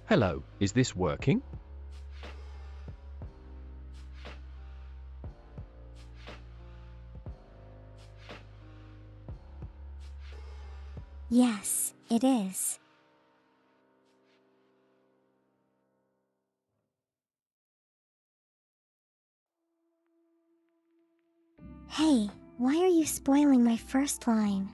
Hello, is this working? Yes, it is. Hey, why are you spoiling my first line?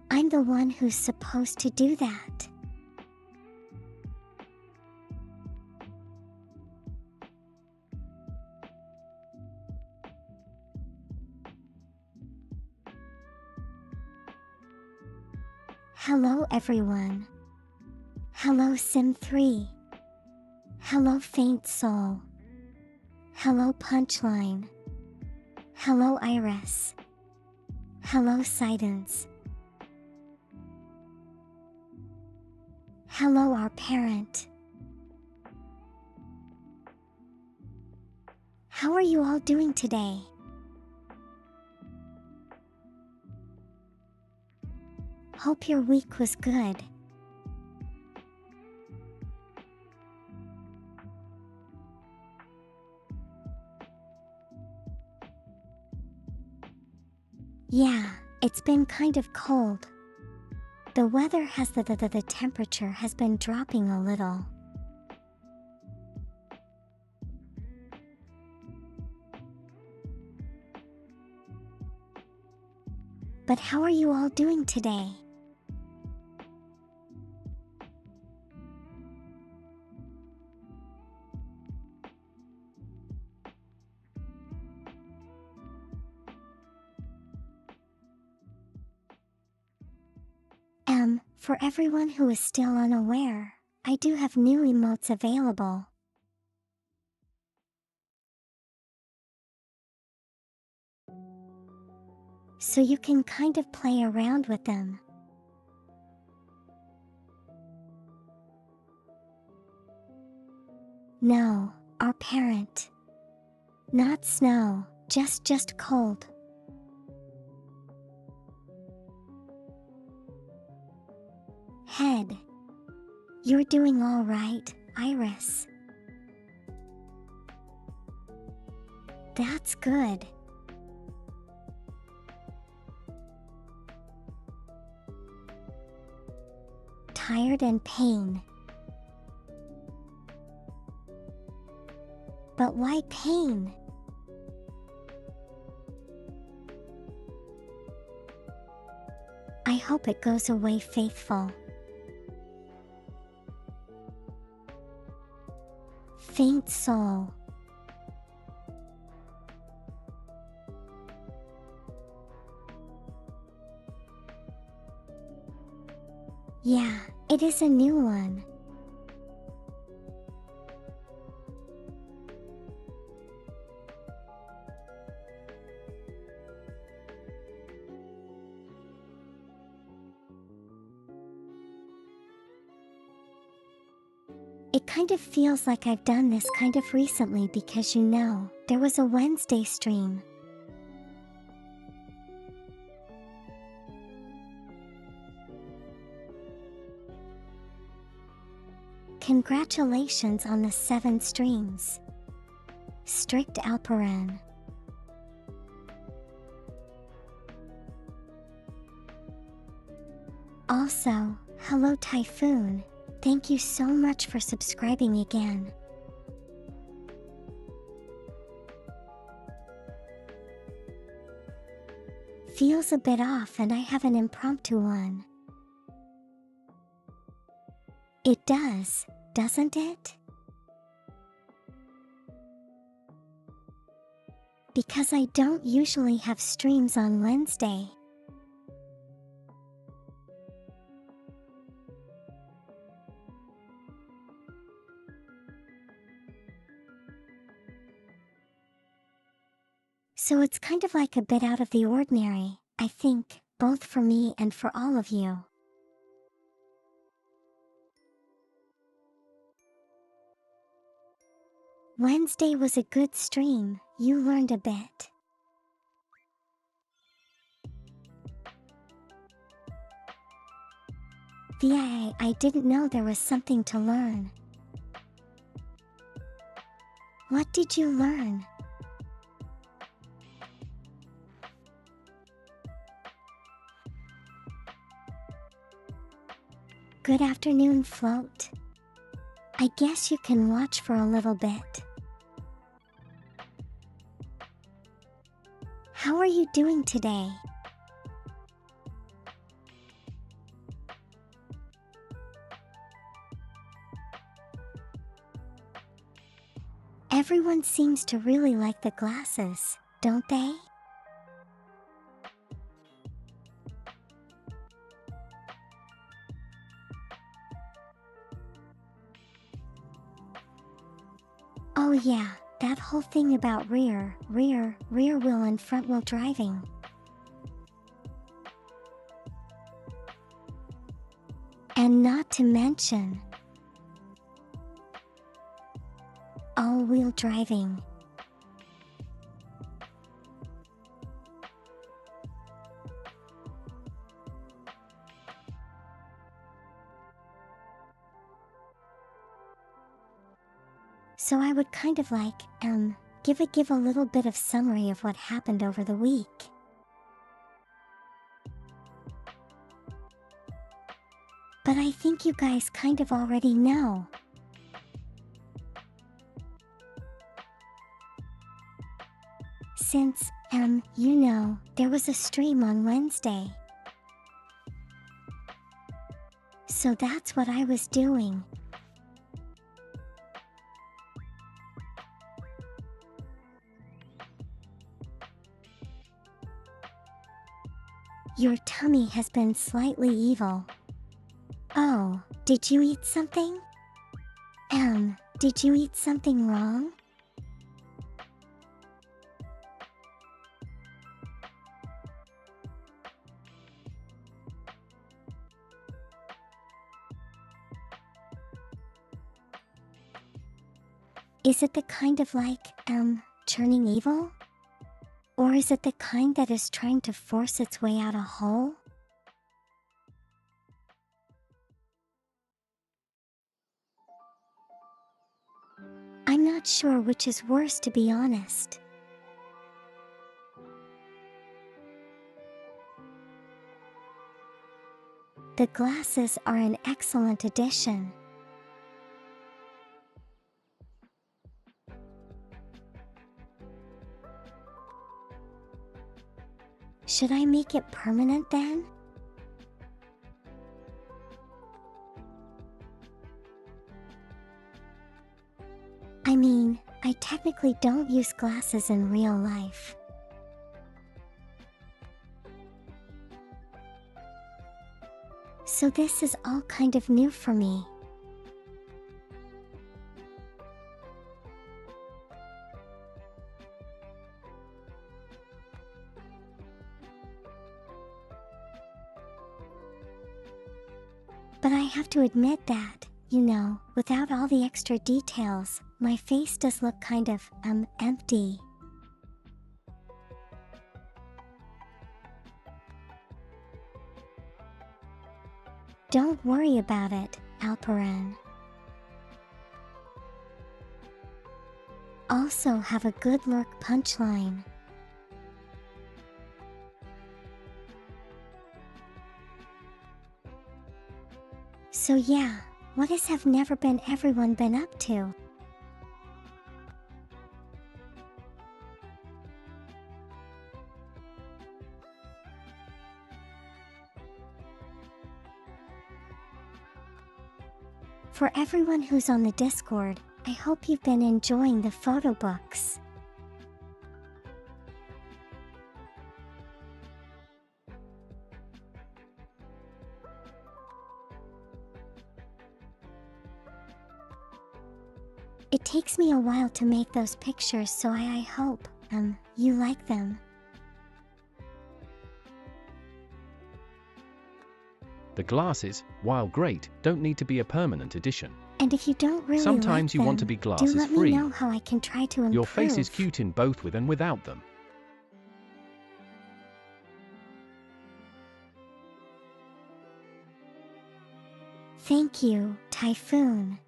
I'm the one who's supposed to do that. Hello everyone. Hello Sim3. Hello Faint Soul. Hello Punchline. Hello Iris. Hello Sidens. Hello our parent. How are you all doing today? Hope your week was good. Yeah, it's been kind of cold. The weather has the temperature has been dropping a little. But how are you all doing today? For everyone who is still unaware, I do have new emotes available. So you can kind of play around with them. No, our parent. Not snow, just cold. Head. You're doing all right, Iris. That's good. Tired and pain. But why pain? I hope it goes away faithful. Faint soul. Yeah, it is a new one. It kind of feels like I've done this kind of recently because there was a Wednesday stream. Congratulations on the 7 streams. Strict Alperan. Also, hello Typhoon. Thank you so much for subscribing again. Feels a bit off and I have an impromptu one. It does, doesn't it? Because I don't usually have streams on Wednesday. So it's kind of like a bit out of the ordinary, I think, both for me and for all of you. Wednesday was a good stream, you learned a bit. I didn't know there was something to learn. What did you learn? Good afternoon, Float. I guess you can watch for a little bit. How are you doing today? Everyone seems to really like the glasses, don't they? Oh yeah, that whole thing about rear wheel and front wheel driving. And not to mention all-wheel driving. So I would kind of like, give a little bit of summary of what happened over the week. But I think you guys kind of already know. Since, there was a stream on Wednesday. So that's what I was doing. Your tummy has been slightly evil. Oh, did you eat something? Did you eat something wrong? Is it the kind of like, churning evil? Or is it the kind that is trying to force its way out a hole? I'm not sure which is worse, to be honest. The glasses are an excellent addition. Should I make it permanent then? I mean, I technically don't use glasses in real life. So this is all kind of new for me. But I have to admit that, without all the extra details, my face does look kind of, empty. Don't worry about it, Alperen. Also have a good lurk punchline. So yeah, what have never been everyone been up to? For everyone who's on the Discord, I hope you've been enjoying the photo books. It takes me a while to make those pictures, so I hope, you like them. The glasses, while great, don't need to be a permanent addition. And if you don't really Sometimes like you them, want to be glasses do let free. me know how I can try to improve. Your face is cute in both with and without them. Thank you, Typhoon.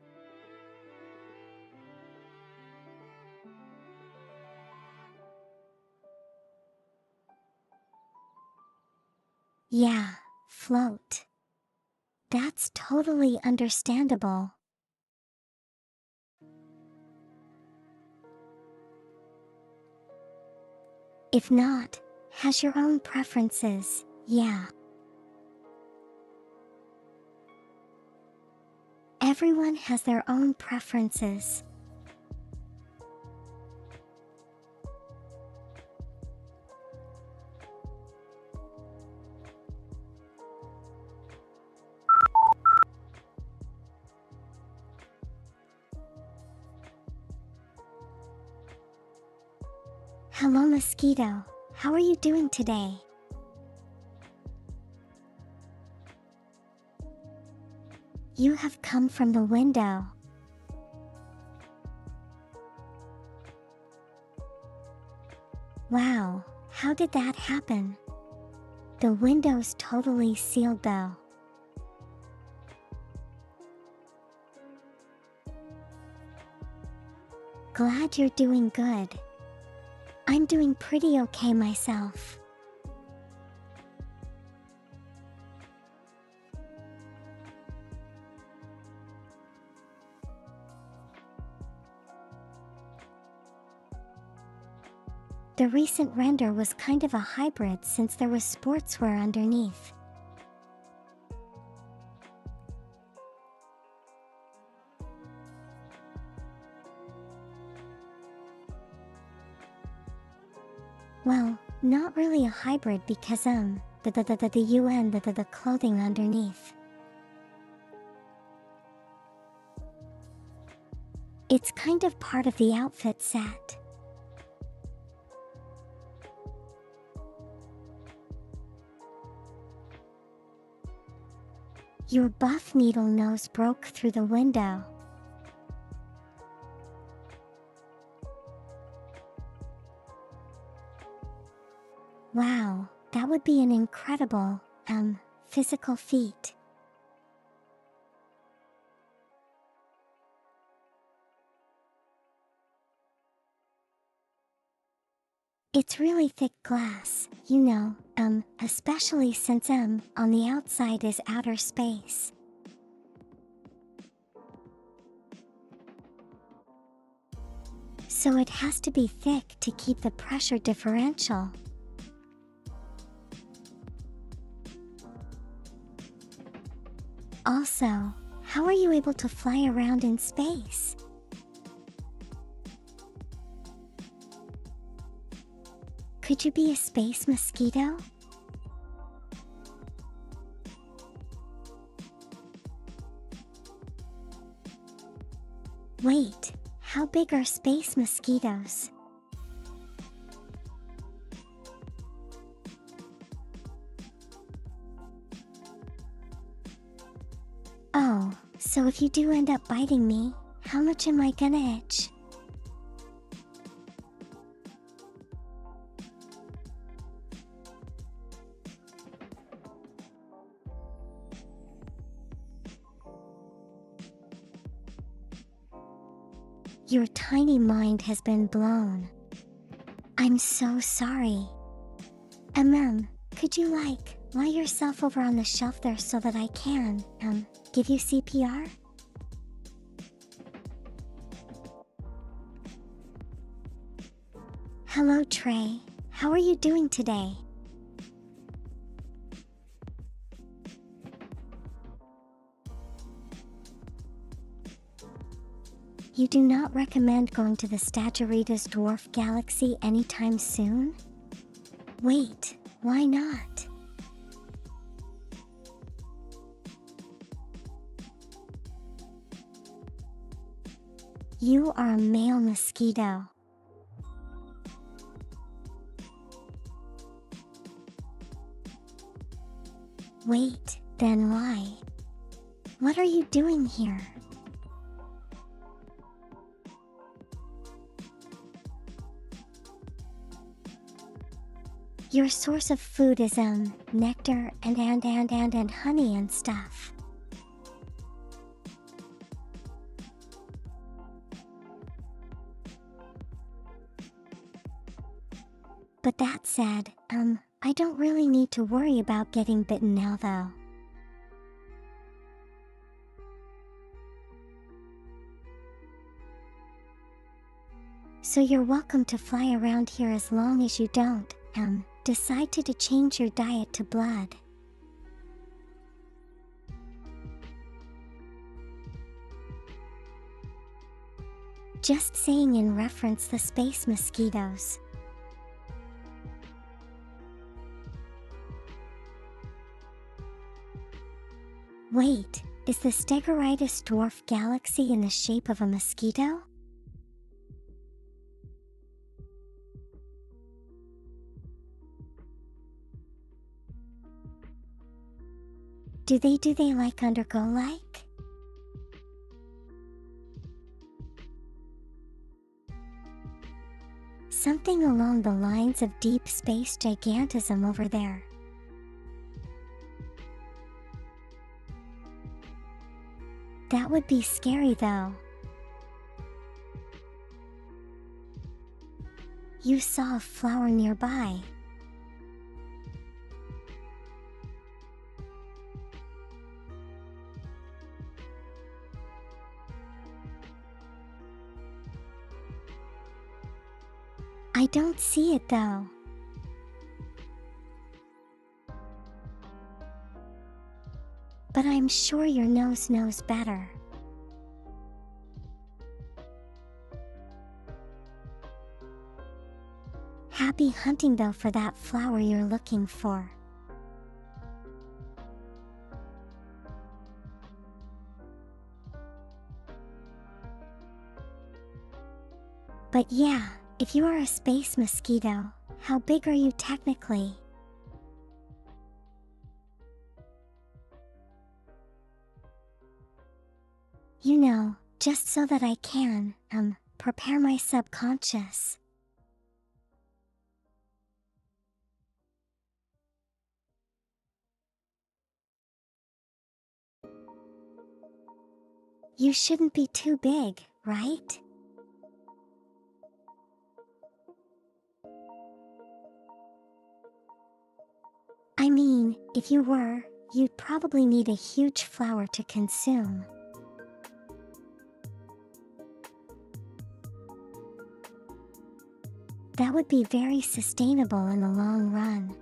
Yeah, float. That's totally understandable. If not, has your own preferences, yeah. Everyone has their own preferences. Hello, Mosquito. How are you doing today? You have come from the window. Wow, how did that happen? The window's totally sealed though. Glad you're doing good. I'm doing pretty okay myself. The recent render was kind of a hybrid since there was sportswear underneath. Well, not really a hybrid because the UN the clothing underneath. It's kind of part of the outfit set. Your buff needle nose broke through the window. Wow, that would be an incredible, physical feat. It's really thick glass, you know, especially since on the outside is outer space. So it has to be thick to keep the pressure differential. Also, how are you able to fly around in space? Could you be a space mosquito? Wait, how big are space mosquitoes? Oh, so if you do end up biting me, how much am I gonna itch? Your tiny mind has been blown. I'm so sorry. Could you lie yourself over on the shelf there so that I can, give you CPR? Hello, Trey. How are you doing today? You do not recommend going to the Stagirita's dwarf galaxy anytime soon? Wait, why not? You are a male mosquito. Wait, then why? What are you doing here? Your source of food is nectar and honey and stuff. That said, I don't really need to worry about getting bitten now though. So you're welcome to fly around here as long as you don't, decide to change your diet to blood. Just saying in reference the space mosquitoes. Wait, is the Stegaritis dwarf galaxy in the shape of a mosquito? Do they like undergo like? Something along the lines of deep space gigantism over there. That would be scary though. You saw a flower nearby. I don't see it though. But I'm sure your nose knows better. Happy hunting though for that flower you're looking for. But yeah, if you are a space mosquito, how big are you technically? You know, just so that I can, prepare my subconscious. You shouldn't be too big, right? I mean, if you were, you'd probably need a huge flower to consume. That would be very sustainable in the long run.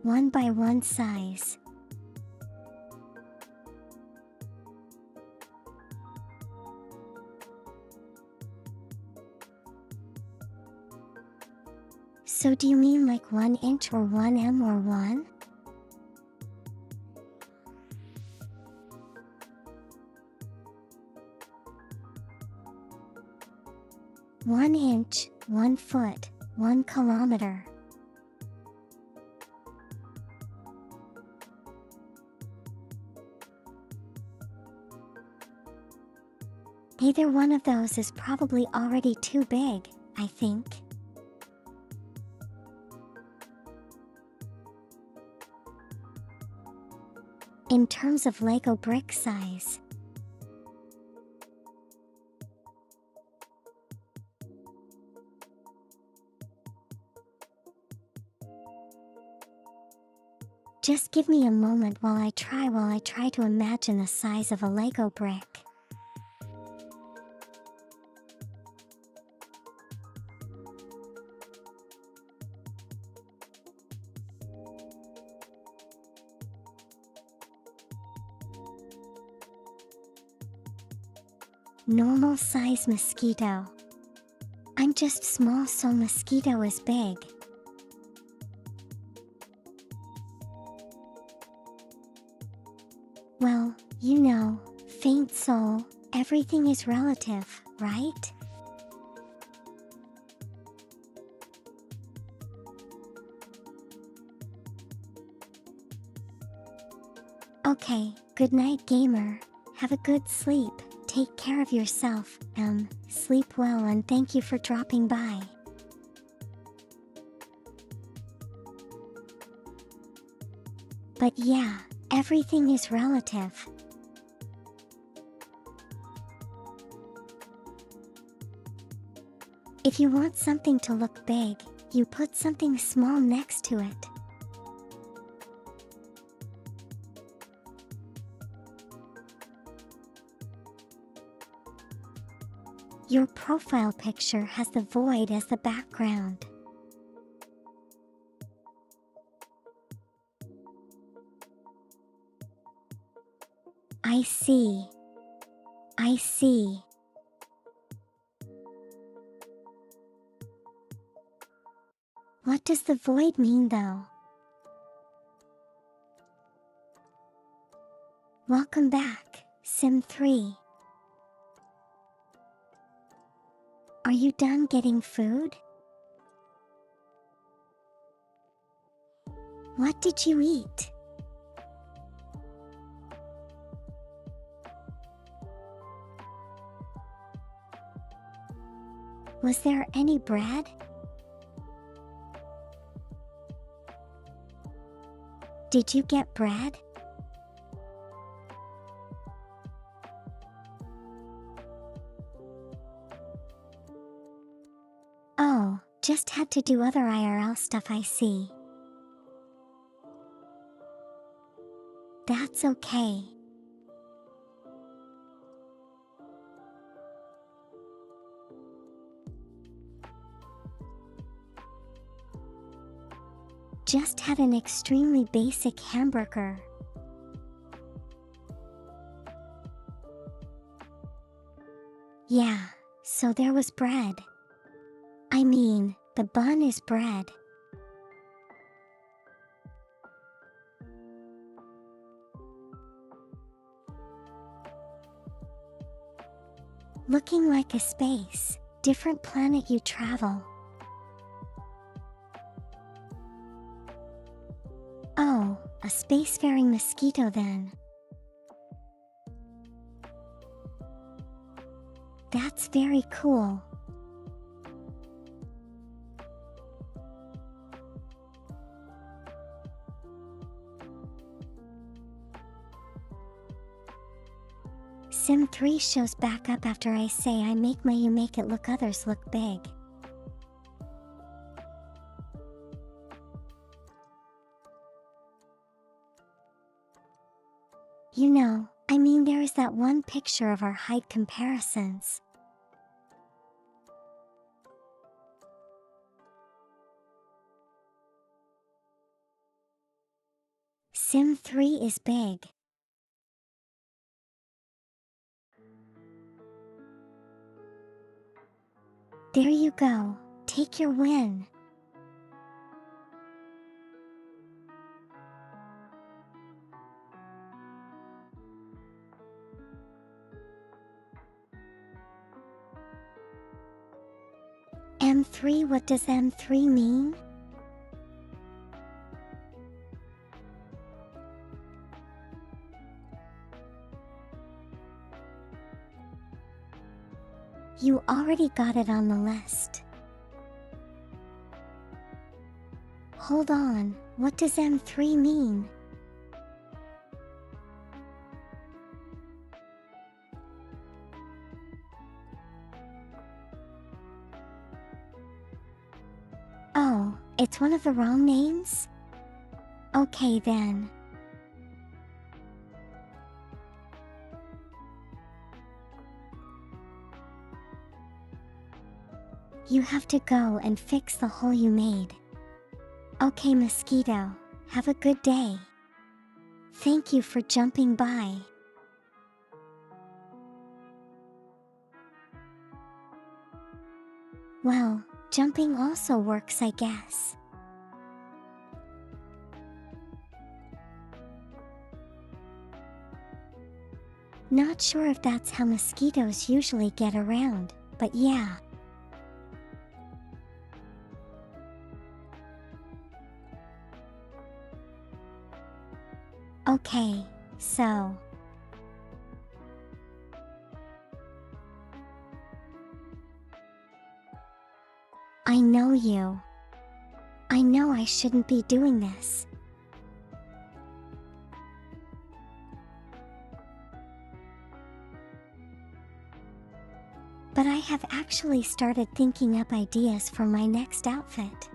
1 by 1 size. So do you mean like 1 inch or 1 m or 1? One inch, 1 foot, 1 kilometer. Either one of those is probably already too big, I think. In terms of Lego brick size. Just give me a moment while I try to imagine the size of a Lego brick. Normal size mosquito. I'm just small, so mosquito is big. Well, you know, faint soul, everything is relative, right? Okay, good night gamer. Have a good sleep. Take care of yourself, sleep well, and thank you for dropping by. But yeah, everything is relative. If you want something to look big, you put something small next to it. Your profile picture has the void as the background. I see. I see. What does the void mean though? Welcome back, Sim 3. Are you done getting food? What did you eat? Was there any bread? Did you get bread? Oh, just had to do other IRL stuff, I see. That's okay. Just had an extremely basic hamburger. Yeah, so there was bread. I mean, the bun is bread. Looking like a space, different planet you travel. Oh, a spacefaring mosquito then. That's very cool. Sim 3 shows back up after I say you make it look others look big. You know, I mean there is that one picture of our height comparisons. Sim 3 is big. There you go, take your win. M3, what does M3 mean? You already got it on the list. Hold on, what does M3 mean? Oh, it's one of the wrong names? Okay then. You have to go and fix the hole you made. Okay, mosquito, have a good day. Thank you for jumping by. Well, jumping also works, I guess. Not sure if that's how mosquitoes usually get around, but yeah. Okay, so. I know you. I know I shouldn't be doing this. But I have actually started thinking up ideas for my next outfit.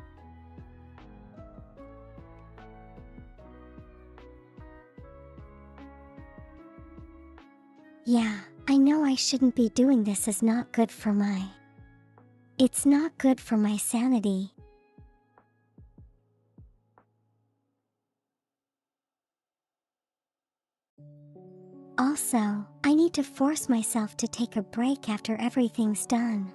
Yeah, I know I shouldn't be doing this. It's not good for It's not good for my sanity. Also, I need to force myself to take a break after everything's done.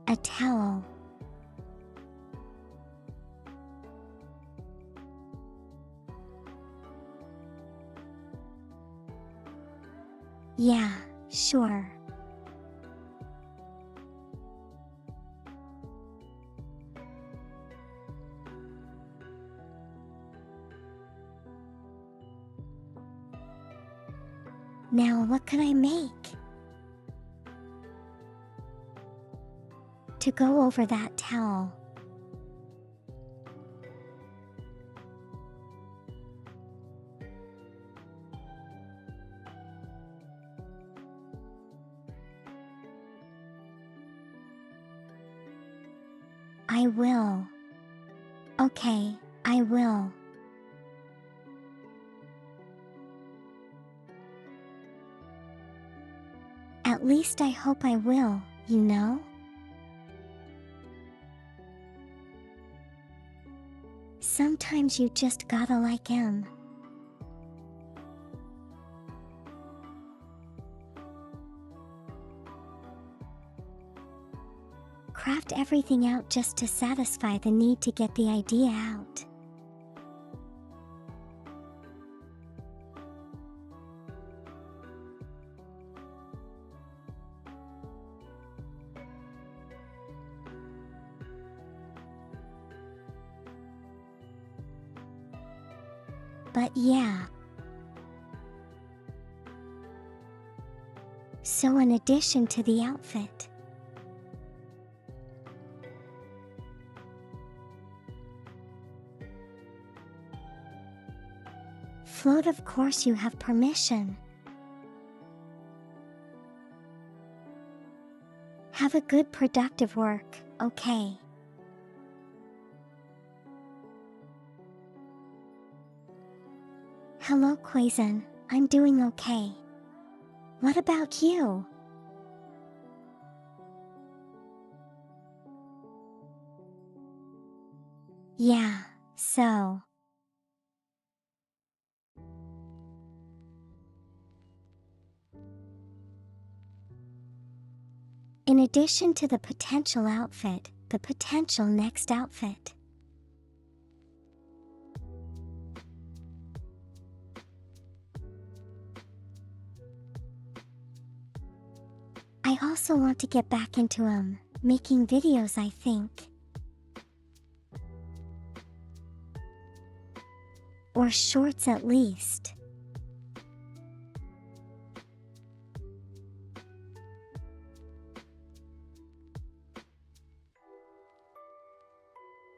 A towel. Yeah, sure. Now what could I make? To go over that towel. I will. Okay, I will. At least I hope I will, you know? Sometimes you just gotta like 'em. Craft everything out just to satisfy the need to get the idea out. But yeah. So in addition to the outfit, Float, of course you have permission. Have a good productive work, okay? Hello Quazen, I'm doing okay. What about you? Yeah, so. In addition to the potential outfit, the potential next outfit. I also want to get back into making videos, I think. Or shorts at least.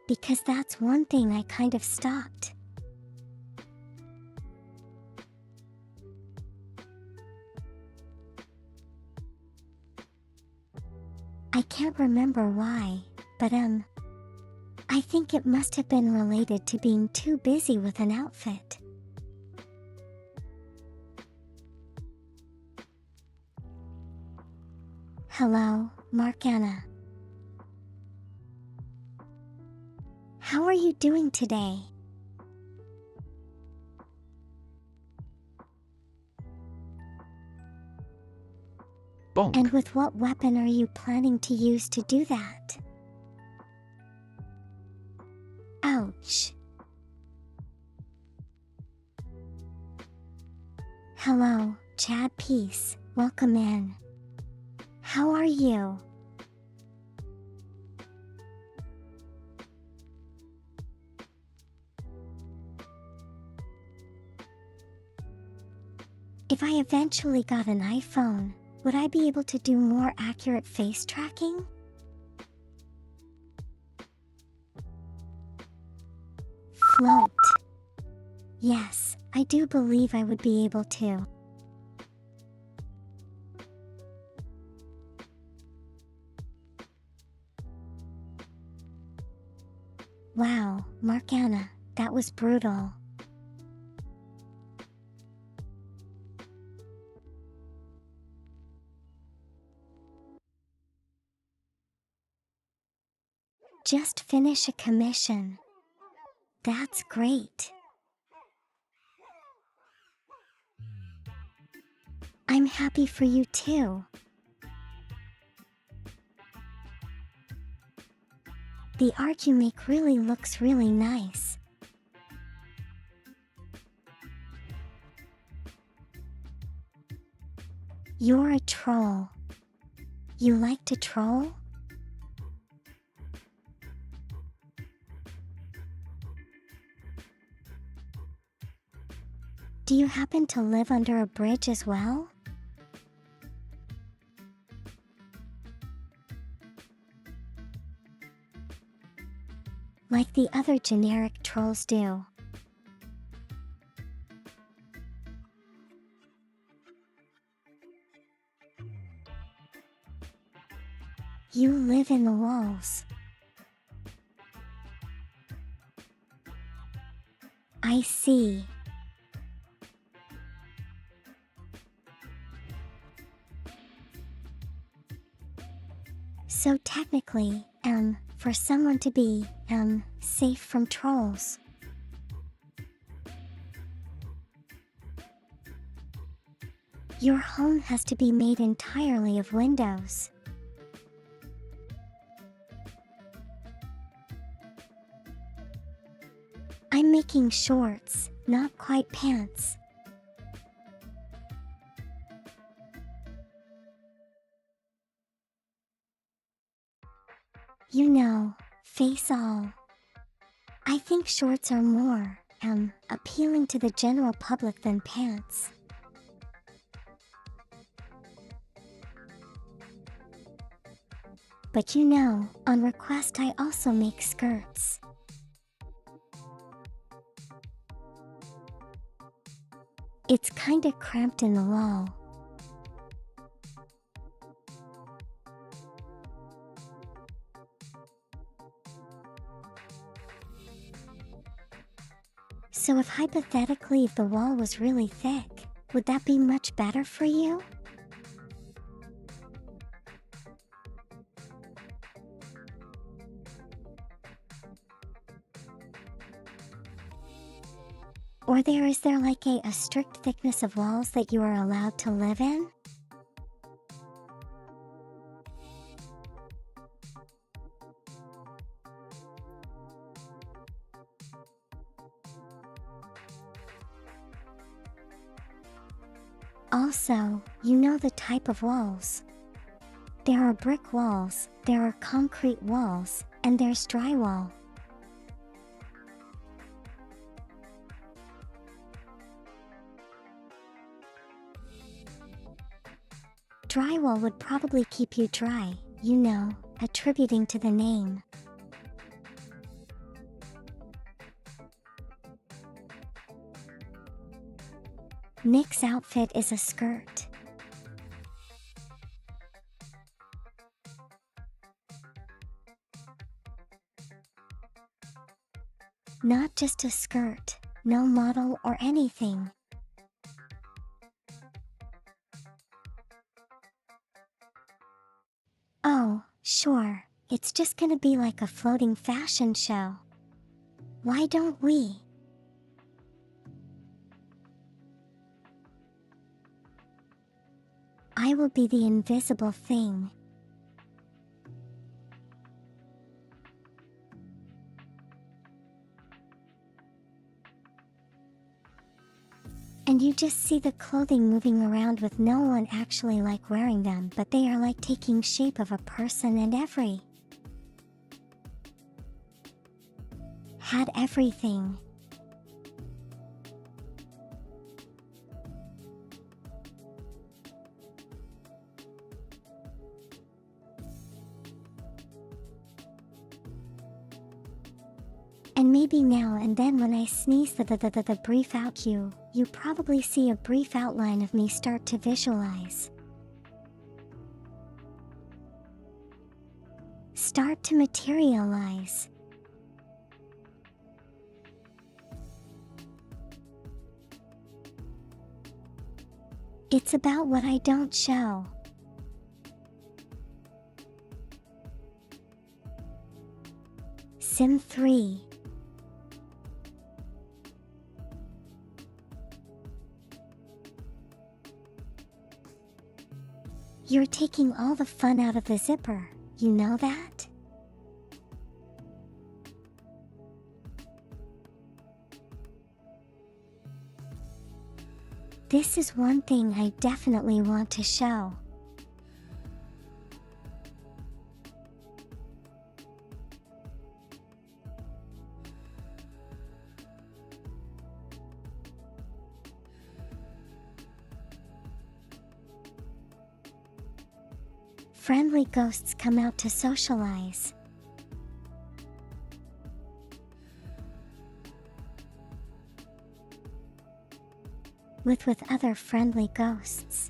Because that's one thing I kind of stopped. I can't remember why, but I think it must have been related to being too busy with an outfit. Hello, Markana. How are you doing today? Bonk. And with what weapon are you planning to use to do that? Ouch. Hello, Chad Peace, welcome in. How are you? If I eventually got an iPhone, would I be able to do more accurate face tracking? Float. Yes, I do believe I would be able to. Wow, Mark-Anna, that was brutal. Just finish a commission. That's great. I'm happy for you too. The art you make really looks really nice. You're a troll. You like to troll? Do you happen to live under a bridge as well? Like the other generic trolls do. You live in the walls. I see. So technically, for someone to be, safe from trolls, your home has to be made entirely of windows. I'm making shorts, not quite pants. You know, face all. I think shorts are more, appealing to the general public than pants. But you know, on request I also make skirts. It's kinda cramped in the wall. So if hypothetically if the wall was really thick, would that be much better for you? Or is there like a strict thickness of walls that you are allowed to live in? Also, you know the type of walls. There are brick walls, there are concrete walls, and there's drywall. Drywall would probably keep you dry, you know, attributing to the name. Nick's outfit is a skirt. Not just a skirt, no model or anything. Oh, sure, it's just gonna be like a floating fashion show. Why don't we? I will be the invisible thing. And you just see the clothing moving around with no one actually like wearing them, but they are like taking shape of a person and had everything. And maybe now and then when I sneeze the brief out you probably see a brief outline of me start to visualize. Start to materialize. It's about what I don't show. Sim 3. You're taking all the fun out of the zipper, you know that? This is one thing I definitely want to show. Friendly ghosts come out to socialize. With other friendly ghosts.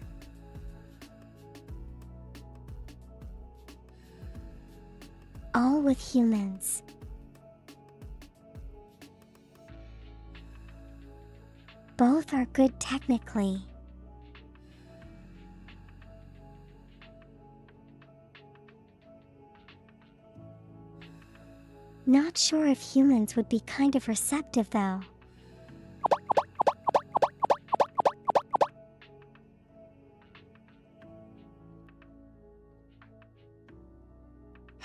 All with humans. Both are good technically. Not sure if humans would be kind of receptive though.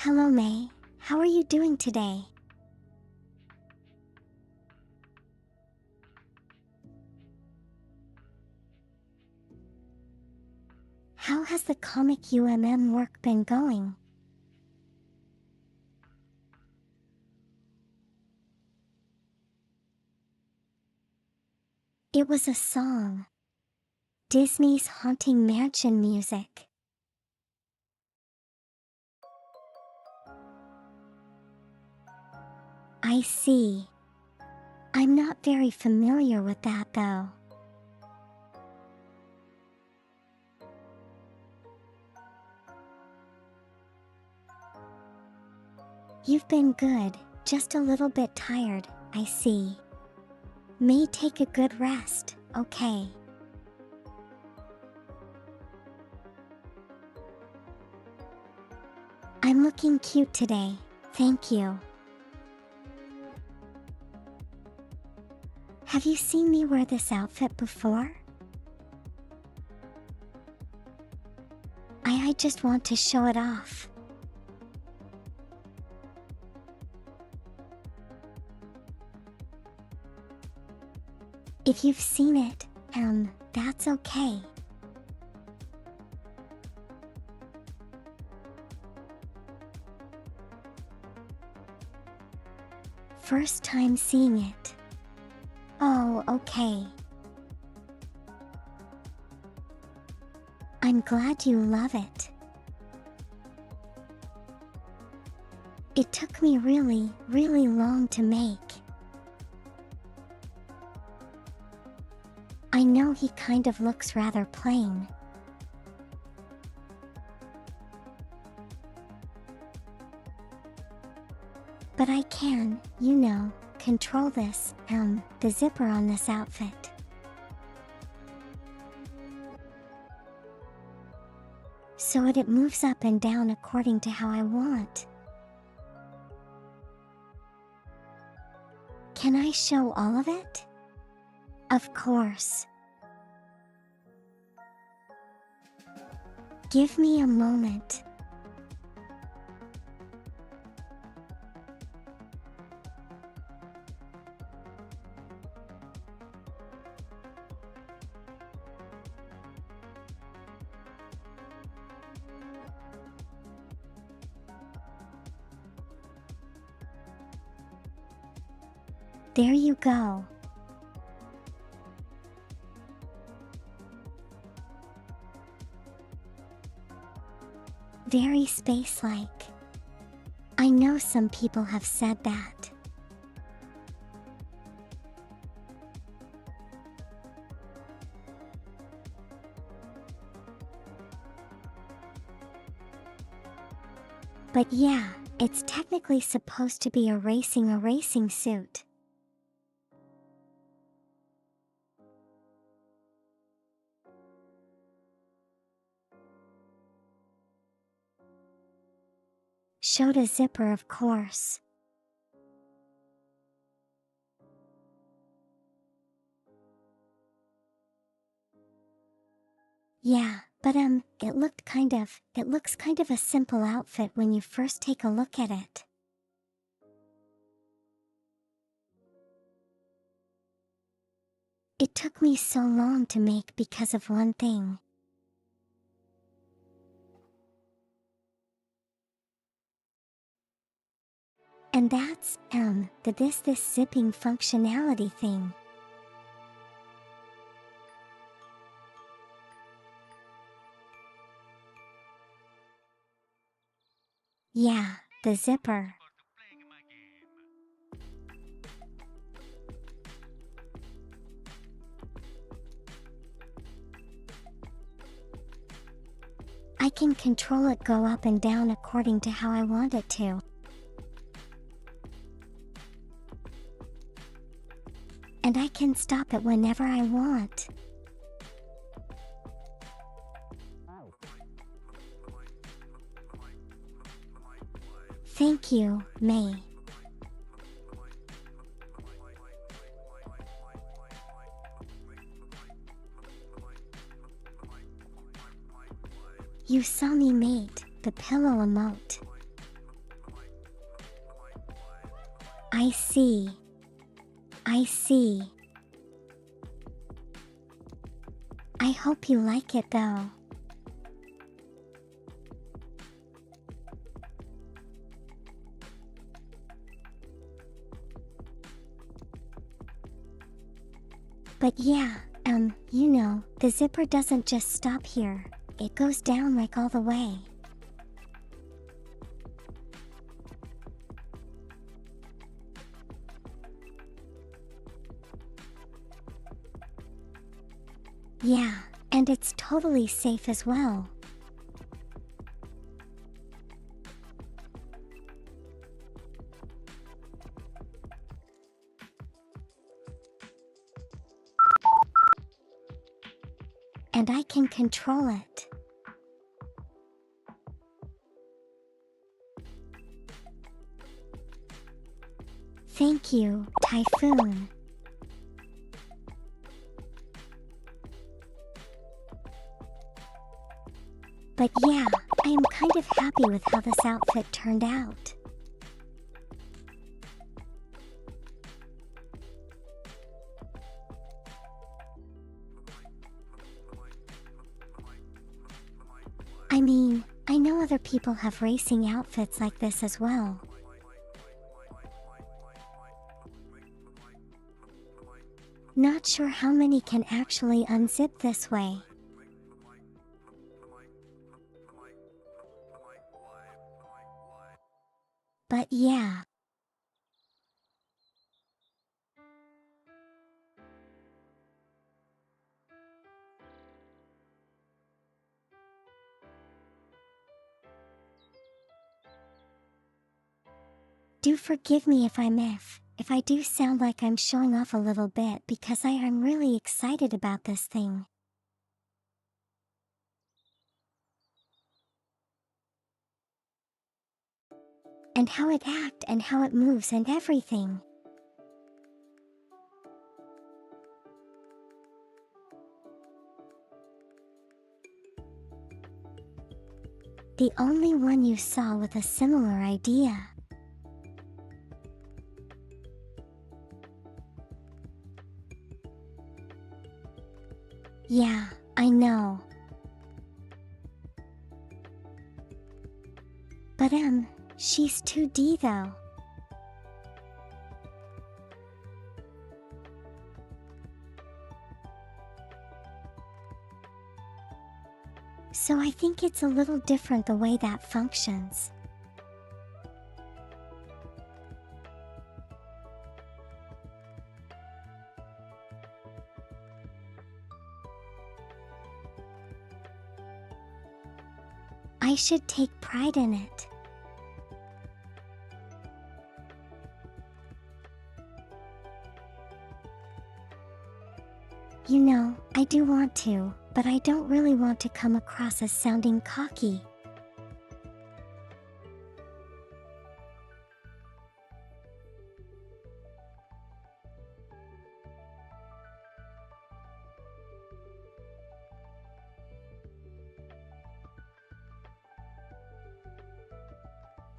Hello May, how are you doing today? How has the comic UMM work been going? It was a song. Disney's Haunted Mansion music. I see. I'm not very familiar with that though. You've been good, just a little bit tired, I see. May take a good rest, okay? I'm looking cute today, thank you. Have you seen me wear this outfit before? I just want to show it off. If you've seen it, that's okay. First time seeing it. Oh, okay. I'm glad you love it. It took me really long to make. I know he kind of looks rather plain. But I can, you know, control this, the zipper on this outfit. So it moves up and down according to how I want. Can I show all of it? Of course. Give me a moment. There you go. Very space-like. I know some people have said that. But yeah, it's technically supposed to be a racing suit. showed a zipper, of course. Yeah, but it looks kind of a simple outfit when you first take a look at it. It took me so long to make because of one thing. And that's, this zipping functionality thing. Yeah, the zipper. I can control it go up and down according to how I want it to. And I can stop it whenever I want. Thank you, May. You saw me mate the pillow emote. I see. I see. I hope you like it though. But yeah, you know, the zipper doesn't just stop here. It goes down like all the way. Yeah, and it's totally safe as well. And I can control it. Thank you, Typhoon. But yeah, I am kind of happy with how this outfit turned out. I mean, I know other people have racing outfits like this as well. Not sure how many can actually unzip this way. But yeah. Do forgive me if I do sound like I'm showing off a little bit because I am really excited about this thing. And how it acts and how it moves and everything. The only one you saw with a similar idea. Yeah, I know. But she's 2D though. So I think it's a little different the way that functions. I should take pride in it. You know, I do want to, but I don't really want to come across as sounding cocky.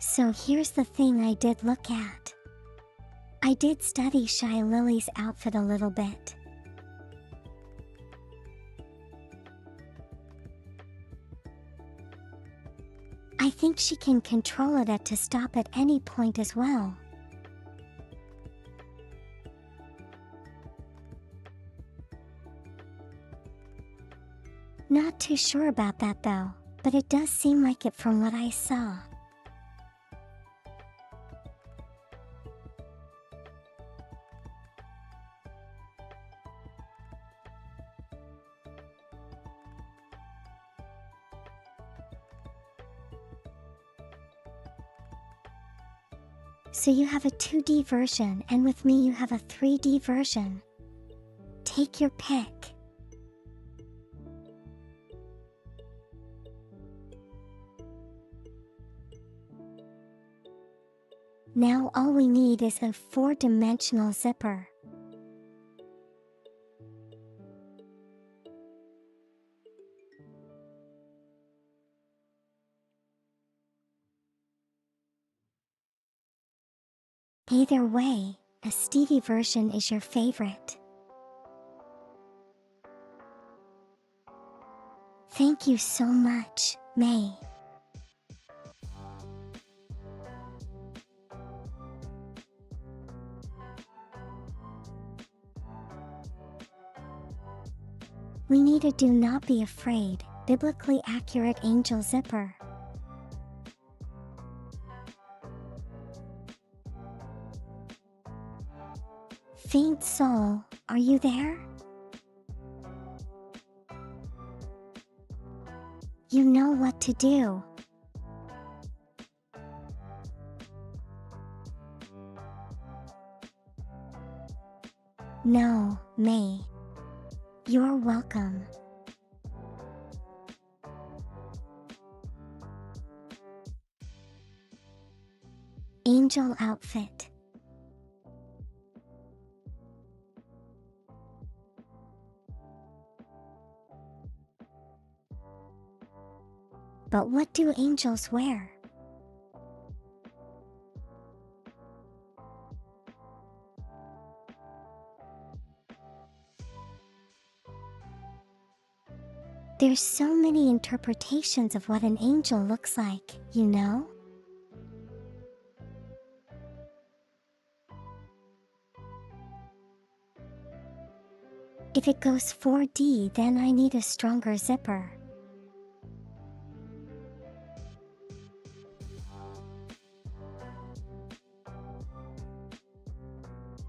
So here's the thing I did look at. I did study Shy Lily's outfit a little bit. I think she can control it to stop at any point as well. Not too sure about that though, but it does seem like it from what I saw. So you have a 2D version, and with me you have a 3D version. Take your pick. Now all we need is a 4-dimensional zipper. Either way, a Stevie version is your favorite. Thank you so much, May. We need a Do Not Be Afraid, biblically accurate angel zipper. Faint soul, are you there? You know what to do. No, May. You're welcome. Angel outfit. But what do angels wear? There's so many interpretations of what an angel looks like, you know? If it goes 4D, then I need a stronger zipper.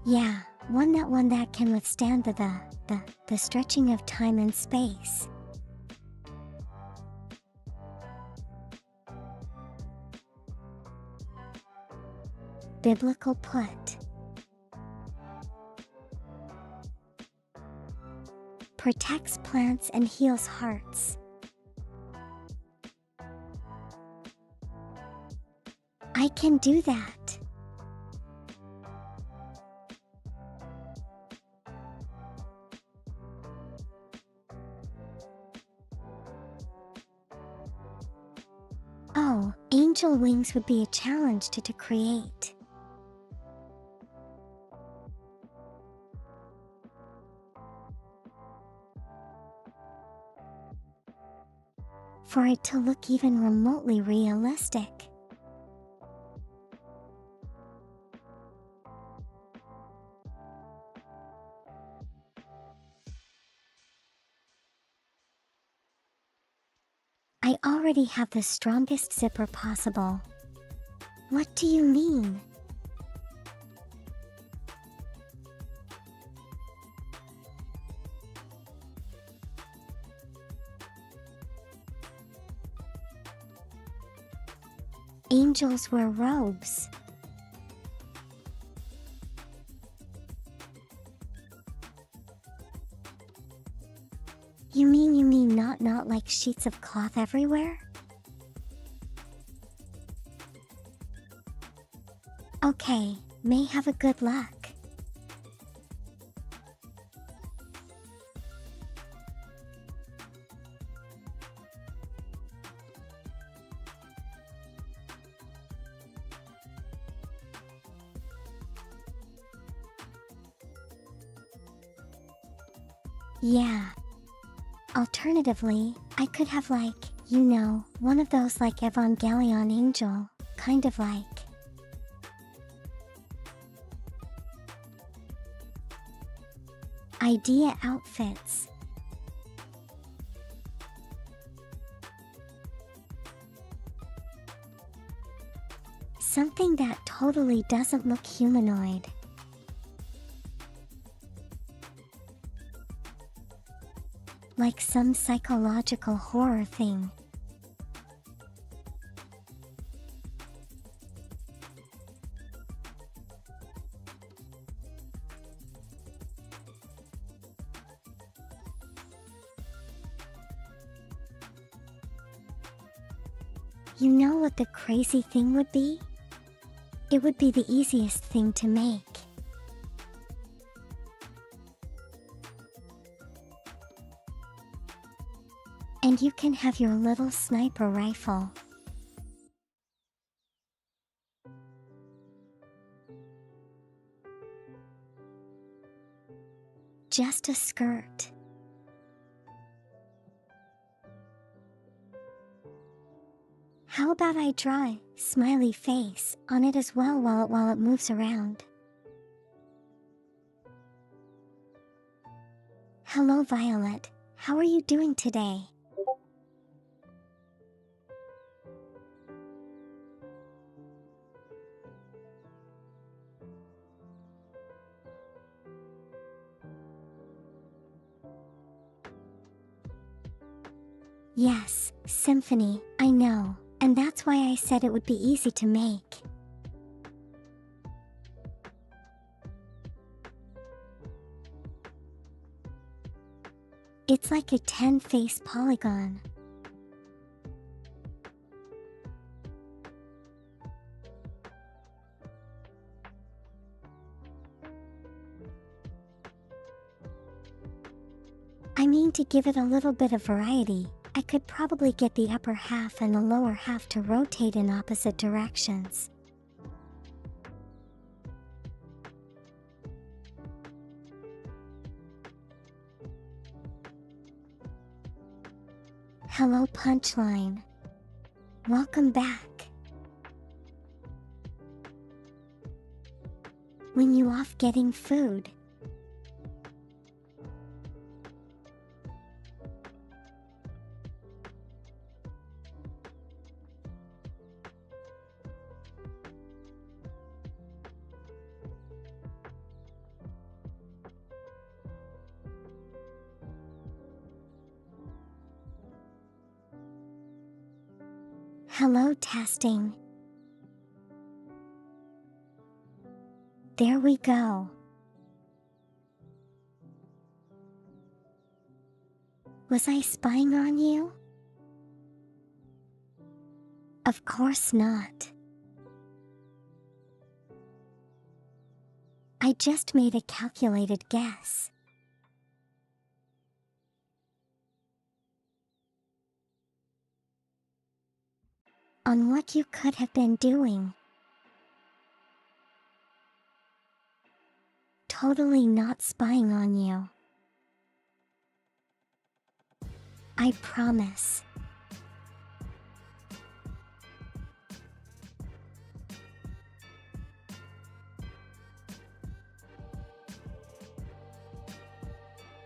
Yeah, one that can withstand the stretching of time and space. Biblical put. Protects plants and heals hearts. I can do that. Oh, angel wings would be a challenge to create. For it to look even remotely realistic. I already have the strongest zipper possible. What do you mean? Angels wear robes. You mean not like sheets of cloth everywhere? Okay, May, have a good luck. Yeah. Alternatively, I could have one of those like Evangelion angel, kind of like. Idea outfits. Something that totally doesn't look humanoid. Like some psychological horror thing. You know what the crazy thing would be? It would be the easiest thing to make. And you can have your little sniper rifle. Just a skirt. How about I draw a smiley face on it as well while it moves around? Hello Violet, how are you doing today? Yes, Symphony, I know, and that's why I said it would be easy to make. It's like a 10-face polygon. I mean, to give it a little bit of variety, I could probably get the upper half and the lower half to rotate in opposite directions. Hello Punchline. Welcome back. When you off getting food? Hello testing. There we go. Was I spying on you? Of course not. I just made a calculated guess. On what you could have been doing. Totally not spying on you. I promise.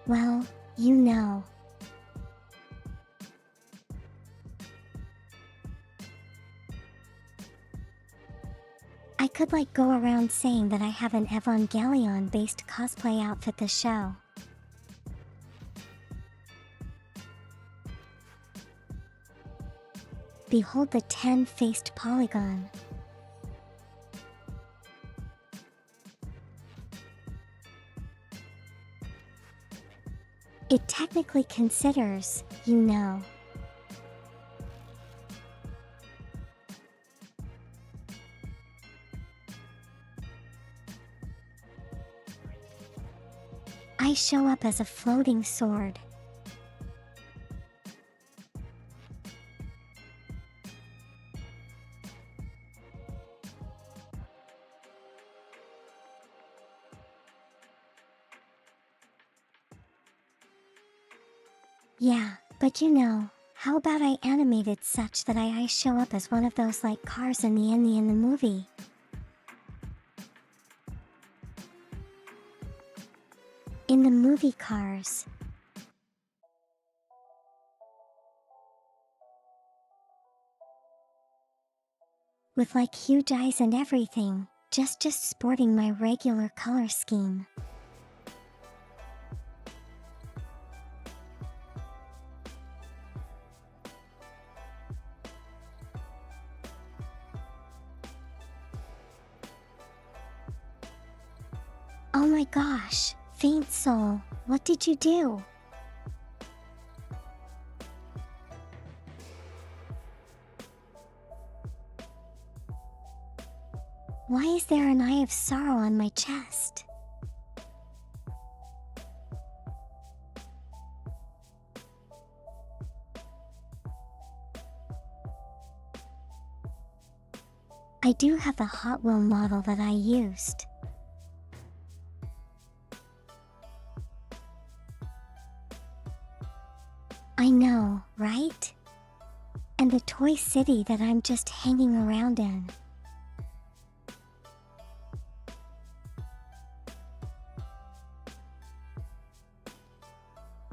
Well, you know. I could go around saying that I have an Evangelion-based cosplay outfit to show. Behold the 10-faced polygon. It technically considers, you know. I show up as a floating sword. Yeah, but you know, how about I animate it such that I show up as one of those like cars in the movie? In the movie Cars. With like huge eyes and everything, just sporting my regular color scheme. Oh my gosh, Faint Soul, what did you do? Why is there an eye of sorrow on my chest? I do have the Hot Wheel model that I used. I know, right? And the toy city that I'm just hanging around in.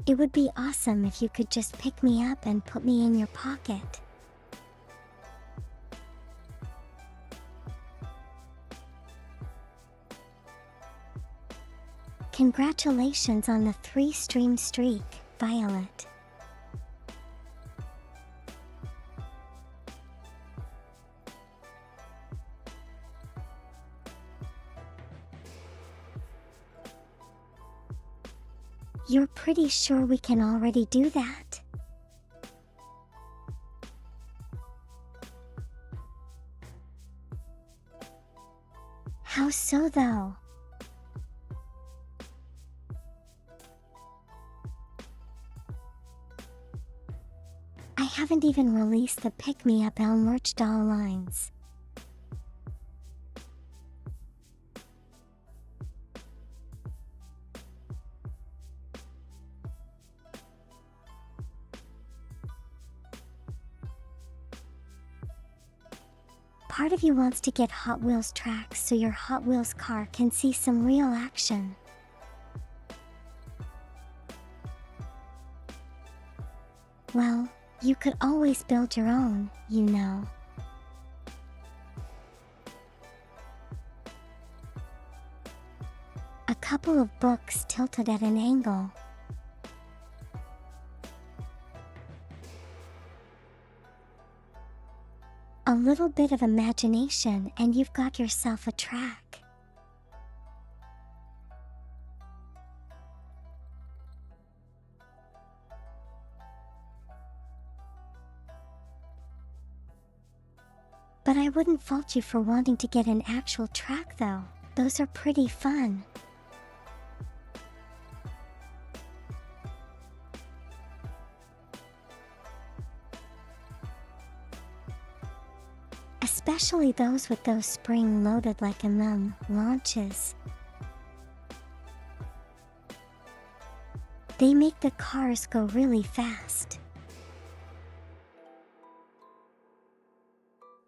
It would be awesome if you could just pick me up and put me in your pocket. Congratulations on the 3-stream streak, Violet. You're pretty sure we can already do that? How so though? I haven't even released the Pick Me Up Elle merch doll lines. Part of you wants to get Hot Wheels tracks so your Hot Wheels car can see some real action. Well, you could always build your own, you know. A couple of books tilted at an angle. A little bit of imagination and you've got yourself a track. But I wouldn't fault you for wanting to get an actual track though. Those are pretty fun. Especially those with those spring-loaded like in them launches. They make the cars go really fast.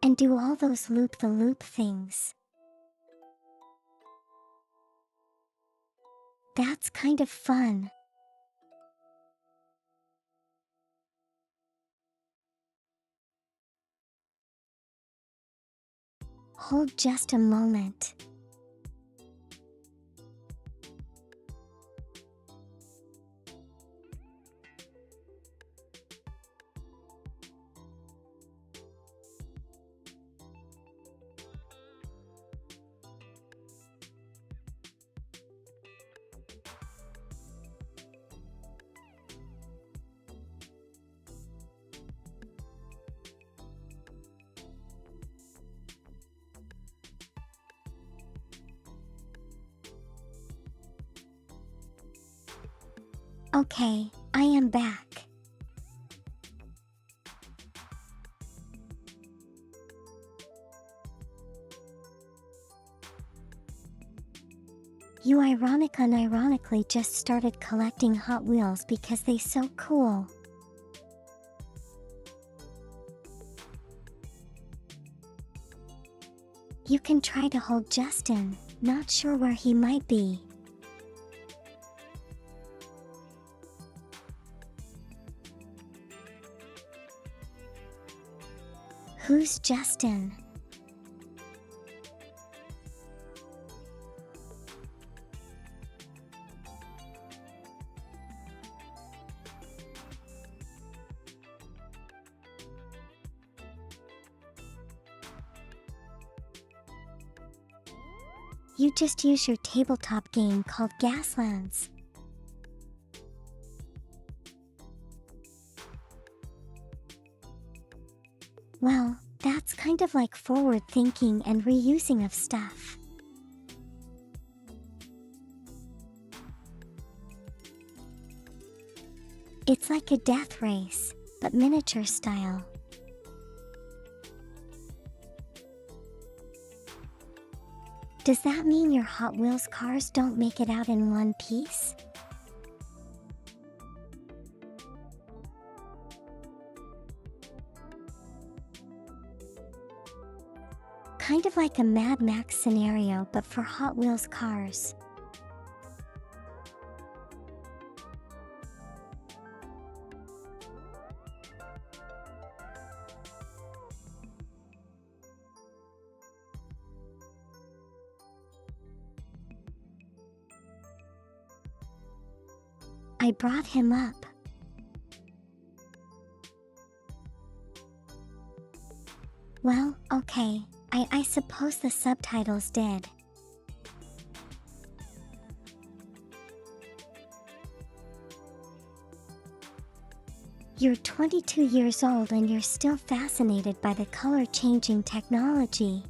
And do all those loop-the-loop things. That's kind of fun. Hold just a moment. Okay, I am back. You unironically just started collecting Hot Wheels because they so cool. You can try to hold Justin, not sure where he might be. Who's Justin? You just use your tabletop game called Gaslands. Well, that's kind of like forward thinking and reusing of stuff. It's like a death race, but miniature style. Does that mean your Hot Wheels cars don't make it out in one piece? Kind of like a Mad Max scenario, but for Hot Wheels cars. I brought him up. Well, okay, I suppose the subtitles did. You're 22 years old and you're still fascinated by the color-changing technology.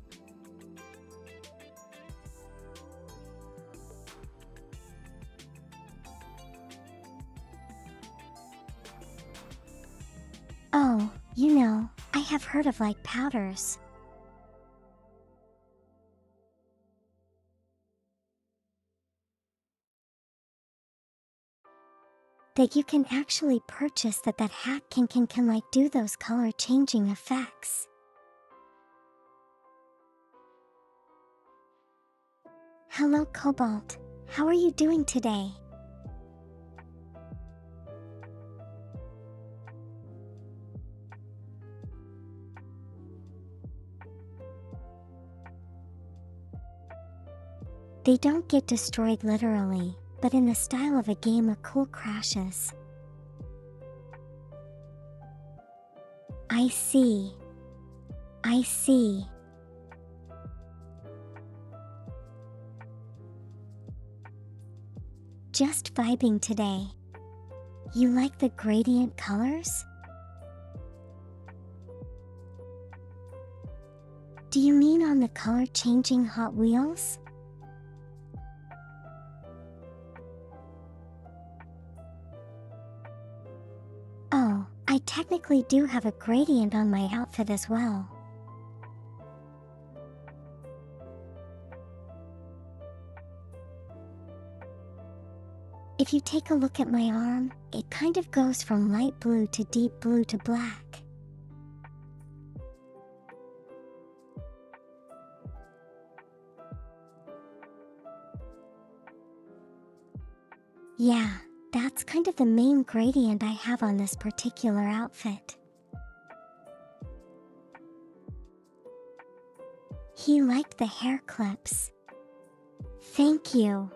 Oh, you know, I have heard of like powders. That you can actually purchase that hack can like do those color changing effects. Hello Cobalt, how are you doing today? They don't get destroyed literally, but in the style of a game of cool crashes. I see. I see. Just vibing today. You like the gradient colors? Do you mean on the color-changing Hot Wheels? Oh, I technically do have a gradient on my outfit as well. If you take a look at my arm, it kind of goes from light blue to deep blue to black. Yeah, that's kind of the main gradient I have on this particular outfit. He liked the hair clips. Thank you.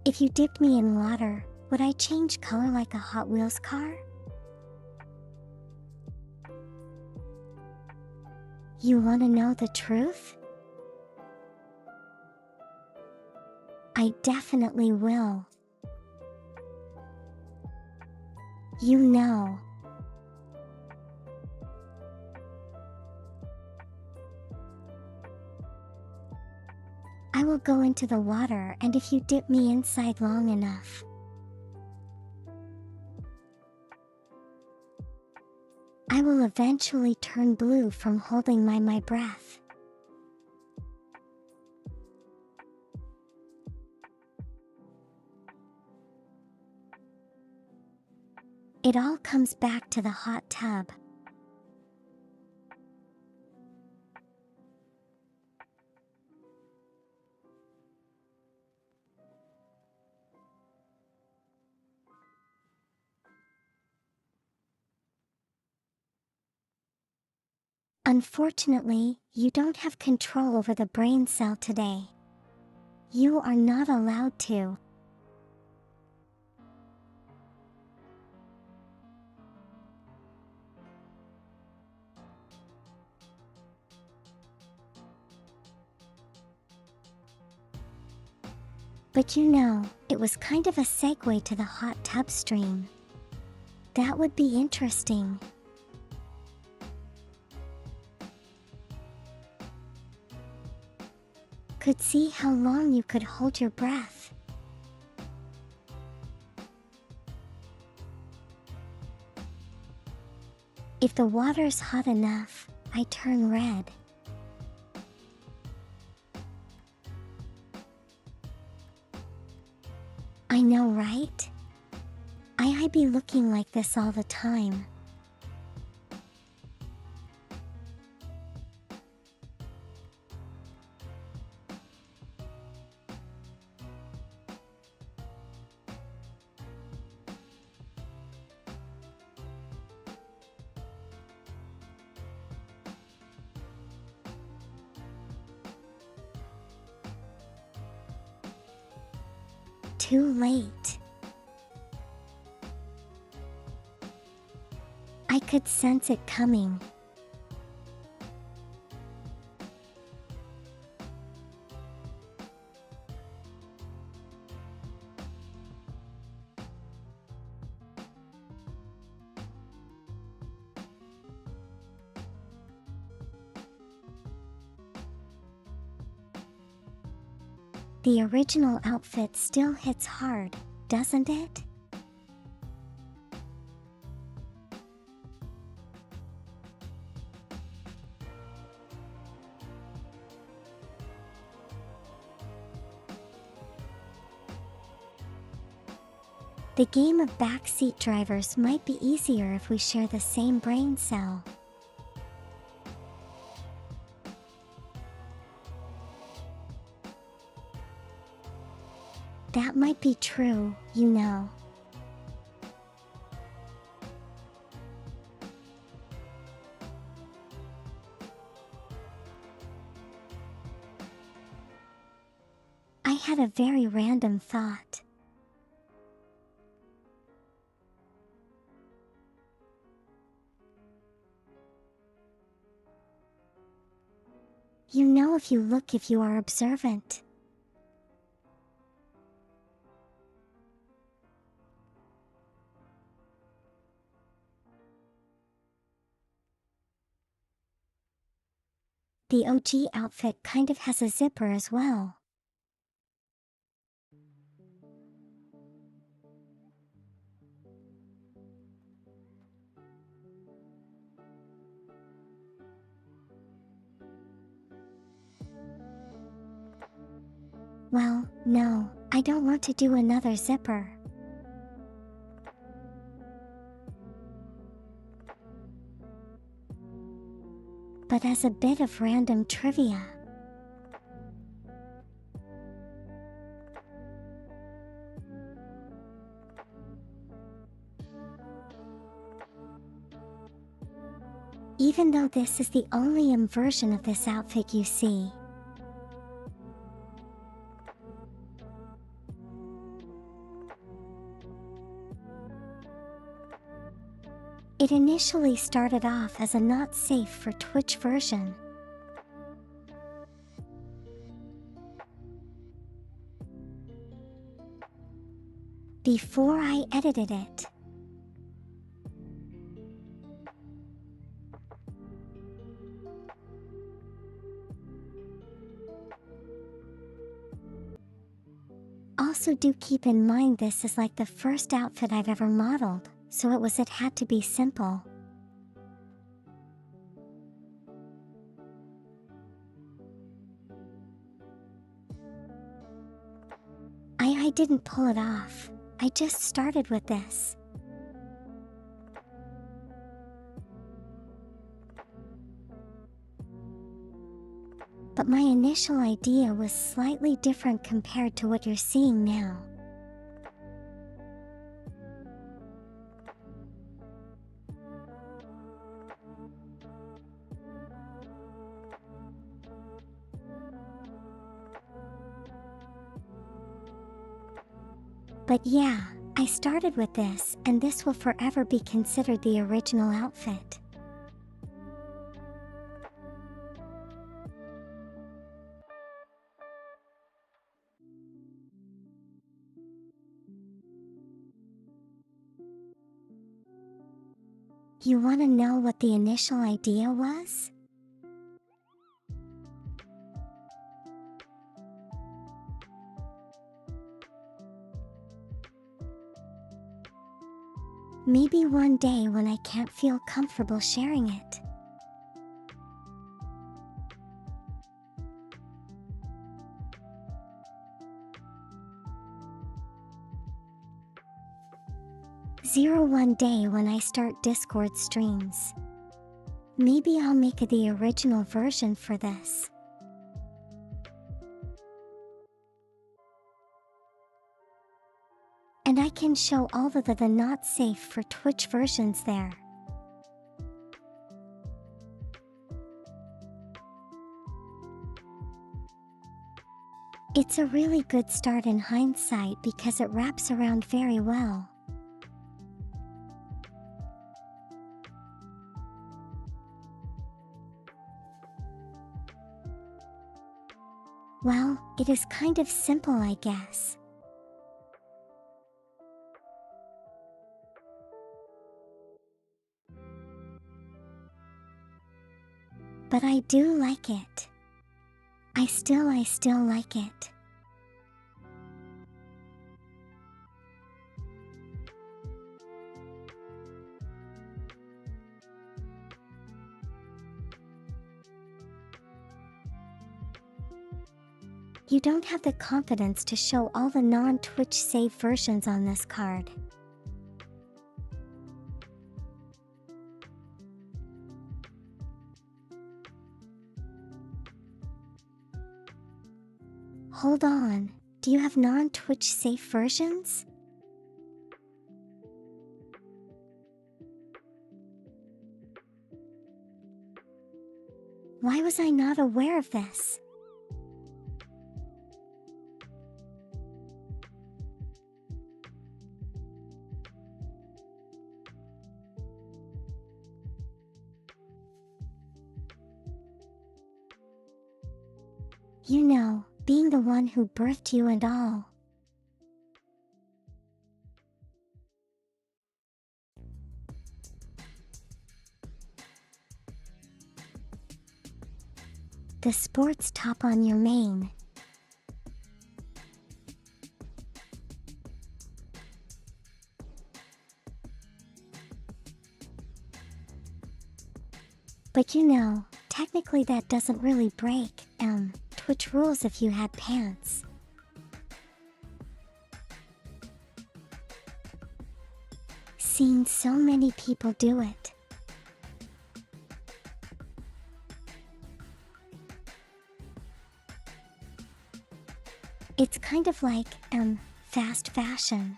If you dipped me in water, would I change color like a Hot Wheels car? You want to know the truth? I definitely will. You know. I will go into the water, and if you dip me inside long enough, I will eventually turn blue from holding my breath. It all comes back to the hot tub. Unfortunately, you don't have control over the brain cell today. You are not allowed to. But you know, it was kind of a segue to the hot tub stream. That would be interesting. Could see how long you could hold your breath. If the water's hot enough, I turn red. I know, right? I be looking like this all the time. Too late. I could sense it coming. The original outfit still hits hard, doesn't it? The game of backseat drivers might be easier if we share the same brain cell. That might be true, you know. I had a very random thought. You know if you look if you are observant. The OG outfit kind of has a zipper as well. Well, no, I don't want to do another zipper. But as a bit of random trivia, even though this is the only version of this outfit you see, it initially started off as a not safe for Twitch version. Before I edited it. Also do keep in mind this is like the first outfit I've ever modeled, so it had to be simple. I didn't pull it off. I just started with this. but my initial idea was slightly different compared to what you're seeing now. But yeah, I started with this, and this will forever be considered the original outfit. You want to know what the initial idea was? Maybe one day when I can't feel comfortable sharing it. One day when I start Discord streams. Maybe I'll make the original version for this. And I can show all the not safe for Twitch versions there. It's a really good start in hindsight because it wraps around very well. Well, it is kind of simple, I guess. But I do like it. I still like it. You don't have the confidence to show all the non-Twitch save versions on this card. Hold on, do you have non-Twitch safe versions? Why was I not aware of this? You know, being the one who birthed you and all. The sports top on your main. But you know, technically that doesn't really break, Twitch rules if you had pants. Seen so many people do it. It's kind of like, fast fashion.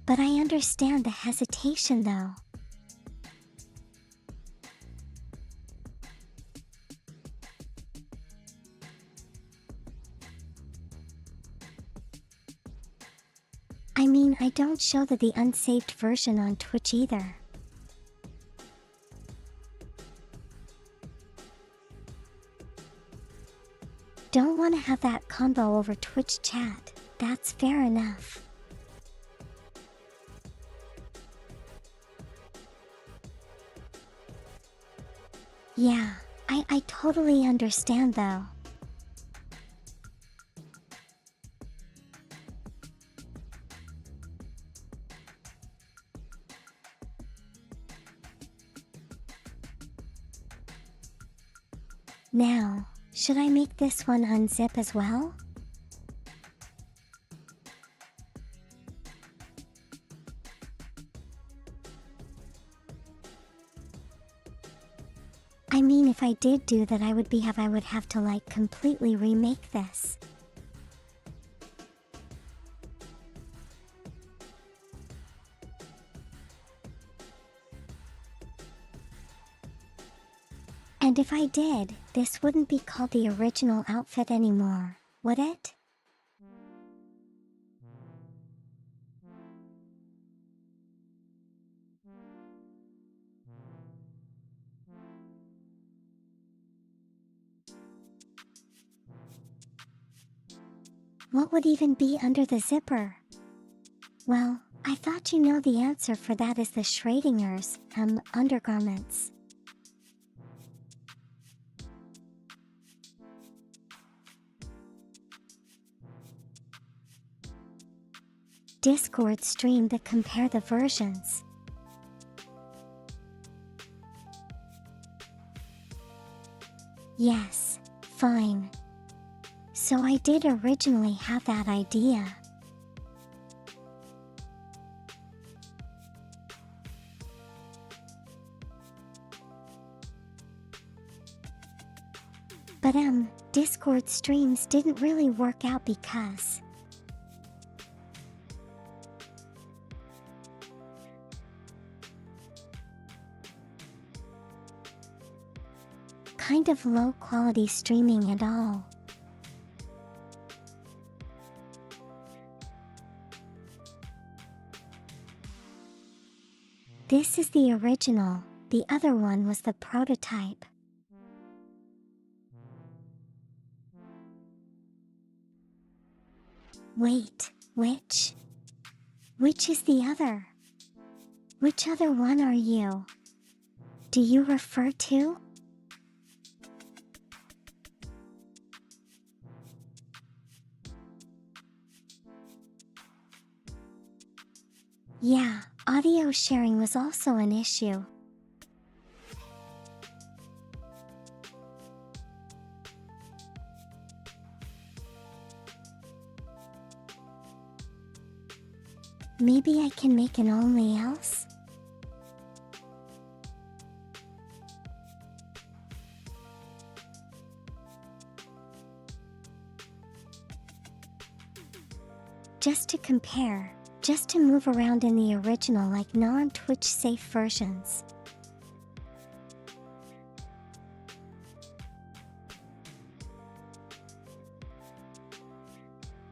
But I understand the hesitation though. I mean, I don't show the unsaved version on Twitch either. Don't want to have that combo over Twitch chat, that's fair enough. Yeah, I totally understand though. Now, should I make this one unzip as well? I mean, if I did do that, I would have to like completely remake this. And if I did, this wouldn't be called the original outfit anymore, would it? What would even be under the zipper? Well, I thought you know the answer for that is the Schrodinger's undergarments. Discord stream that compare the versions. Yes, fine. So I did originally have that idea. But Discord streams didn't really work out because kind of low quality streaming and all. This is the original, the other one was the prototype. Wait, which? Which is the other? Which other one are you? Do you refer to? Yeah, audio sharing was also an issue. Maybe I can make an only else? Just to compare, just to move around in the original like non-Twitch safe versions.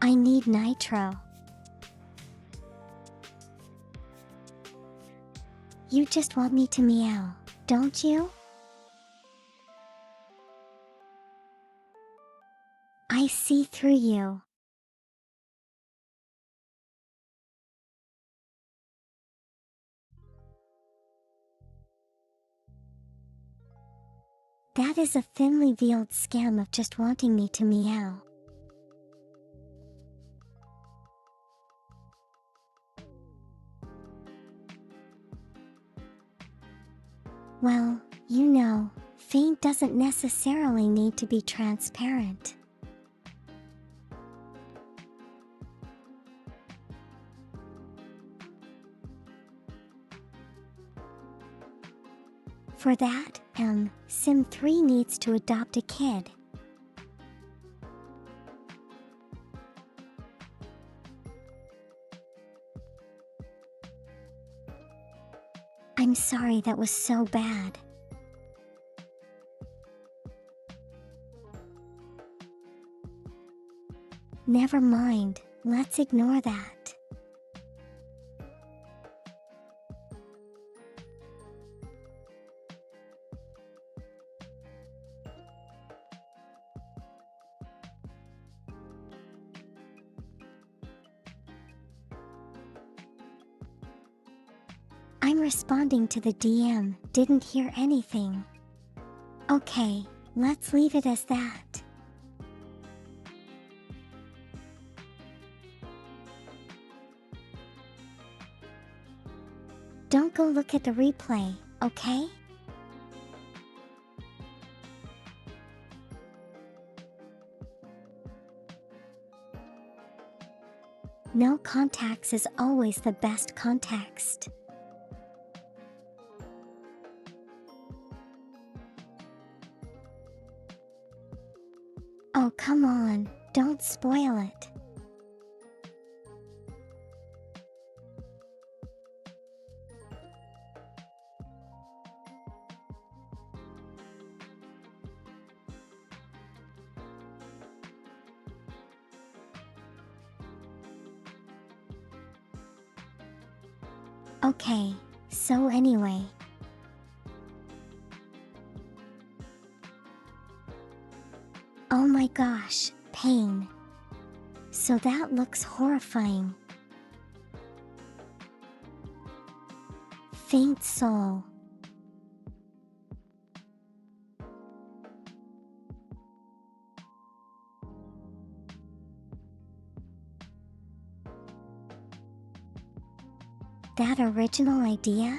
I need nitro. You just want me to meow, don't you? I see through you. That is a thinly veiled scam of just wanting me to meow. Well, you know, feint doesn't necessarily need to be transparent. For that, Sim 3 needs to adopt a kid. I'm sorry that was so bad. Never mind, let's ignore that. I'm responding to the DM, didn't hear anything. Okay, let's leave it as that. Don't go look at the replay, okay? No context is always the best context. Oh, come on, don't spoil it. Okay, so anyway. Oh my gosh, pain. So that looks horrifying. Faint soul. That original idea?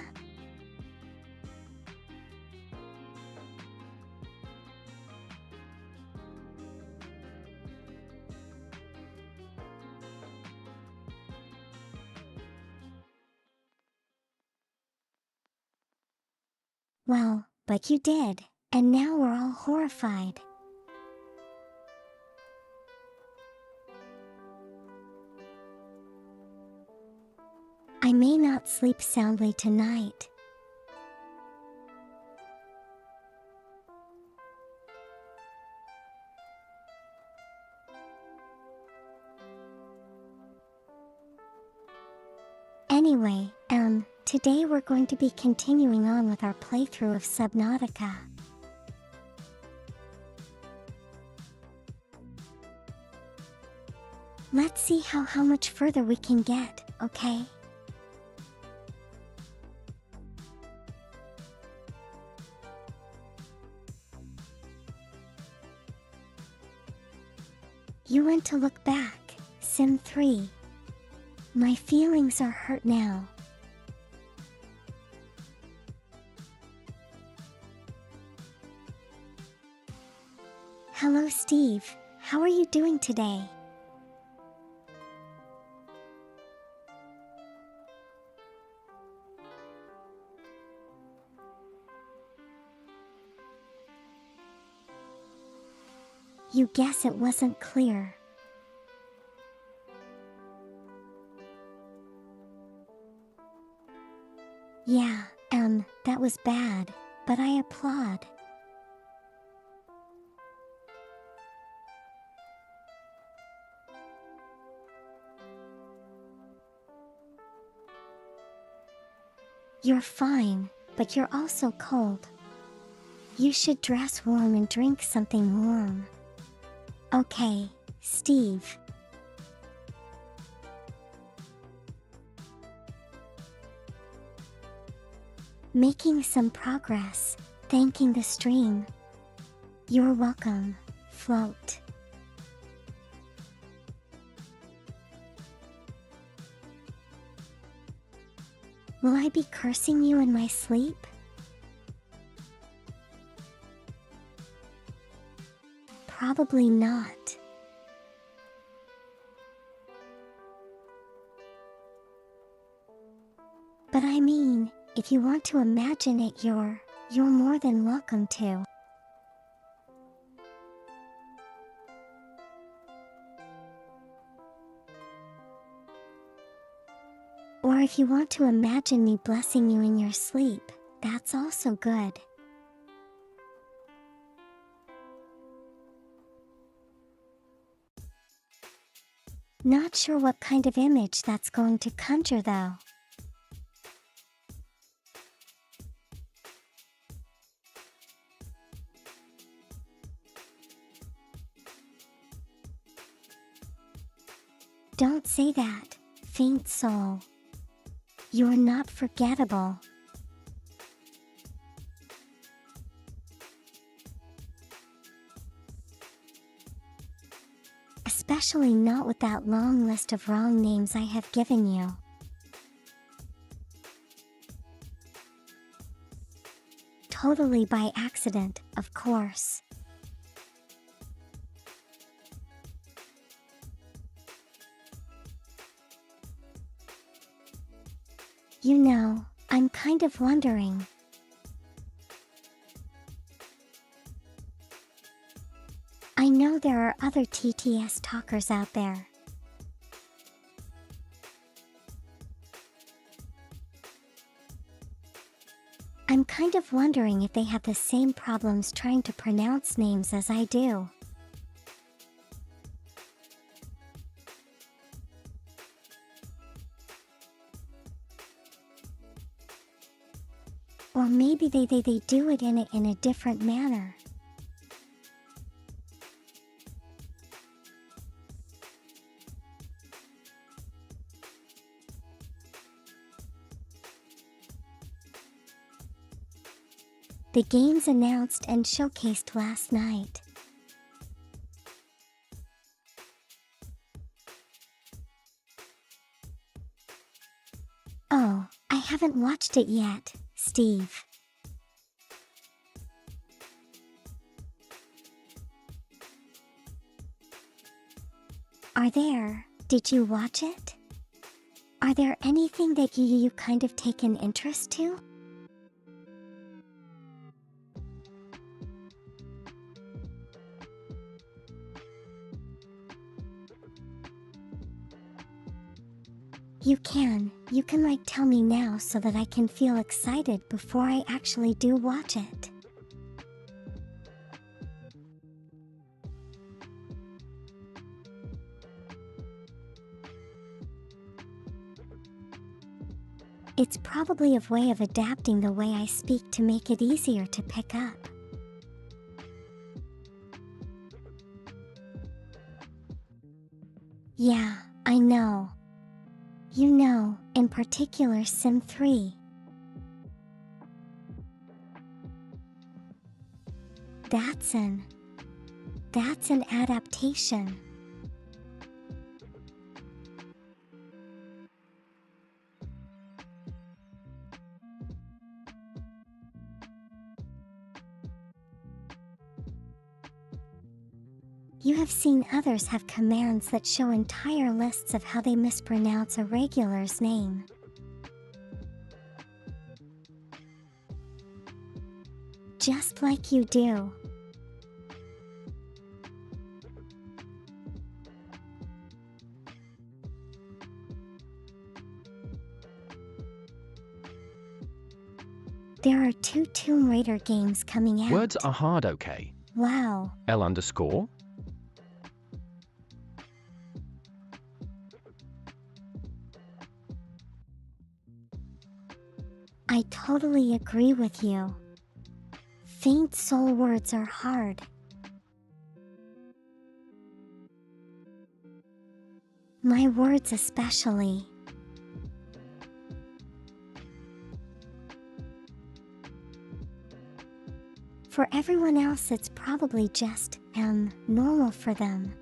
Well, but you did, and now we're all horrified. I may not sleep soundly tonight. Anyway, today we're going to be continuing on with our playthrough of Subnautica. Let's see how much further we can get, okay? You went to look back, Sim 3. My feelings are hurt now. Hello, Steve. How are you doing today? You guess it wasn't clear. Yeah, that was bad, but I applaud. You're fine, but you're also cold. You should dress warm and drink something warm. Okay, Steve. Making some progress, thanking the stream. You're welcome, Float. Will I be cursing you in my sleep? Probably not. But I mean, if you want to imagine it, you're more than welcome to. Or if you want to imagine me blessing you in your sleep, that's also good. Not sure what kind of image that's going to conjure though. Don't say that, faint soul. You're not forgettable. Especially not with that long list of wrong names I have given you. Totally by accident, of course. You know, I'm kind of wondering. I know there are other TTS talkers out there. I'm kind of wondering if they have the same problems trying to pronounce names as I do. Or maybe they do it in a different manner. The games announced and showcased last night. Oh, I haven't watched it yet, Steve. Did you watch it? Are there anything that you kind of take an interest to? You can like tell me now so that I can feel excited before I actually do watch it. It's probably a way of adapting the way I speak to make it easier to pick up. Yeah, I know. You know, in particular Sim 3. That's an adaptation. You have seen others have commands that show entire lists of how they mispronounce a regular's name. Just like you do. There are 2 Tomb Raider games coming out. Words are hard, okay. Wow. L_? I totally agree with you. Faint soul words are hard. My words especially. For everyone else it's probably just normal for them.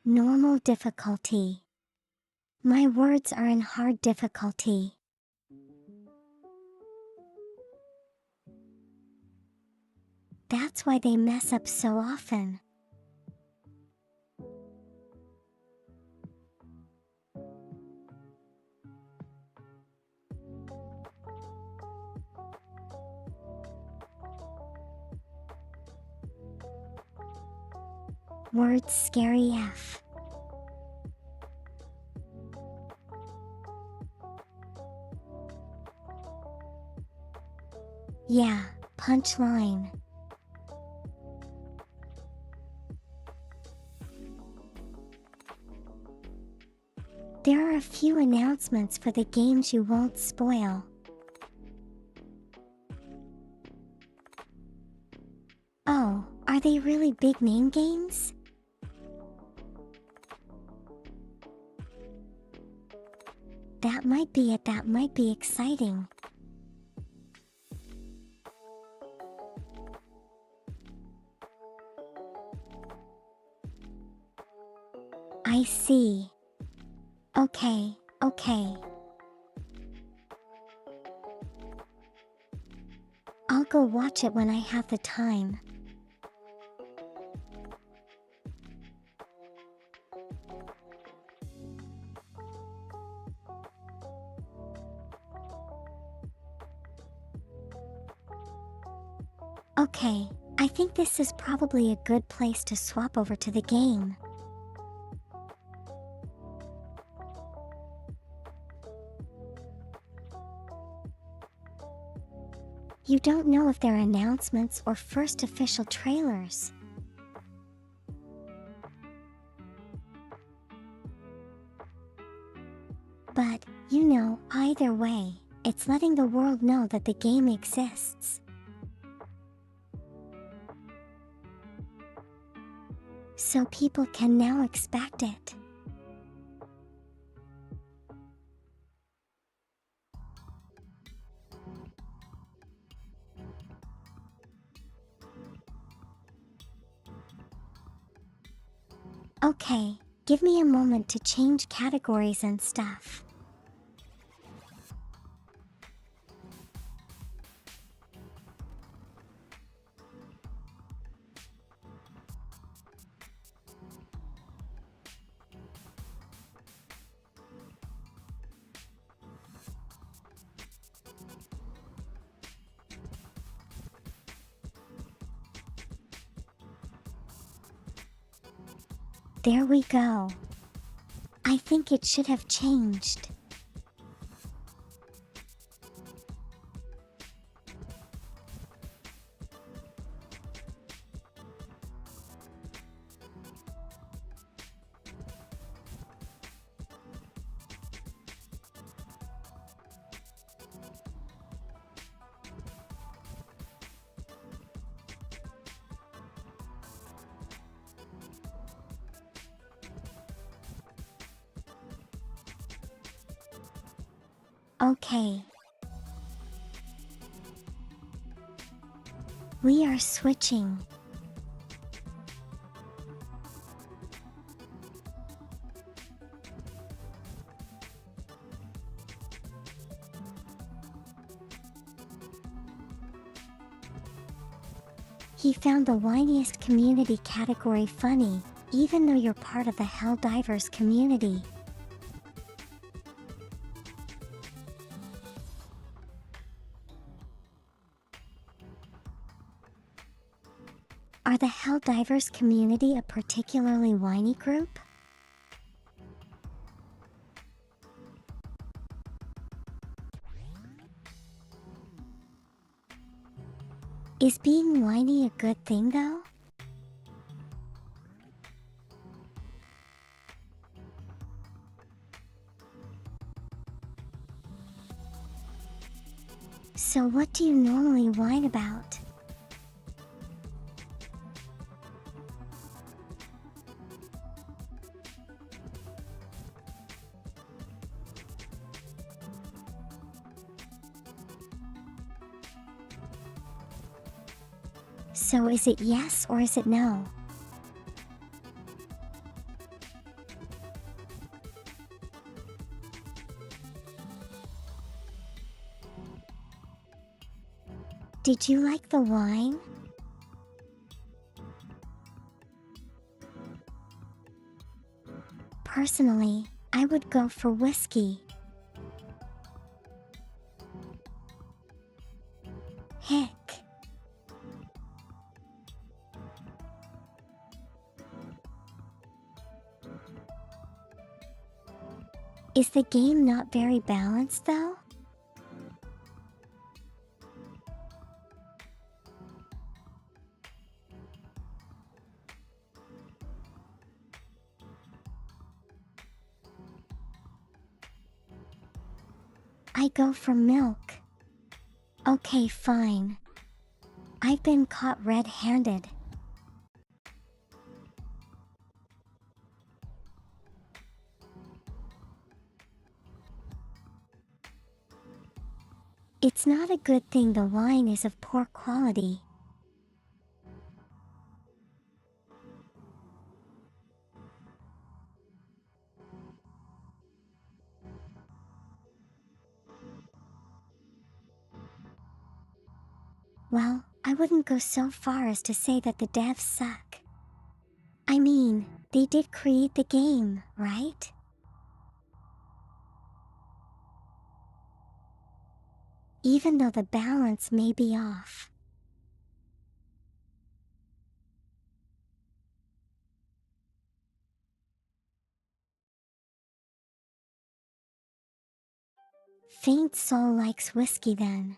Normal difficulty. My words are in hard difficulty. That's why they mess up so often. Words scary F. Yeah, punchline. There are a few announcements for the games you won't spoil. Oh, are they really big name games? That might be it, that might be exciting. I see. Okay. I'll go watch it when I have the time. Okay, I think this is probably a good place to swap over to the game. You don't know if they're announcements or first official trailers. But, either way, it's letting the world know that the game exists. So people can now expect it. Okay, give me a moment to change categories and stuff. There we go. I think it should have changed. Okay. We are switching. He found the whiniest community category funny, even though you're part of the Helldivers community. Are the Helldivers community a particularly whiny group? Is being whiny a good thing though? So what do you normally whine about? So is it yes or is it no? Did you like the wine? Personally, I would go for whiskey. Heck. Is the game not very balanced though? I go for milk. Okay, fine. I've been caught red-handed. It's not a good thing the wine is of poor quality. Well, I wouldn't go so far as to say that the devs suck. I mean, they did create the game, right? Even though the balance may be off. Faint soul likes whiskey then.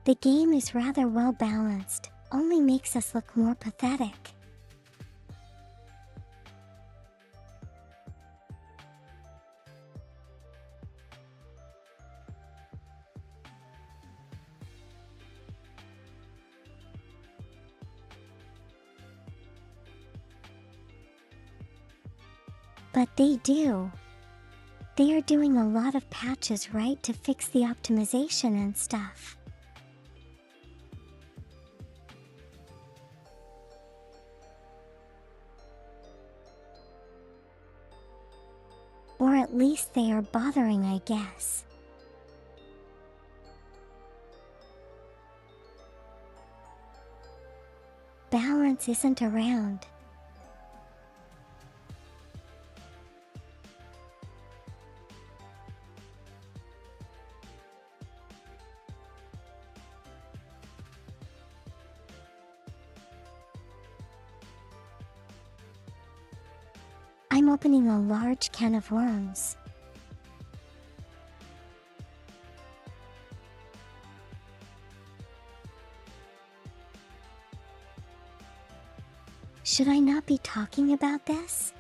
The game is rather well balanced, only makes us look more pathetic. But they do. They are doing a lot of patches right to fix the optimization and stuff. Or at least they are bothering, I guess. Balance isn't around. I'm opening a large can of worms. Should I not be talking about this?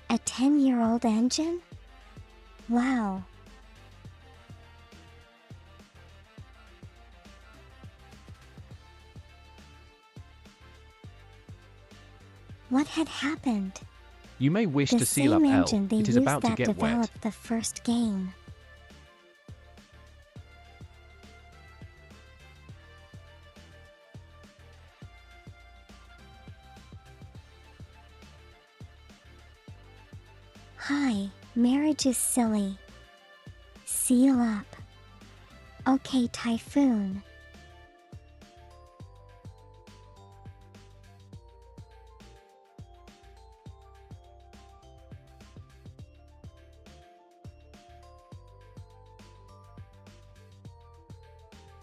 A 10-year-old engine? Wow. What had happened? You may wish The to seal up same L. engine they It is used about to that get wet. developed the first game. Hi, marriage is silly. Seal up. Okay, Typhoon.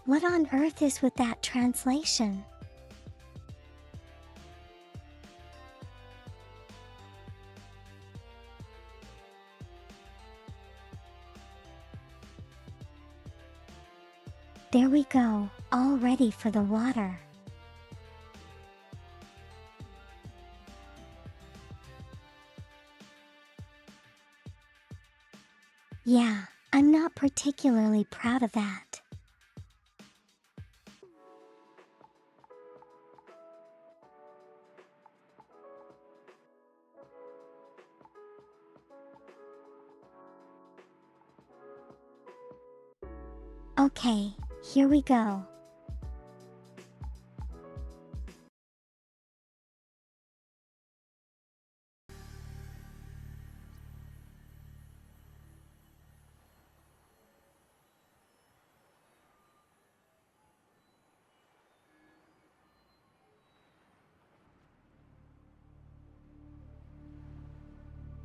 What on earth is with that translation? There we go, all ready for the water. Yeah, I'm not particularly proud of that. Okay, here we go.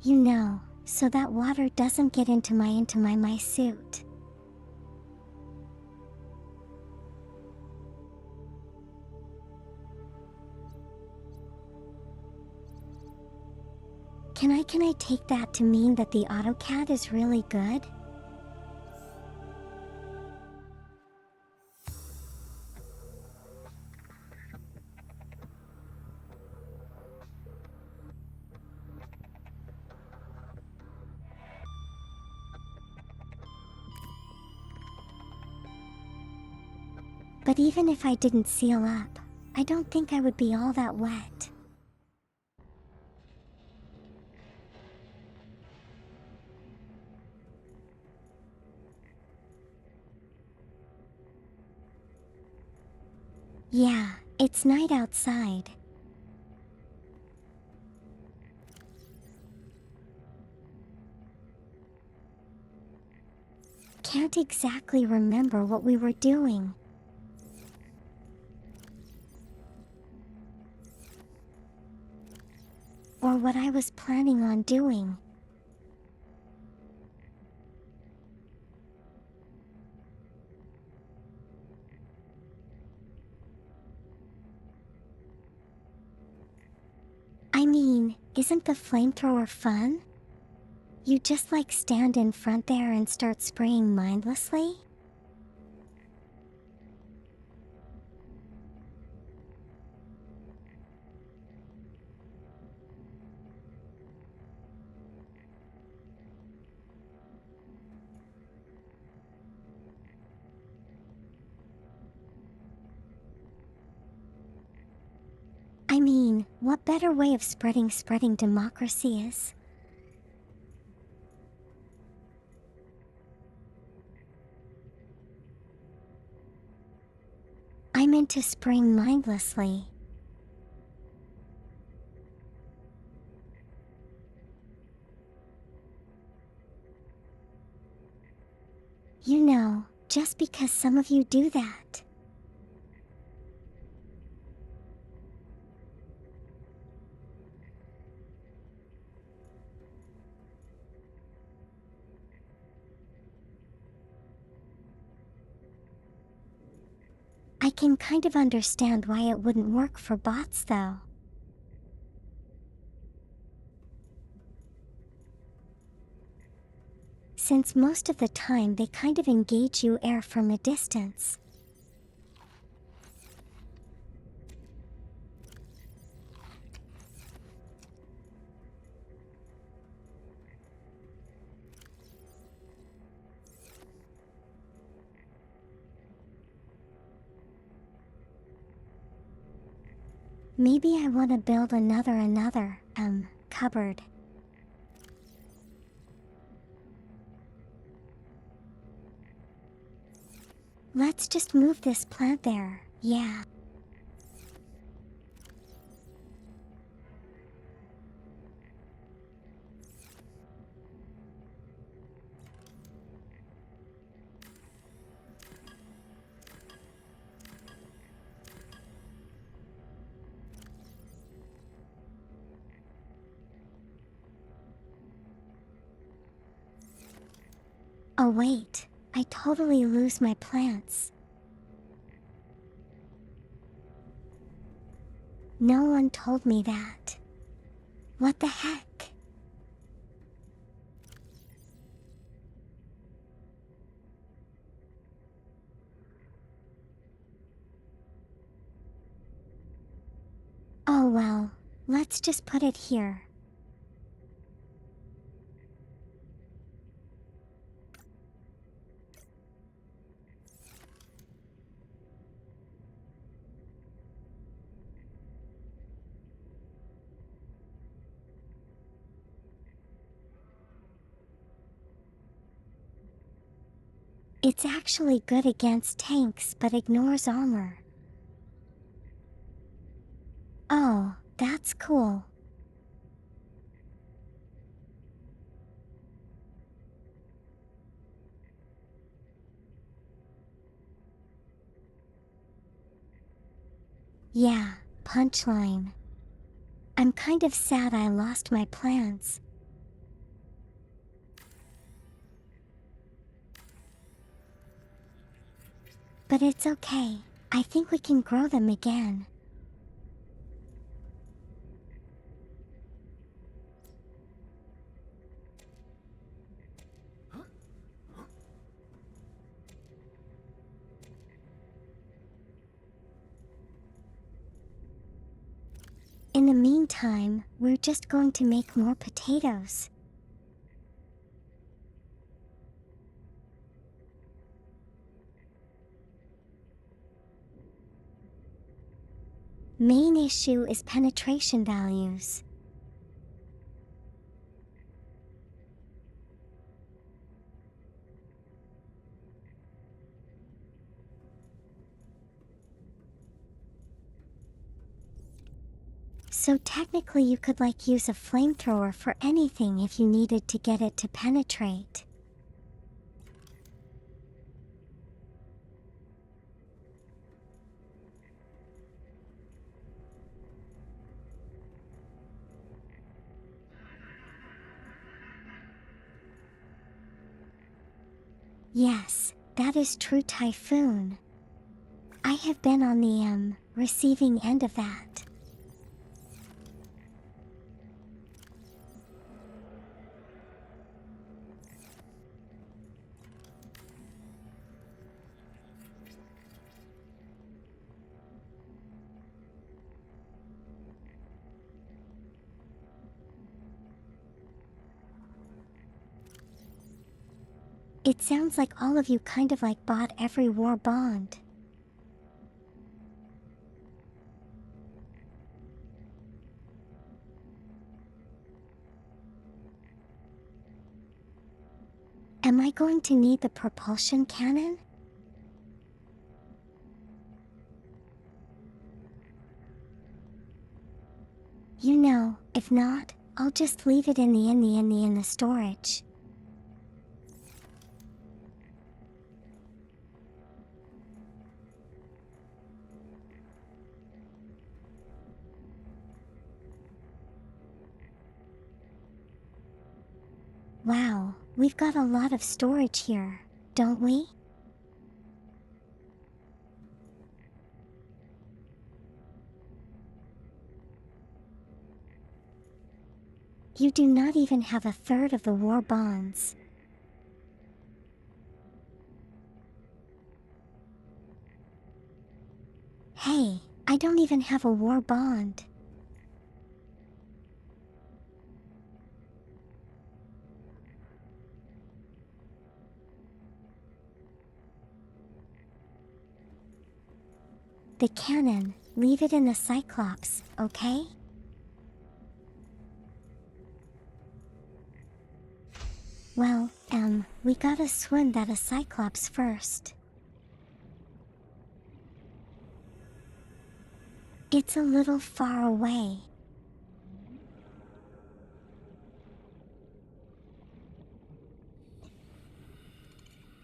You know, so that water doesn't get into my suit. Can I take that to mean that the AutoCAD is really good? But even if I didn't seal up, I don't think I would be all that wet. Yeah, it's night outside. Can't exactly remember what we were doing. Or what I was planning on doing. isn't the flamethrower fun? You just like stand in front there and start spraying mindlessly? What better way of spreading democracy is? I'm into spraying mindlessly. You know, just because some of you do that. I can kind of understand why it wouldn't work for bots though. Since most of the time they kind of engage you air from a distance. Maybe I want to build another cupboard. Let's just move this plant there, yeah. Oh wait, I totally lose my plants. No one told me that. What the heck? Oh well, let's just put it here. It's actually good against tanks but ignores armor. Oh, that's cool. Yeah, punchline. I'm kind of sad I lost my plants. But it's okay. I think we can grow them again. In the meantime, we're just going to make more potatoes. Main issue is penetration values. So technically you could use a flamethrower for anything if you needed to get it to penetrate. Yes, that is true, Typhoon. I have been on the receiving end of that. It sounds like all of you kind of like bought every war bond. Am I going to need the propulsion cannon? You know, if not, I'll just leave it in the storage. Wow, we've got a lot of storage here, don't we? You do not even have a third of the war bonds. Hey, I don't even have a war bond. The cannon, leave it in the Cyclops, okay? Well, we gotta swim that a Cyclops first. It's a little far away.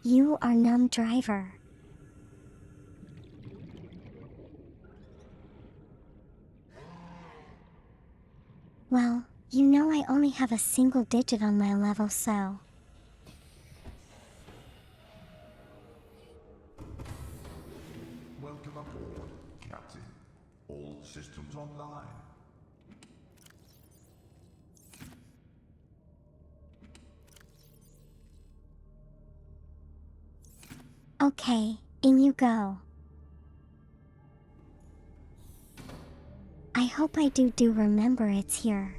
You are numb driver. Well, you know I only have a single digit on my level, so... Welcome aboard, Captain. All systems online. Okay, in you go. I hope I do remember it's here.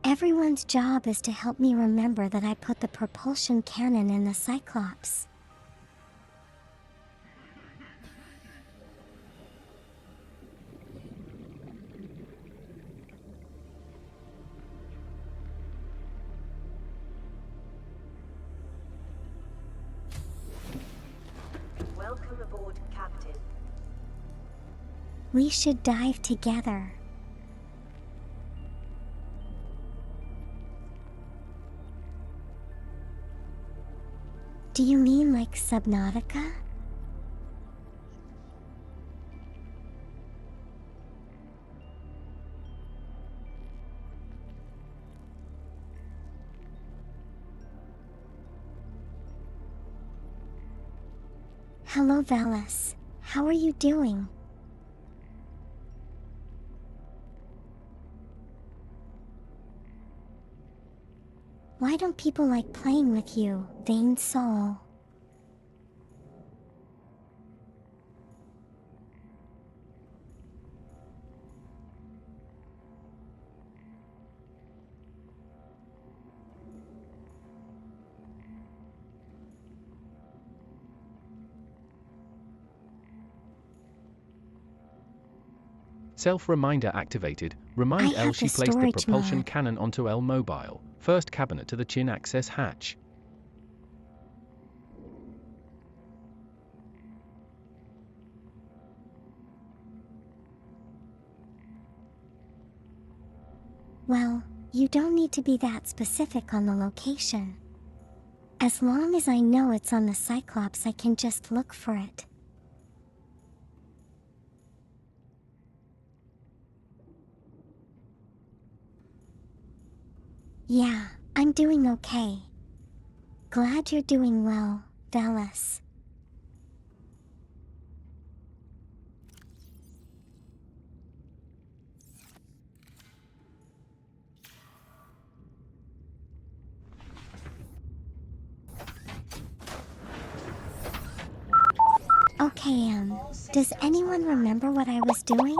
Everyone's job is to help me remember that I put the propulsion cannon in the Cyclops. Welcome aboard, Captain. We should dive together. Do you mean like Subnautica? Hello, Velis. How are you doing? Why don't people like playing with you, vain soul? Self-reminder activated. Remind I Elle have she the placed the storage propulsion mod. cannon onto Elle mobile. First cabinet to the chin access hatch. Well, you don't need to be that specific on the location. As long as I know it's on the Cyclops, I can just look for it. Yeah, I'm doing okay. Glad you're doing well, Velis. Okay, does anyone remember what I was doing?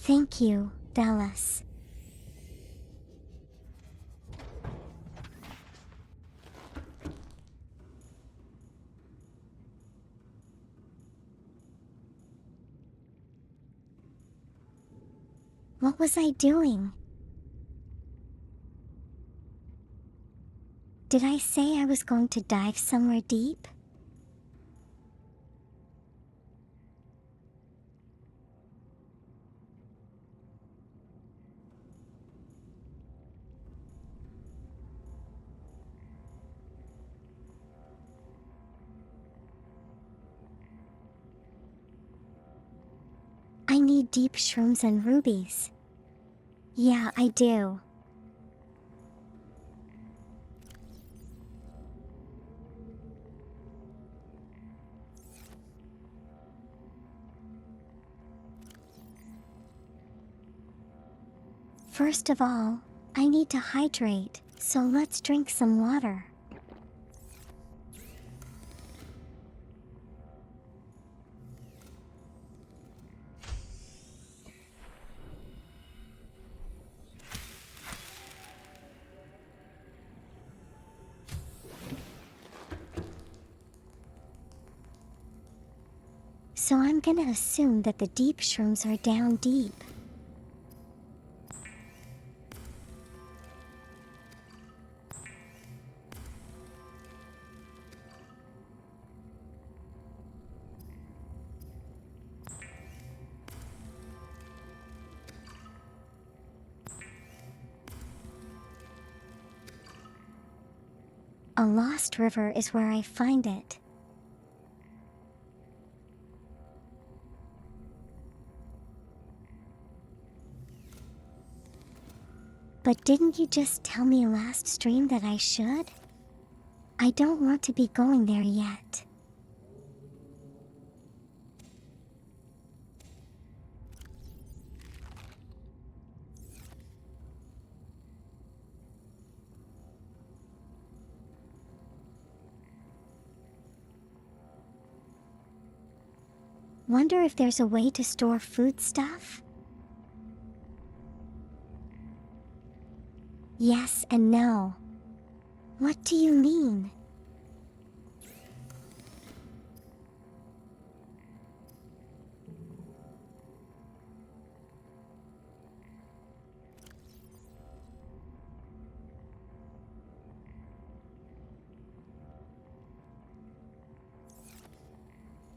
Thank you, Dallas. What was I doing? Did I say I was going to dive somewhere deep? I need deep shrooms and rubies. Yeah, I do. First of all, I need to hydrate, so let's drink some water. So I'm gonna assume that the deep shrooms are down deep. A lost river is where I find it. But didn't you just tell me last stream that I should? I don't want to be going there yet. Wonder if there's a way to store food stuff? Yes and no. What do you mean?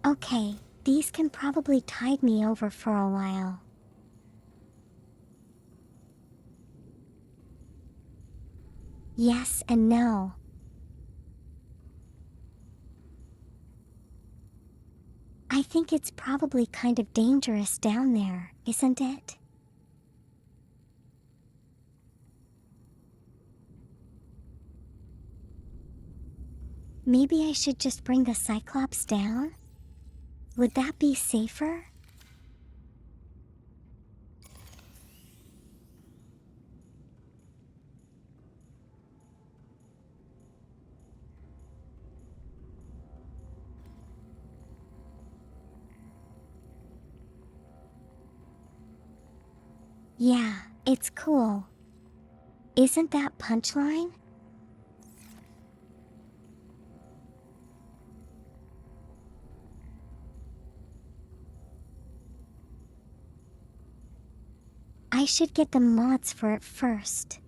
Okay, these can probably tide me over for a while. Yes and no. I think it's probably kind of dangerous down there, isn't it? Maybe I should just bring the Cyclops down? Would that be safer? Yeah, it's cool. Isn't that Punchline? I should get the mods for it first.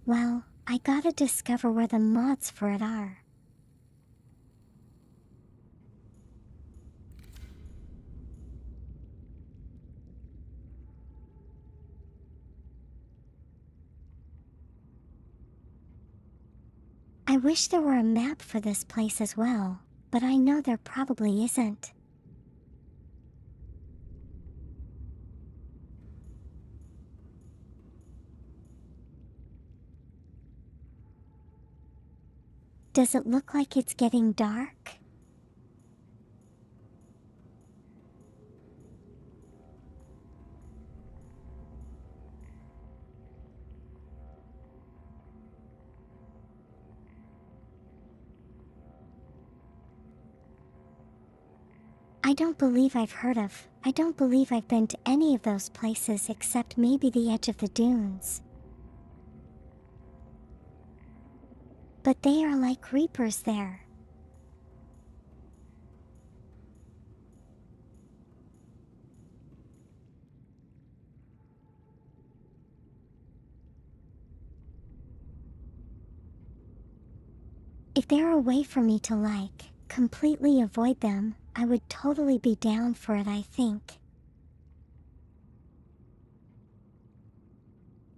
Well, I gotta discover where the mods for it are. I wish there were a map for this place as well, but I know there probably isn't. Does it look like it's getting dark? I don't believe I've been to any of those places except maybe the edge of the dunes. But they are like reapers there. If there are a way for me to completely avoid them, I would totally be down for it, I think.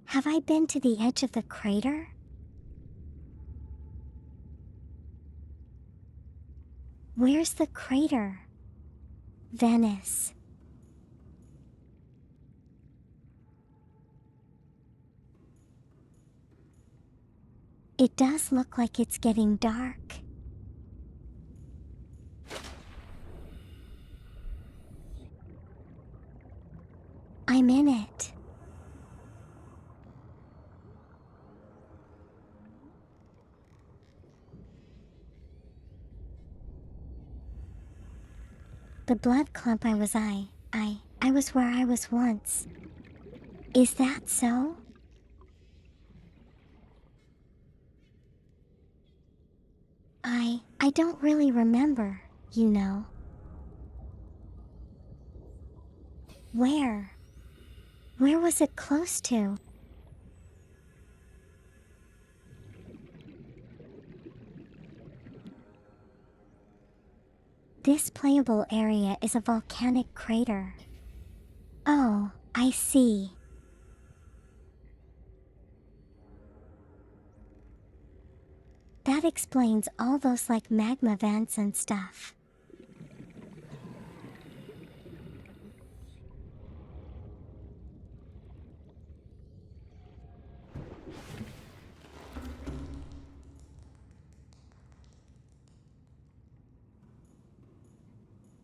Have I been to the edge of the crater? Where's the crater? Venice. It does look like it's getting dark. I'm in it. The blood clump I was where I was once. Is that so? I don't really remember, you know. Where? Where was it close to? This playable area is a volcanic crater. Oh, I see. That explains all those magma vents and stuff.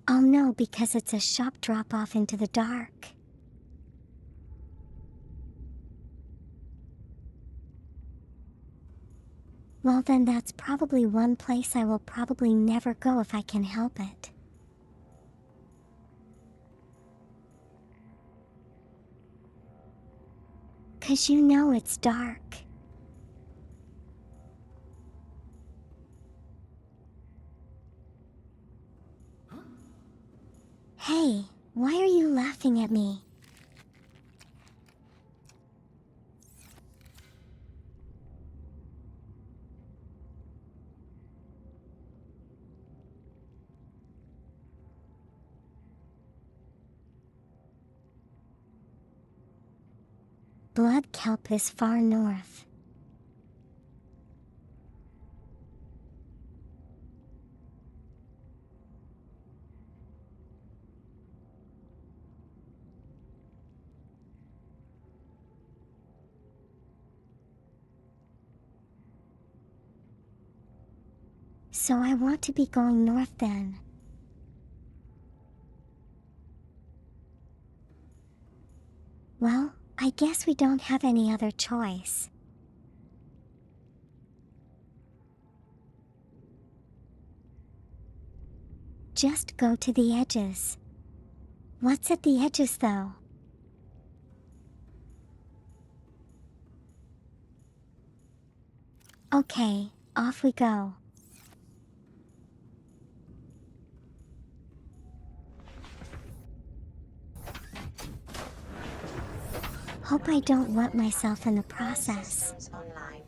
I'll know because it's a sharp drop off into the dark. Well then that's probably one place I will probably never go if I can help it. Cause you know it's dark. Hey, why are you laughing at me? Blood kelp is far north. So I want to be going north then. Well, I guess we don't have any other choice. Just go to the edges. What's at the edges though? Okay, off we go. Hope I don't wet myself in the process. Systems online.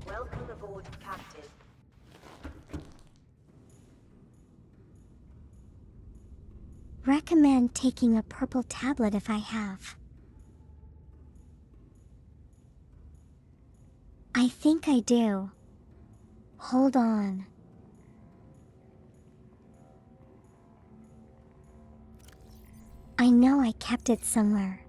Welcome aboard, Captain. Recommend taking a purple tablet if I have. I think I do. Hold on. I know I kept it somewhere.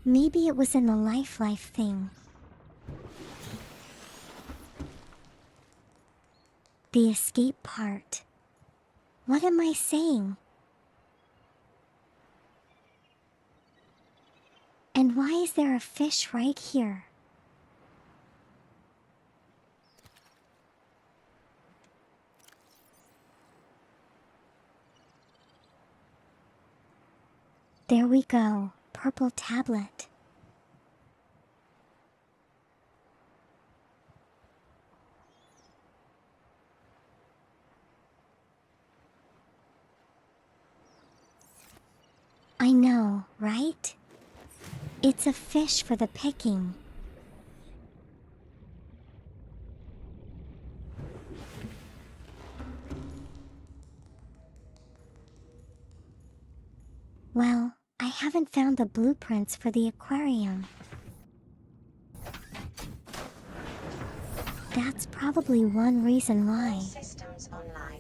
Maybe it was in the life thing. The escape part. What am I saying? And why is there a fish right here? There we go, purple tablet. I know, right? It's a fish for the picking. Well, I haven't found the blueprints for the aquarium. That's probably one reason why. All systems online.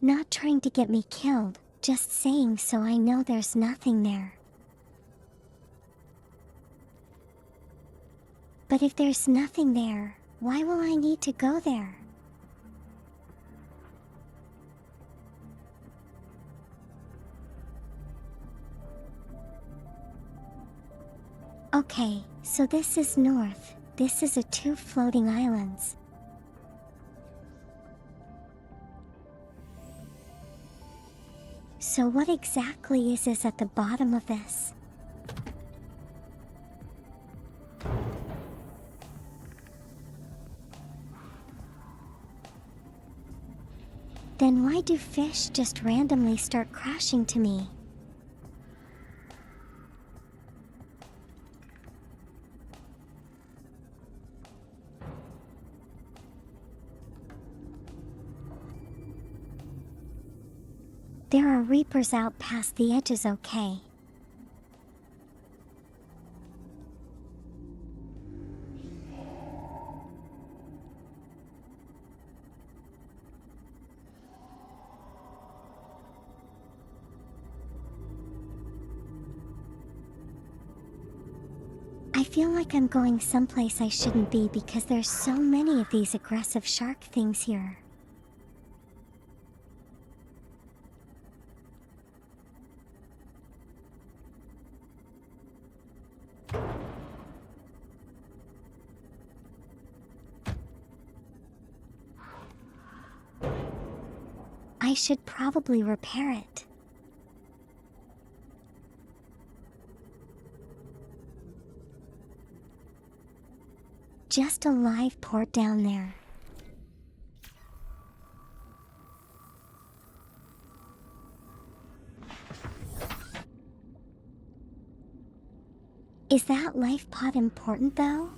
Not trying to get me killed, just saying so I know there's nothing there. But if there's nothing there, why will I need to go there? Okay, so this is north. This is a 2 floating islands. So what exactly is at the bottom of this? Then why do fish just randomly start crashing to me? There are reapers out past the edges, okay? I feel like I'm going someplace I shouldn't be because there's so many of these aggressive shark things here. I should probably repair it. Just a live port down there. Is that life pod important though?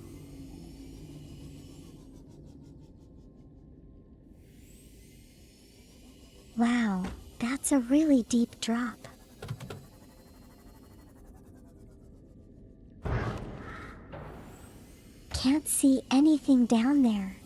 Wow, that's a really deep drop. Can't see anything down there.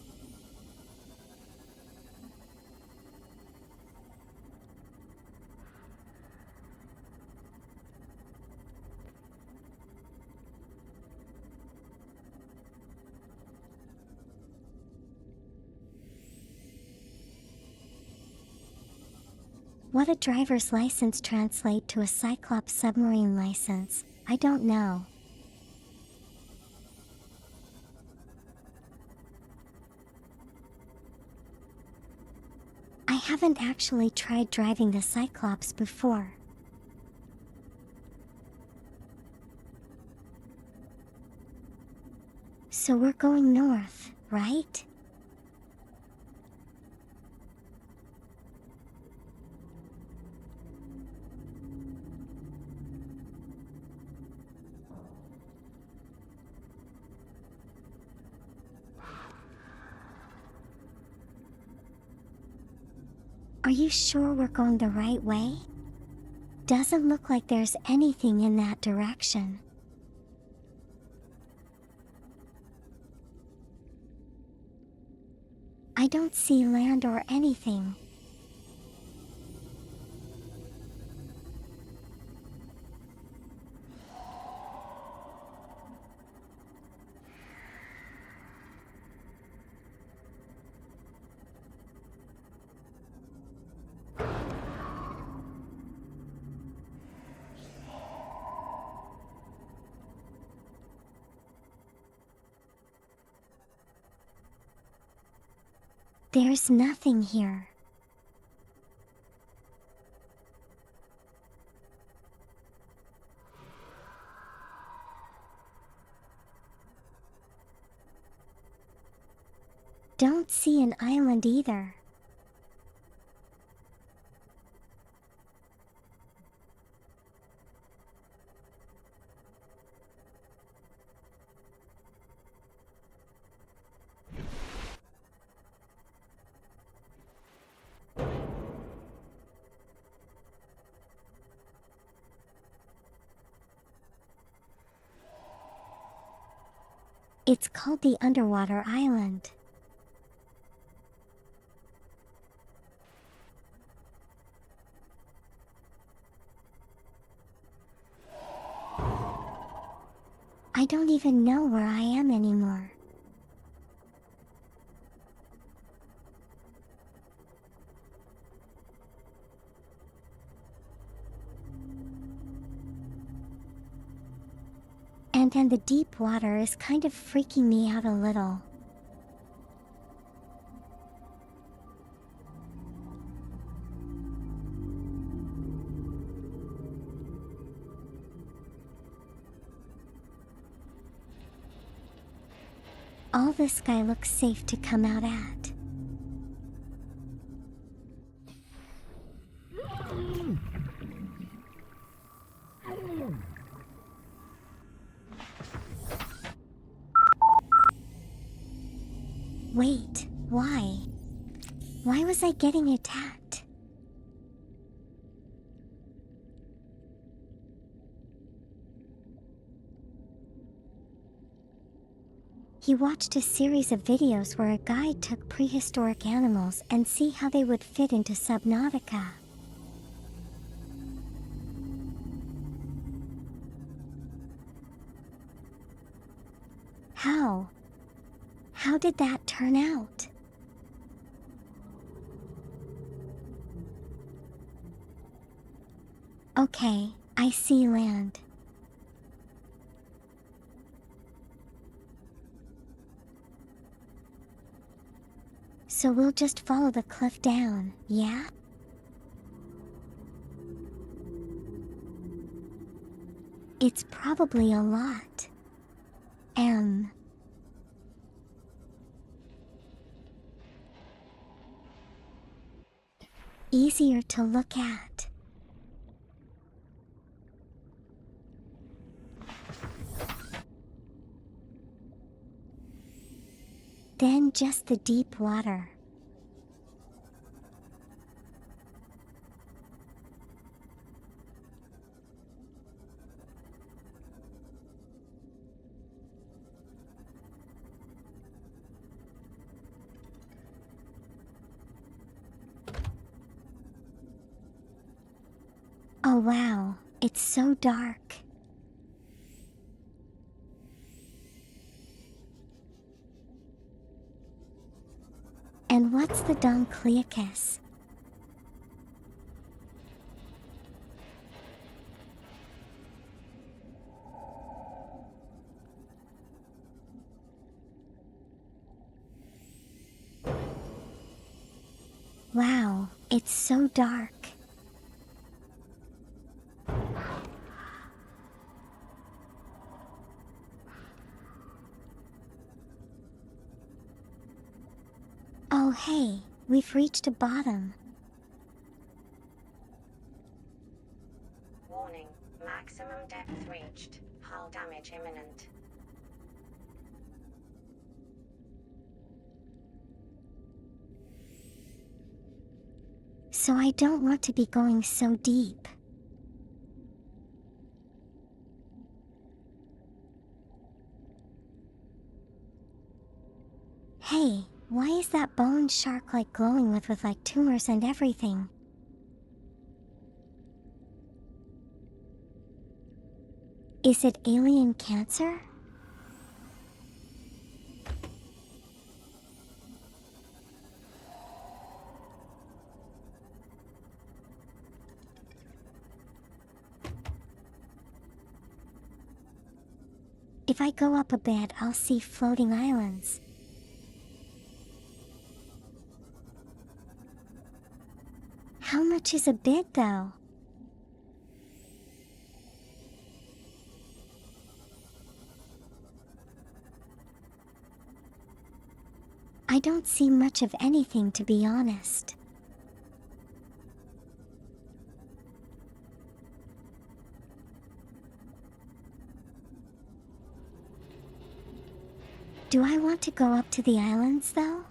What a driver's license translate to a Cyclops submarine license, I don't know. I haven't actually tried driving the Cyclops before. So we're going north, right? Are you sure we're going the right way? Doesn't look like there's anything in that direction. I don't see land or anything. There's nothing here. Don't see an island either. It's called the Underwater Island. I don't even know where I am anymore. And the deep water is kind of freaking me out a little. All the sky looks safe to come out at. Wait, why? Why was I getting attacked? He watched a series of videos where a guide took prehistoric animals and see how they would fit into Subnautica. How? How did that turn out? Okay, I see land. So we'll just follow the cliff down, yeah? It's probably a lot. Easier to look at. Then just the deep water. Oh wow, it's so dark. And what's the Dunkleochus? Wow, it's so dark. Oh hey, we've reached a bottom. Warning, maximum depth reached. Hull damage imminent. So I don't want to be going so deep. Hey, why is that bone shark like glowing with like tumors and everything? Is it alien cancer? If I go up a bit, I'll see floating islands. How much is a bit, though? I don't see much of anything, to be honest. Do I want to go up to the islands, though?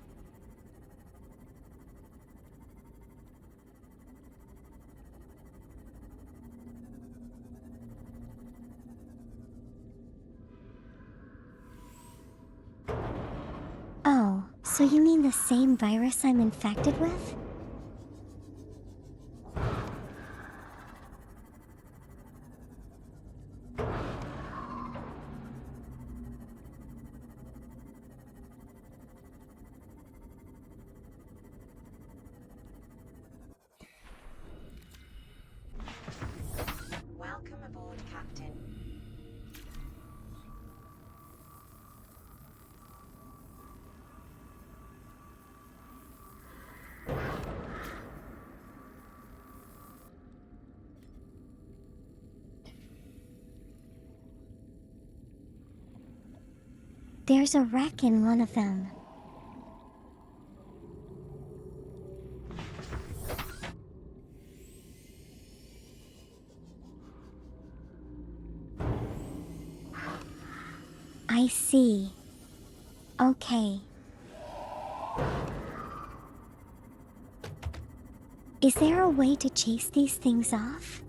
Oh, so you mean the same virus I'm infected with? Welcome aboard, Captain. There's a wreck in one of them. I see. Okay. Is there a way to chase these things off?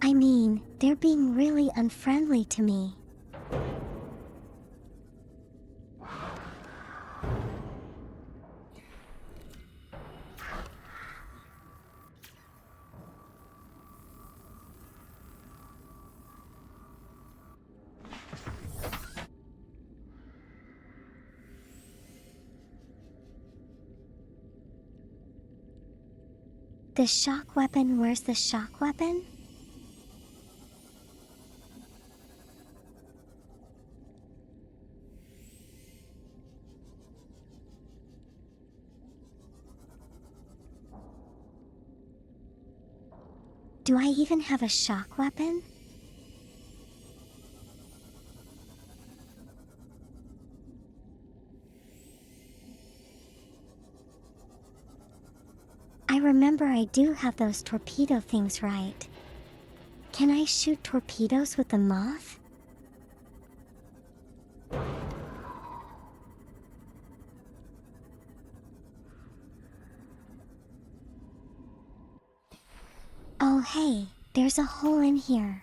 I mean, they're being really unfriendly to me. The shock weapon, where's the shock weapon? Do I even have a shock weapon? I remember I do have those torpedo things, right? Can I shoot torpedoes with the moth? Oh hey, there's a hole in here.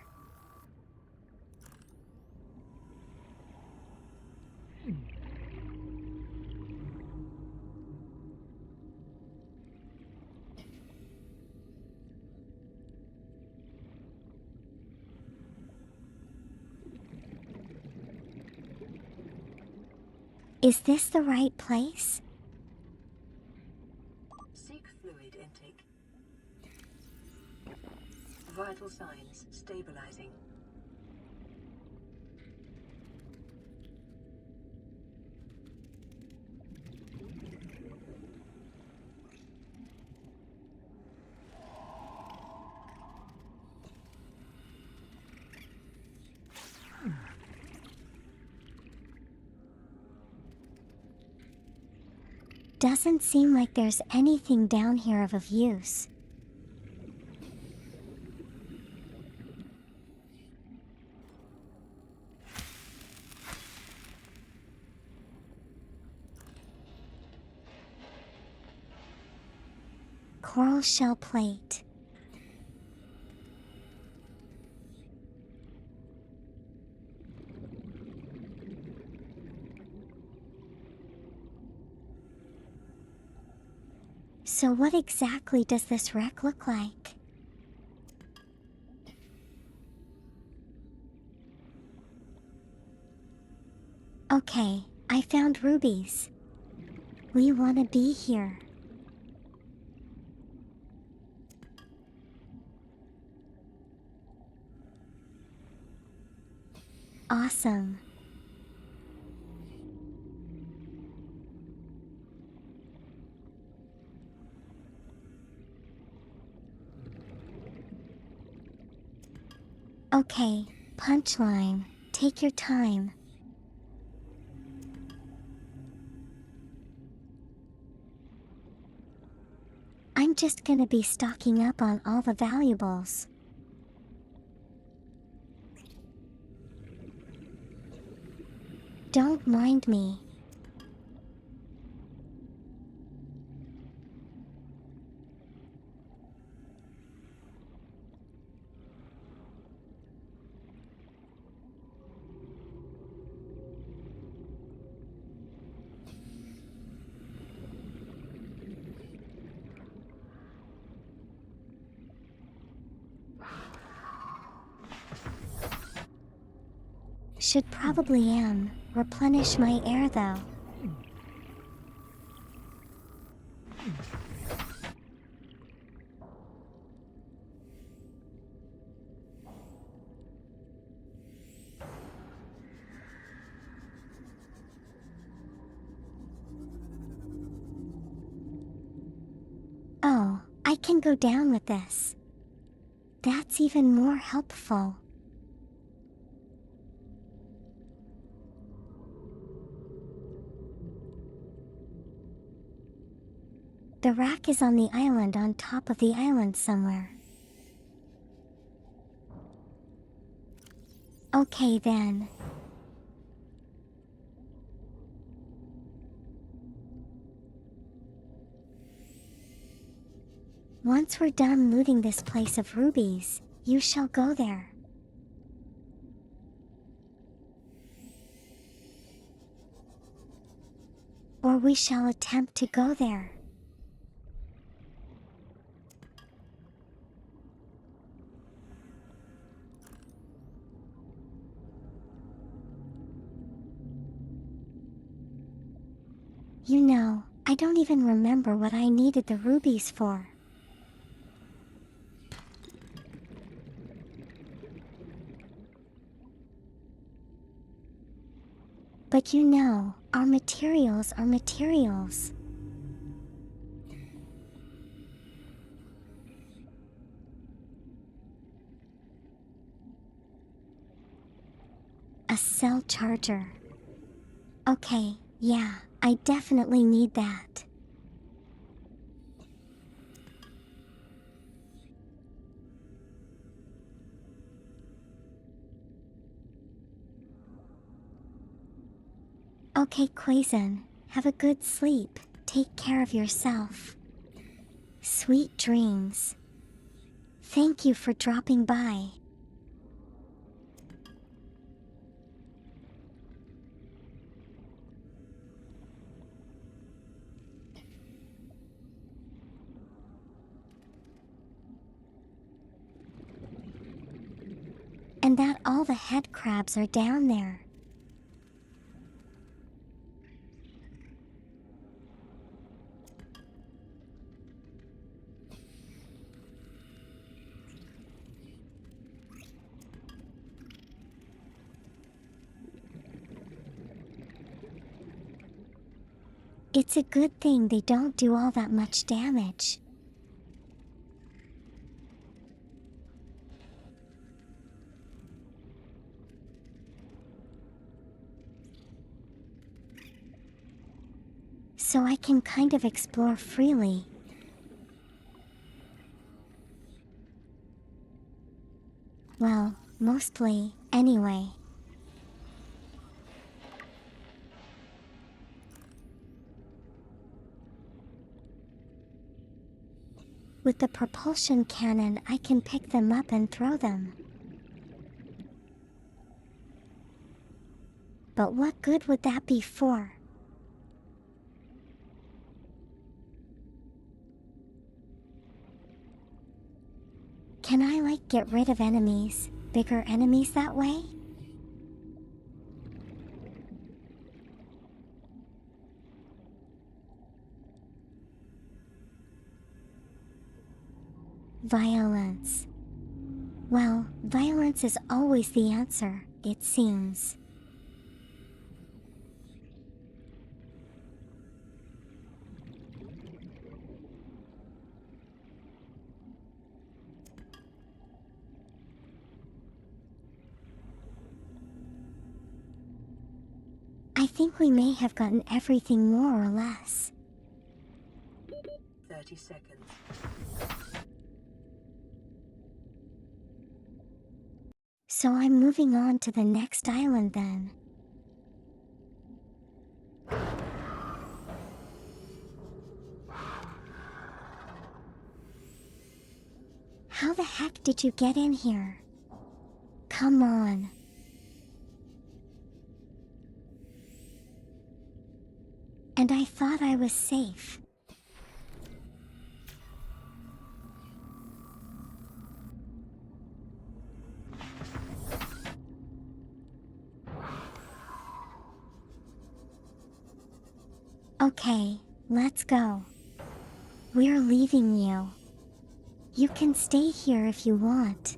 Is this the right place? Seek fluid intake. Vital signs stabilizing. Doesn't seem like there's anything down here of use. Coral shell plate. So what exactly does this wreck look like? Okay, I found rubies. We want to be here. Awesome. Okay, punchline. Take your time. I'm just gonna be stocking up on all the valuables. Don't mind me. Should probably replenish my air though. Oh, I can go down with this. That's even more helpful. The rack is on the island, on top of the island somewhere. Okay then. Once we're done looting this place of rubies, you shall go there. Or we shall attempt to go there. You know, I don't even remember what I needed the rubies for. But you know, our materials are materials. A cell charger. Okay, yeah, I definitely need that. Okay, Quazen, have a good sleep. Take care of yourself. Sweet dreams. Thank you for dropping by. And that all the head crabs are down there. It's a good thing they don't do all that much damage. So I can kind of explore freely. Well, mostly, anyway. With the propulsion cannon, I can pick them up and throw them. But what good would that be for? Can I, like, get rid of enemies, bigger enemies that way? Violence. Well, violence is always the answer, it seems. I think we may have gotten everything more or less. 30 seconds. So I'm moving on to the next island then. How the heck did you get in here? Come on. And I thought I was safe. Okay, let's go. We're leaving you. You can stay here if you want.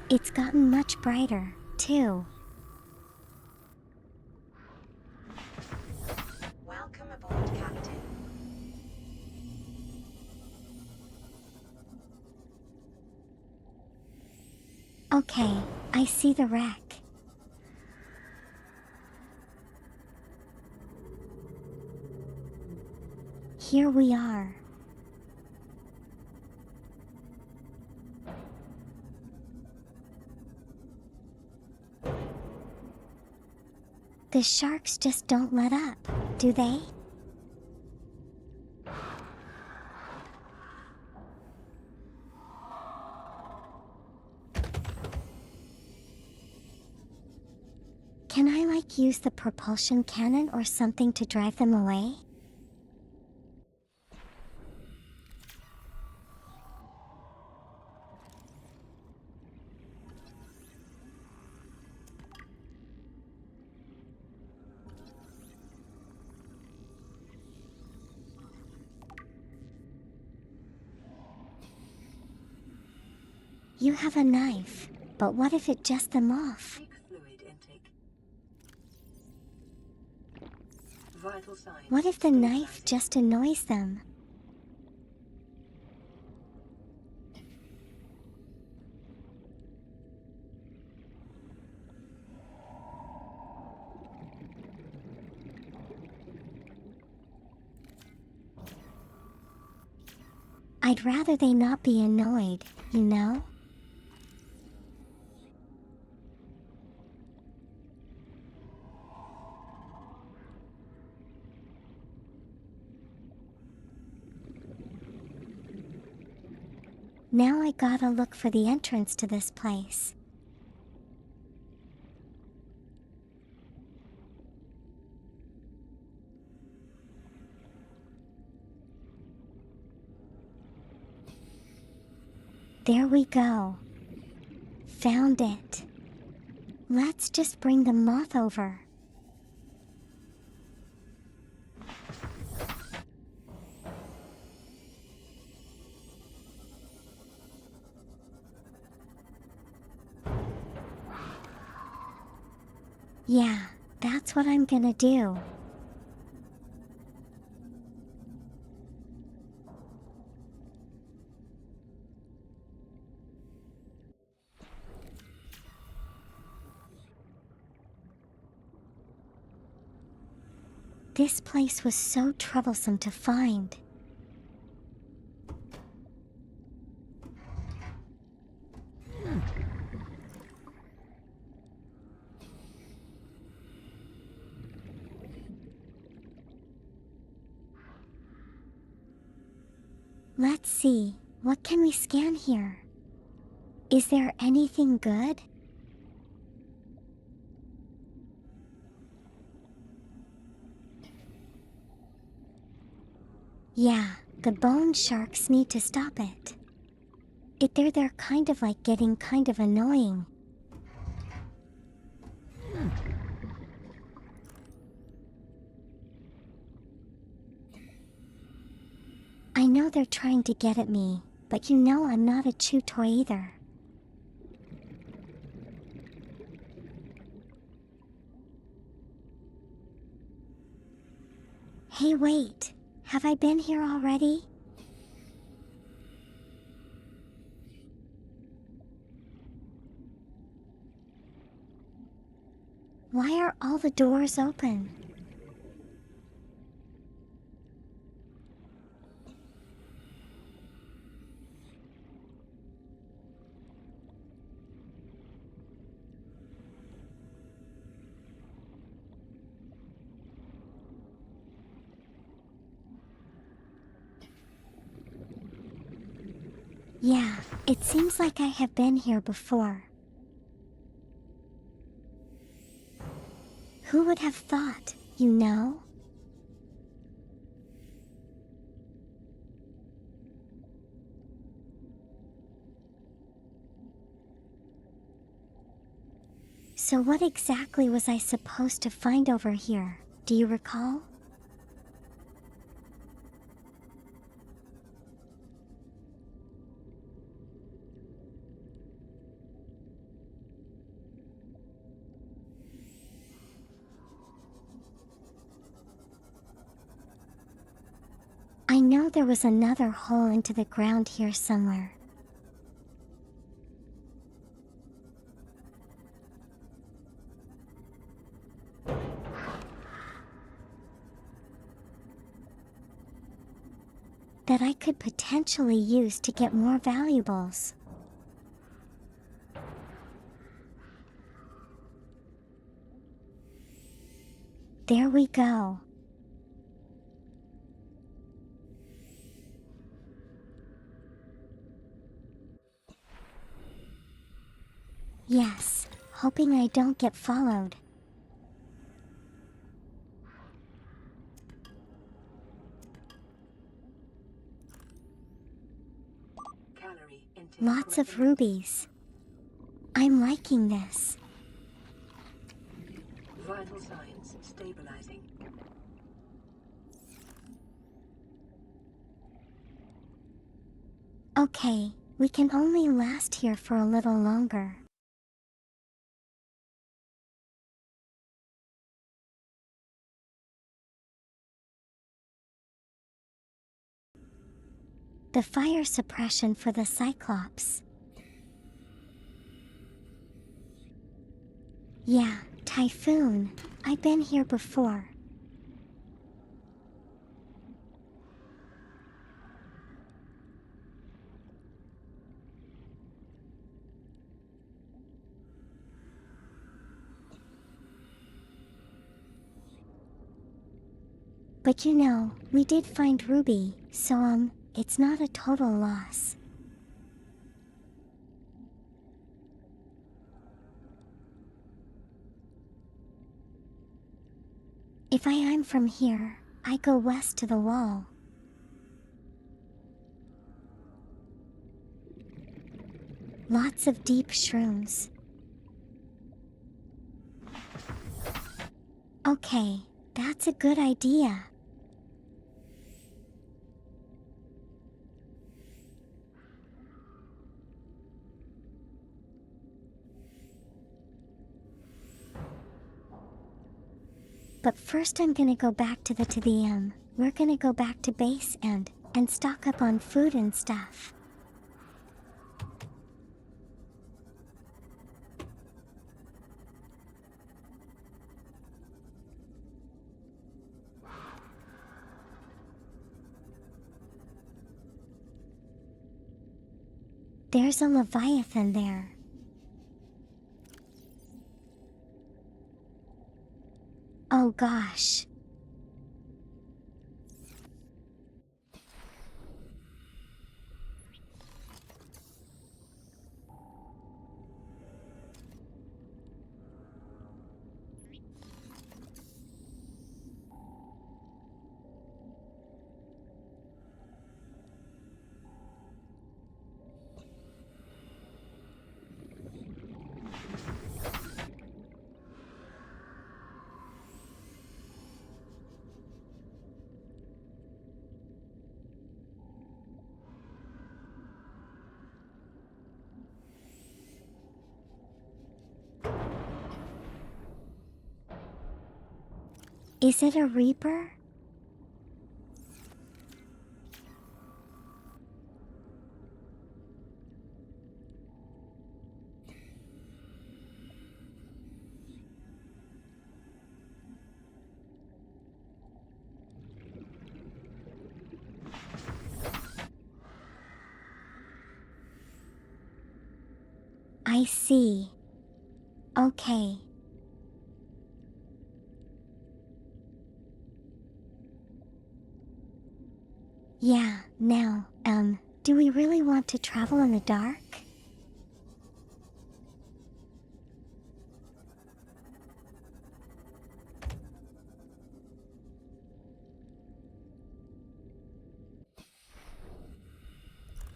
It's gotten much brighter, too. Welcome aboard, Captain. Okay, I see the wreck. Here we are. The sharks just don't let up, do they? Can I use the propulsion cannon or something to drive them away? You have a knife, but what if it just them off? Take fluid intake. Vital signs. What if the knife just annoys them? I'd rather they not be annoyed, you know? Now I gotta look for the entrance to this place. There we go. Found it. Let's just bring the moth over. Yeah, that's what I'm gonna do. This place was so troublesome to find. Let's see, what can we scan here? Is there anything good? Yeah, the bone sharks need to stop it. They're kind of getting kind of annoying. know they're trying to get at me, but you know I'm not a chew toy either. Hey, wait. Have I been here already? Why are all the doors open? Yeah, it seems like I have been here before. Who would have thought, you know? So what exactly was I supposed to find over here? Do you recall? I know there was another hole into the ground here somewhere. That I could potentially use to get more valuables. There we go. Yes, hoping I don't get followed. Calorie intake. Lots of rubies. I'm liking this. Vital signs stabilizing. Okay, we can only last here for a little longer. The fire suppression for the Cyclops. Yeah, Typhoon. I've been here before. But you know, we did find Ruby, so it's not a total loss. If I am from here, I go west to the wall. Lots of deep shrooms. Okay, that's a good idea. But first I'm gonna go back to the we're gonna go back to base and stock up on food and stuff. There's a Leviathan there. Oh gosh. Is it a reaper? I see. Okay. Yeah, now, do we really want to travel in the dark?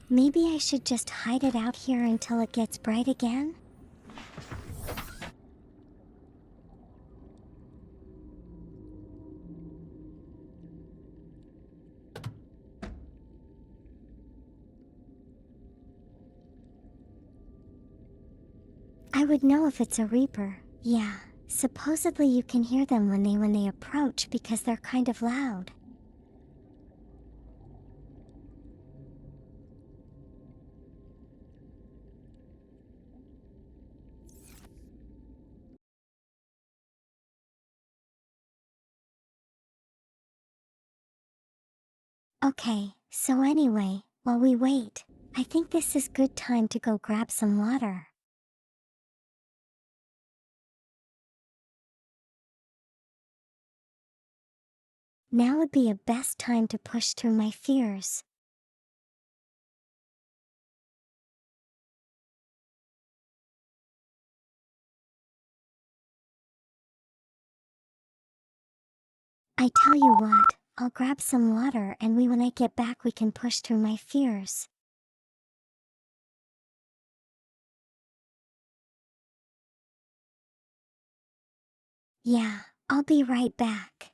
Maybe I should just hide it out here until it gets bright again? I would know if it's a reaper. Yeah, supposedly you can hear them when they approach because they're kind of loud. Okay, so anyway, while we wait, I think this is good time to go grab some water. Now would be a best time to push through my fears. I tell you what, I'll grab some water and when I get back we can push through my fears. Yeah, I'll be right back.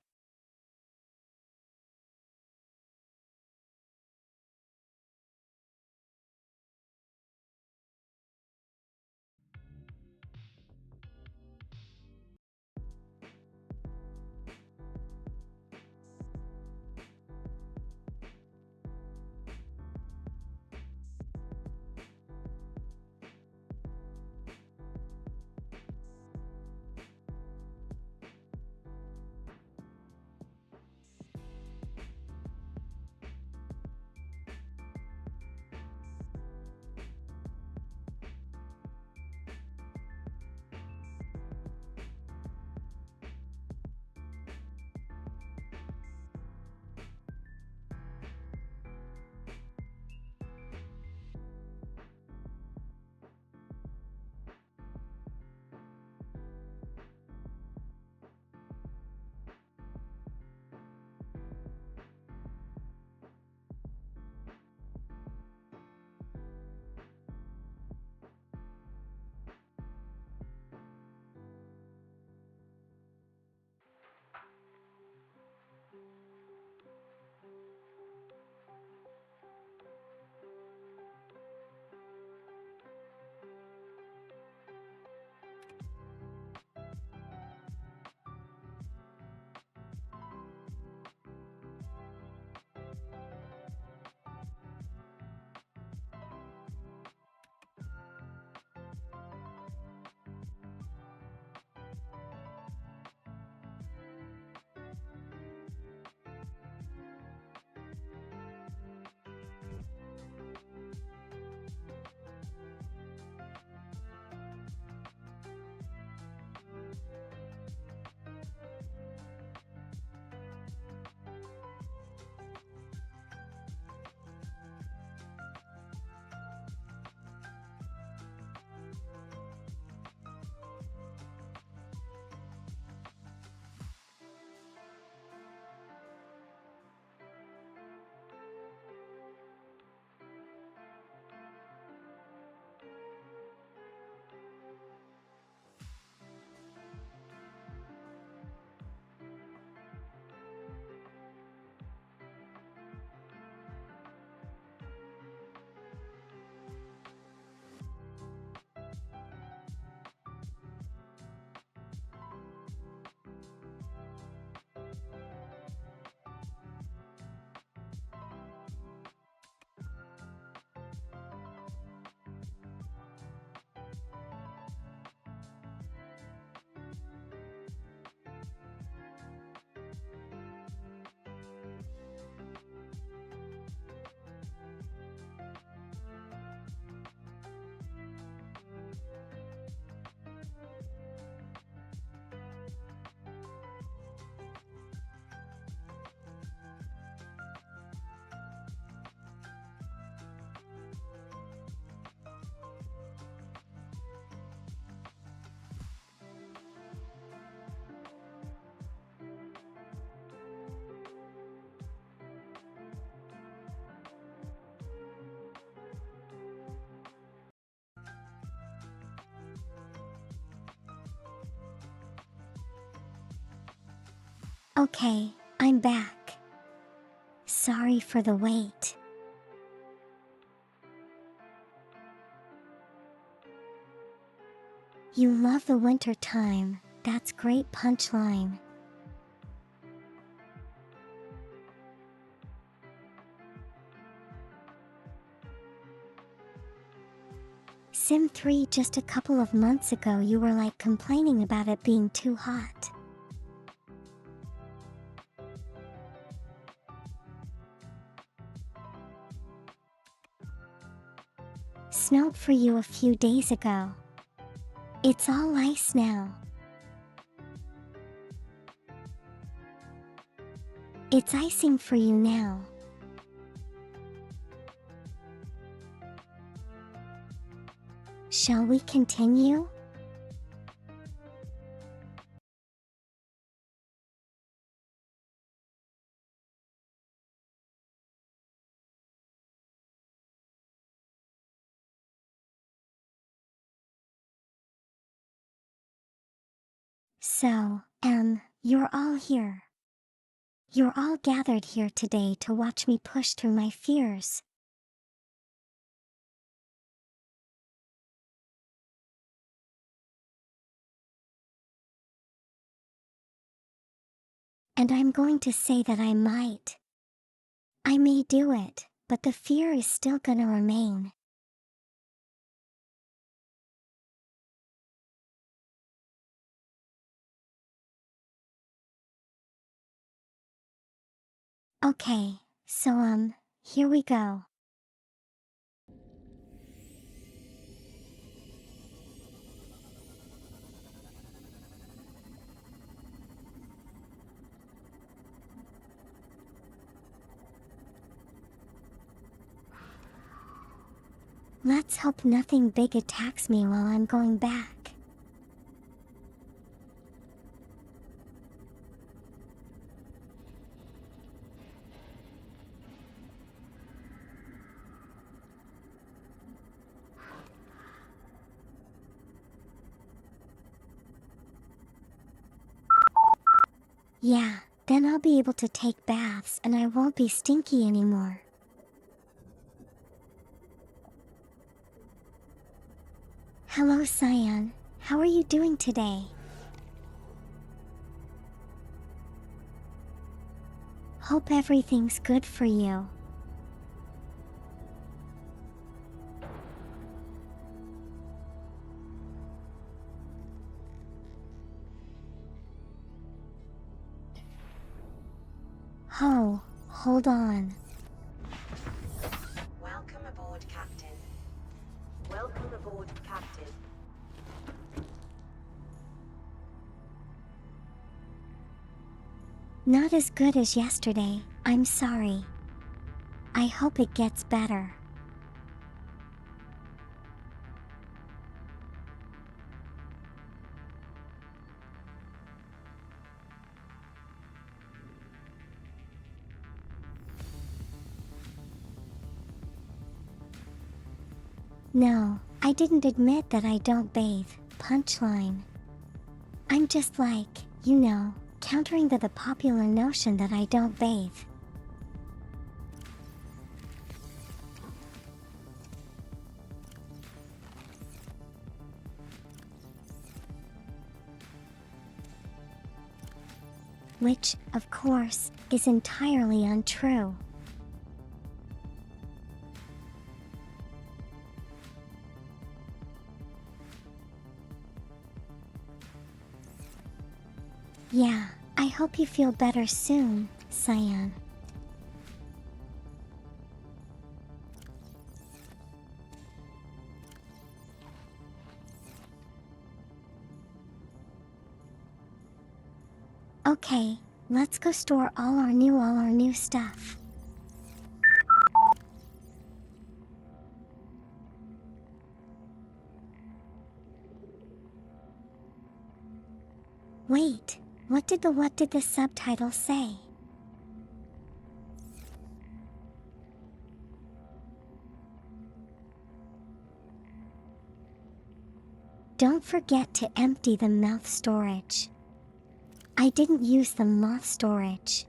Okay, I'm back. Sorry for the wait. You love the winter time. That's great punchline. Sim 3, just a couple of months ago you were like complaining about it being too hot. Snowed for you a few days ago. It's all ice now. It's icing for you now. Shall we continue? So, you're all here. You're all gathered here today to watch me push through my fears. And I'm going to say that I may do it, but the fear is still gonna remain. Okay, so here we go. Let's hope nothing big attacks me while I'm going back. Yeah, then I'll be able to take baths and I won't be stinky anymore. Hello, Cyan. How are you doing today? Hope everything's good for you. Oh, hold on. Welcome aboard, Captain. Welcome aboard, Captain. Not as good as yesterday, I'm sorry. I hope it gets better. No, I didn't admit that I don't bathe. Punchline. I'm just like, countering the popular notion that I don't bathe. Which, of course, is entirely untrue. Yeah, I hope you feel better soon, Cyan. Okay, let's go store all our new stuff. Wait, what did the subtitle say? Don't forget to empty the mouth storage. I didn't use the moth storage.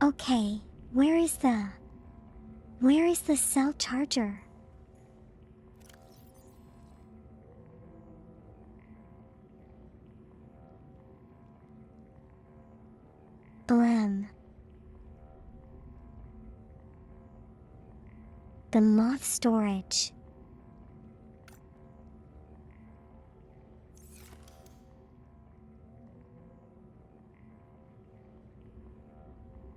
Okay, where is the cell charger? Blem. The moth storage.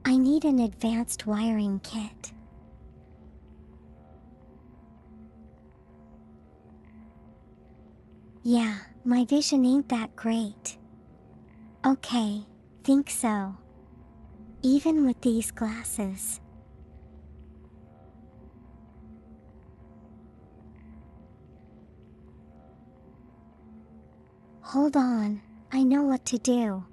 I need an advanced wiring kit. Yeah, my vision ain't that great. Okay, think so. Even with these glasses. Hold on, I know what to do.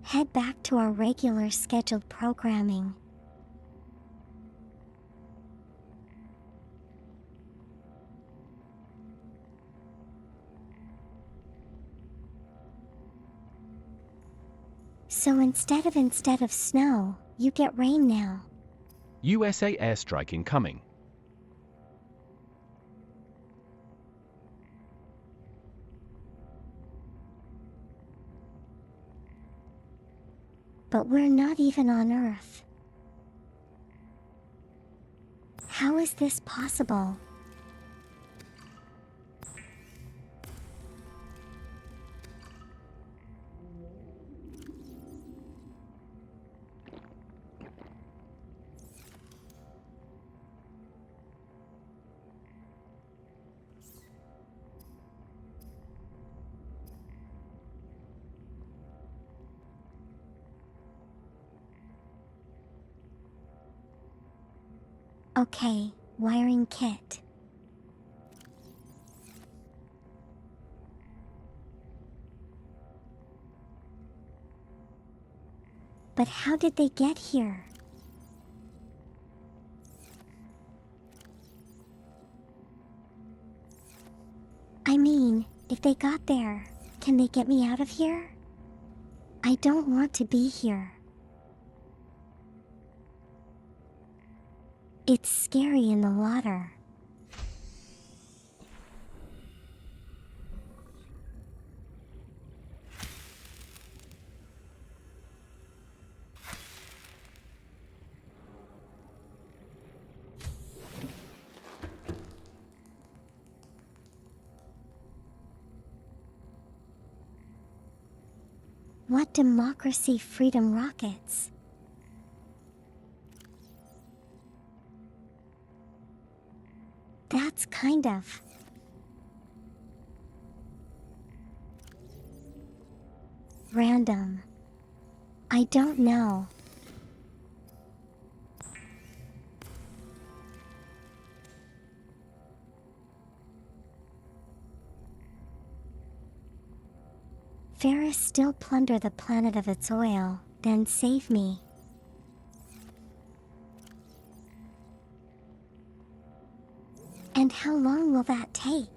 Head back to our regular scheduled programming. So instead of snow, you get rain now. USA airstrike incoming. But we're not even on Earth. How is this possible? Okay, wiring kit. But how did they get here? I mean, if they got there, can they get me out of here? I don't want to be here. It's scary in the water. What democracy freedom rockets? That's kind of random. I don't know. Ferris still plunder the planet of its oil, then save me. And how long will that take?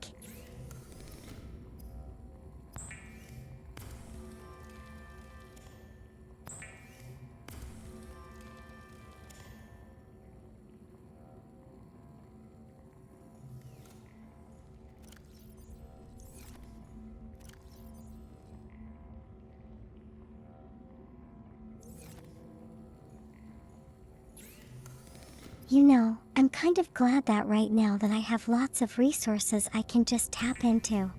You know, I'm kind of glad that right now that I have lots of resources I can just tap into.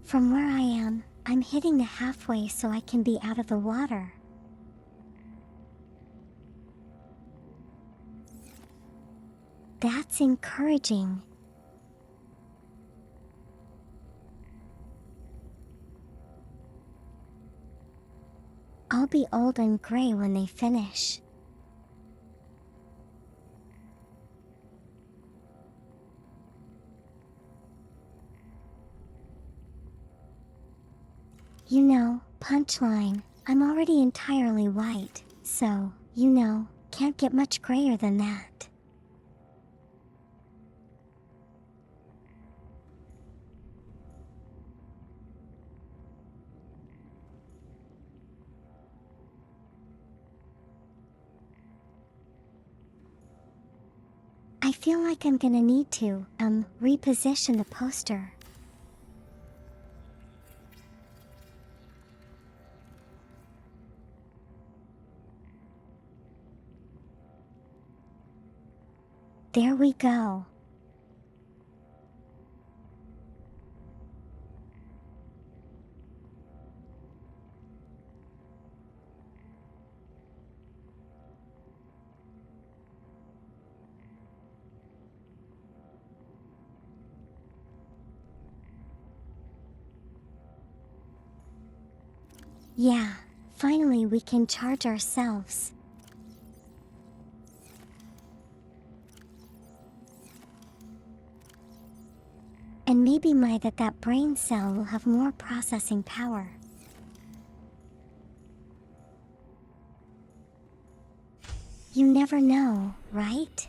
From where I am, I'm hitting the halfway so I can be out of the water. That's encouraging. I'll be old and gray when they finish. You know, punchline, I'm already entirely white, so, you know, can't get much grayer than that. I feel like I'm gonna need to, reposition the poster. There we go. Yeah, finally we can charge ourselves. And maybe that brain cell will have more processing power. You never know, right?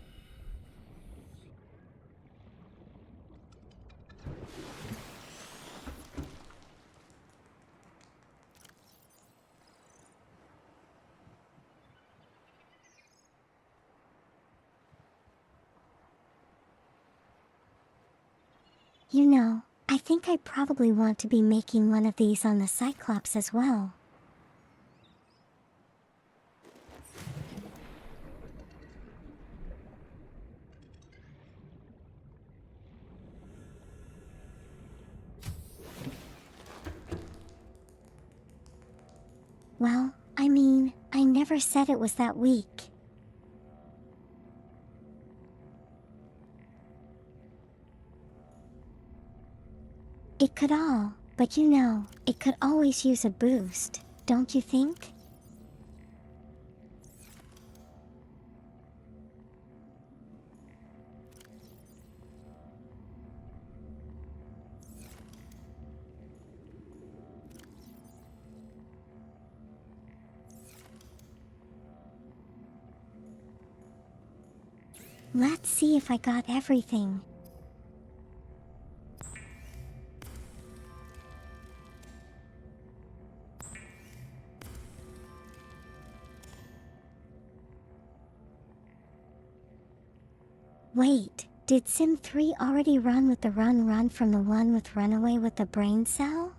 You know, I think I probably want to be making one of these on the Cyclops as well. Well, I mean, I never said it was that weak. It could all, but you know, it could always use a boost, don't you think? Let's see if I got everything. Wait, did Sim 3 already run with the run from the one with runaway with the brain cell?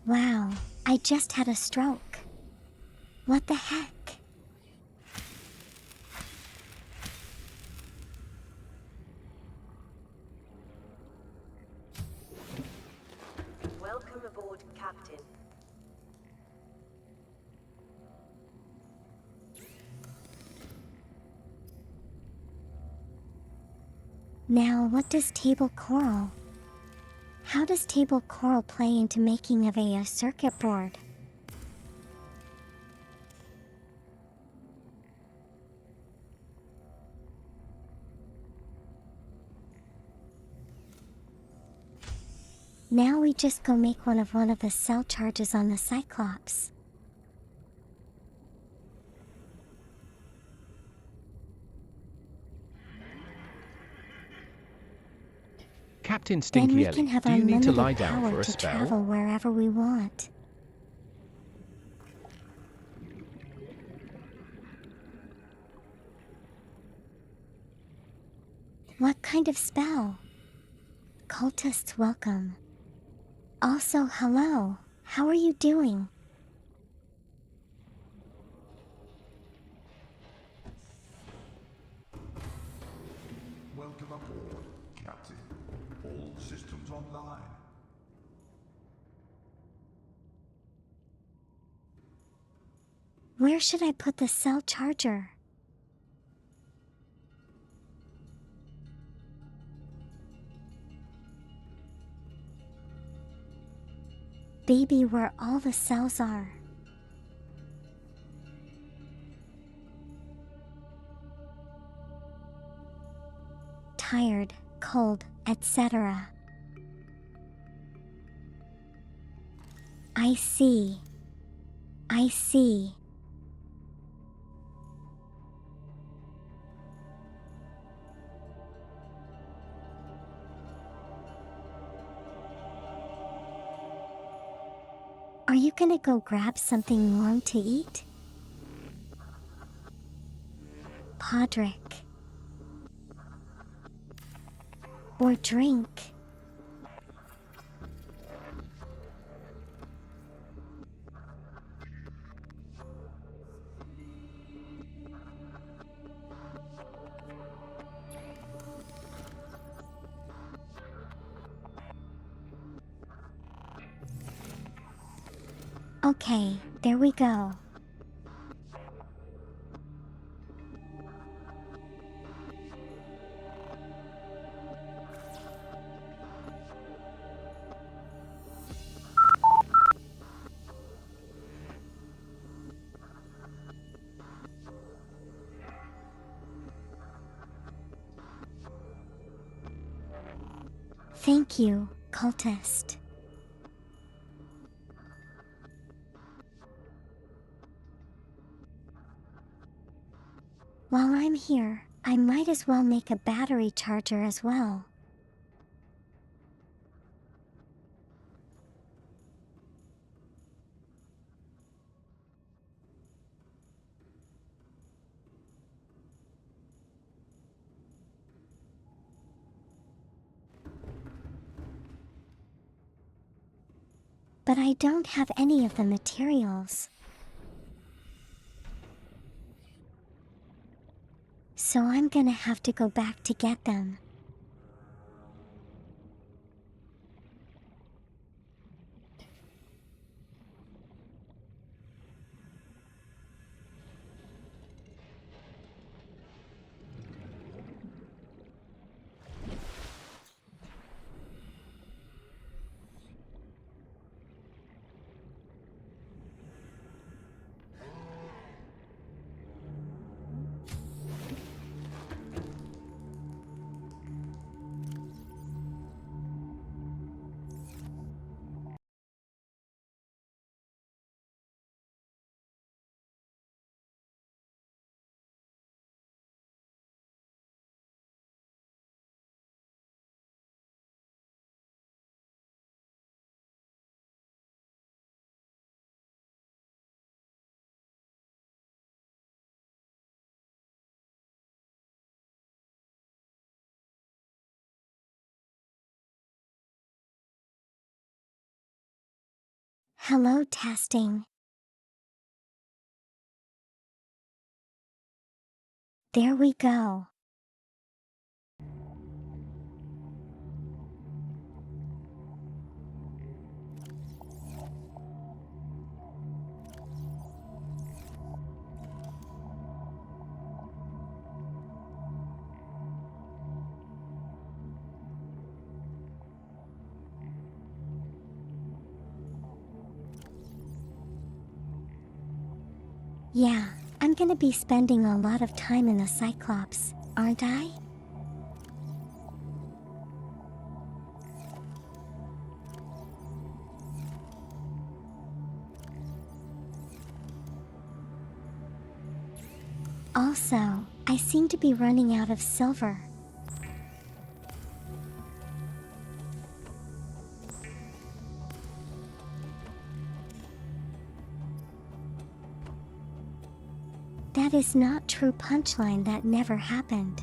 Wow, I just had a stroke. What the heck? Welcome aboard, Captain. Now, what does Table Coral? How does Table Coral play into making of a circuit board? Now we just go make one of the cell charges on the Cyclops. Captain Then Stinky we Ellie, can have do you need to lie unlimited down power for a to spell? travel wherever we want. kind of spell? Cultists welcome. Also, hello. How are you doing? Welcome aboard, Captain. All systems online. Where should I put the cell charger? Baby, where all the cells are. Tired, cold, etc. I see. I see. Are you gonna go grab something warm to eat? Podrick. Or drink? Okay, there we go. Thank you, cultist. While I'm here, I might as well make a battery charger as well. But I don't have any of the materials. So I'm gonna have to go back to get them. Hello, testing. There we go. Yeah, I'm gonna be spending a lot of time in the Cyclops, aren't I? Also, I seem to be running out of silver. That is not true. Punchline, that never happened.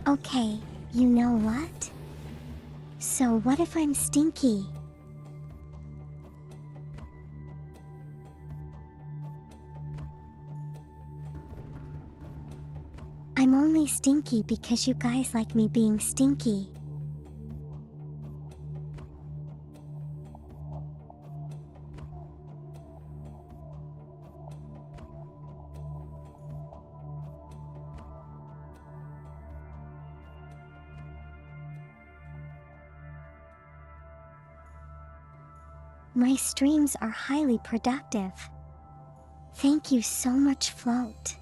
Okay, you know what? So what if I'm stinky? I'm only stinky because you guys like me being stinky. My streams are highly productive. Thank you so much, Float.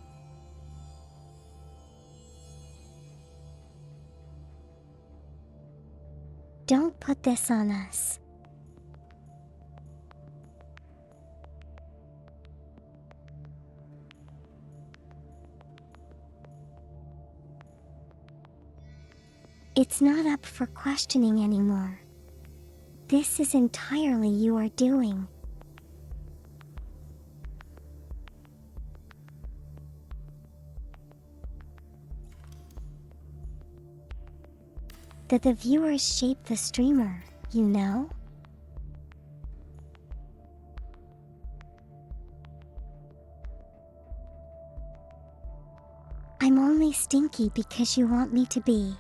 Don't put this on us. It's not up for questioning anymore. This is entirely your doing. That the viewers shape the streamer, you know? I'm only stinky because you want me to be.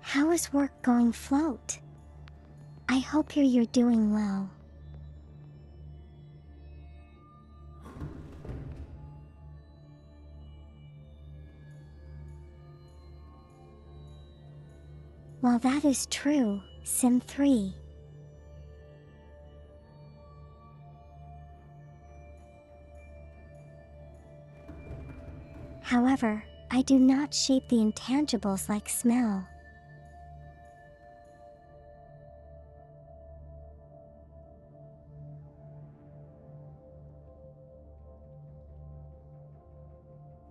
How is work going, Float? I hope you're doing well. Well, that is true, Sim 3. However, I do not shape the intangibles like smell.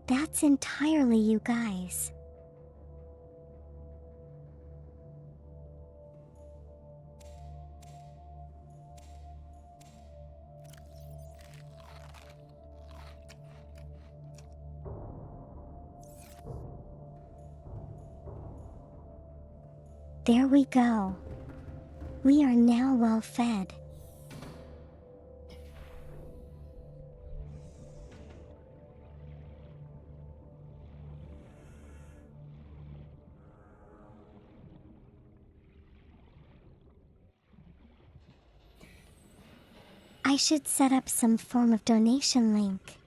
That's entirely you guys. There we go. We are now well fed. I should set up some form of donation link.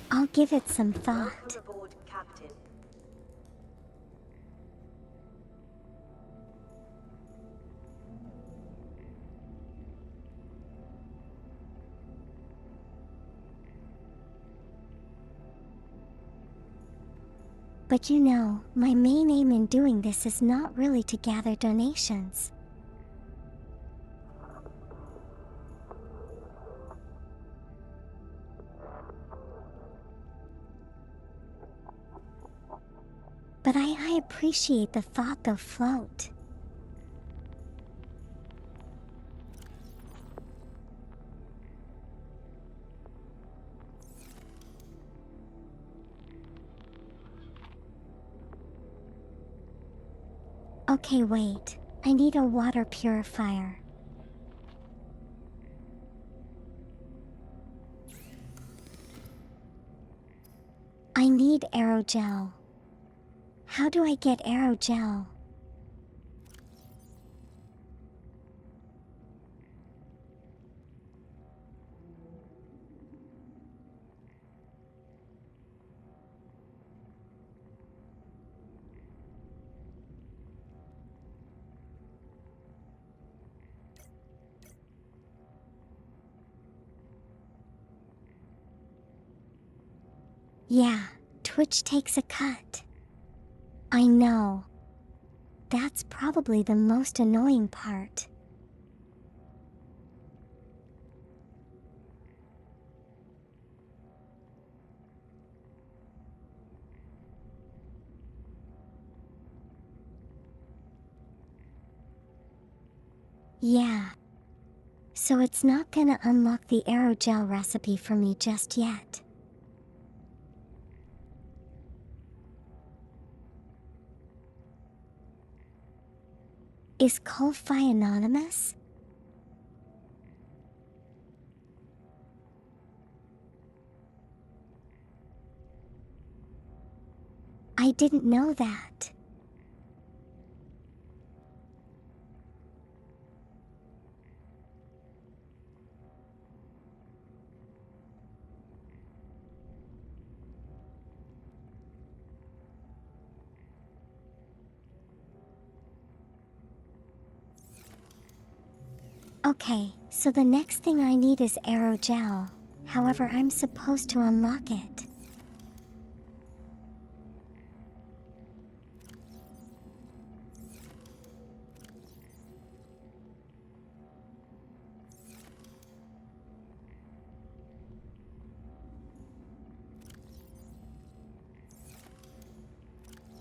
I'll give it some thought. Welcome aboard, Captain. But you know, my main aim in doing this is not really to gather donations. But I appreciate the thought though, Float. Okay, wait. I need a water purifier. I need aerogel. How do I get aerogel? Yeah, Twitch takes a cut. I know. That's probably the most annoying part. Yeah. So it's not gonna unlock the aerogel recipe for me just yet. Is Ko-Fi anonymous? I didn't know that. Okay, so the next thing I need is aerogel. However, I'm supposed to unlock it.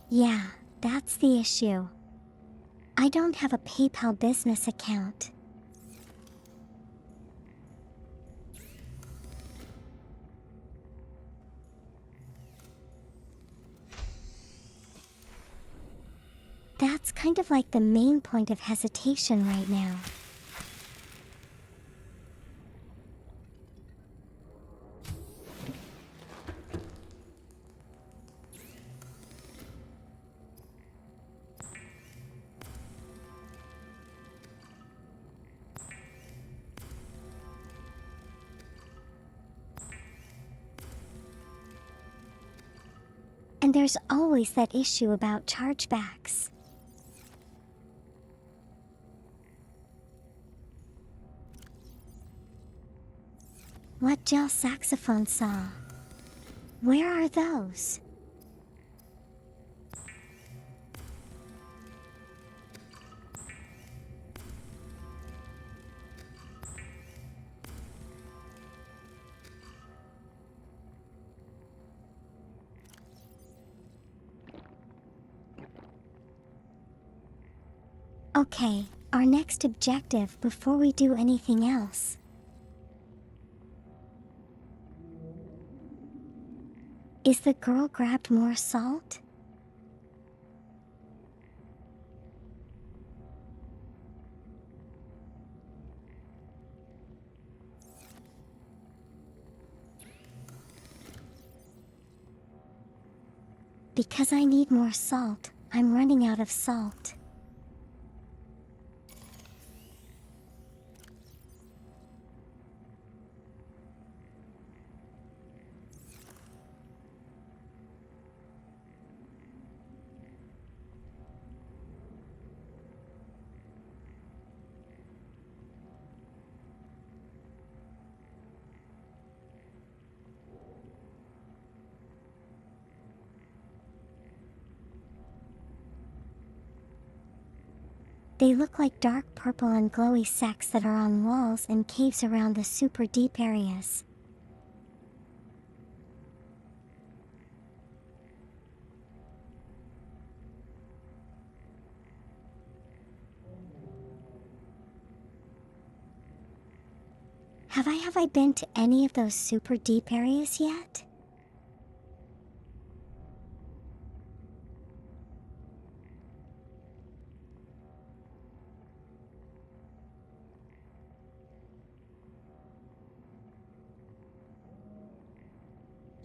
Yeah, that's the issue. I don't have a PayPal business account. That's kind of like the main point of hesitation right now. And there's always that issue about chargebacks. What gel saxophone saw? Where are those? Okay, our next objective before we do anything else. Is the girl grabbed more salt? Because I need more salt, I'm running out of salt. They look like dark purple and glowy sacs that are on walls and caves around the super deep areas. Have I been to any of those super deep areas yet?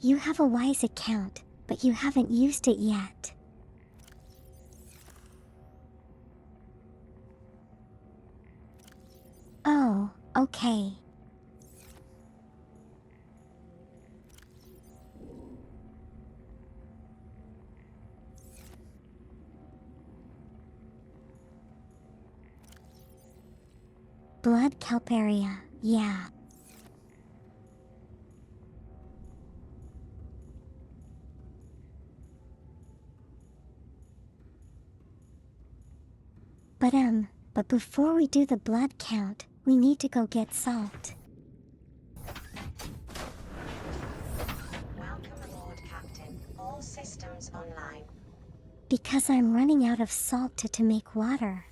You have a Wise account, but you haven't used it yet. Oh, okay. Blood kelp area, yeah. But before we do the blood count, we need to go get salt. Welcome aboard, Captain. All systems online. Because I'm running out of salt to make water.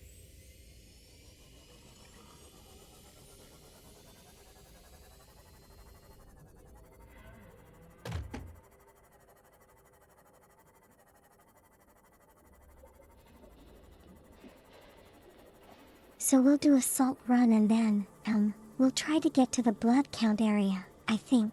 So we'll do a salt run and then, we'll try to get to the blood count area, I think.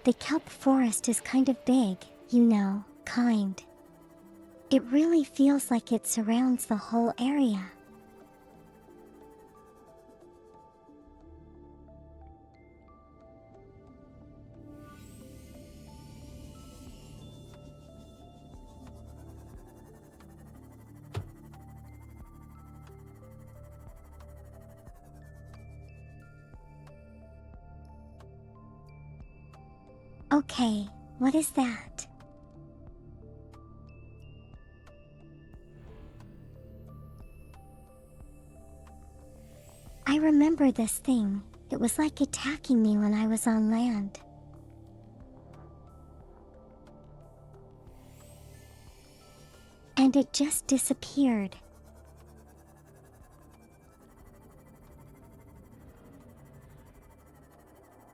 The kelp forest is kind of big, you know, kind. It really feels like it surrounds the whole area. Okay, what is that? I remember this thing. It was like attacking me when I was on land. And it just disappeared.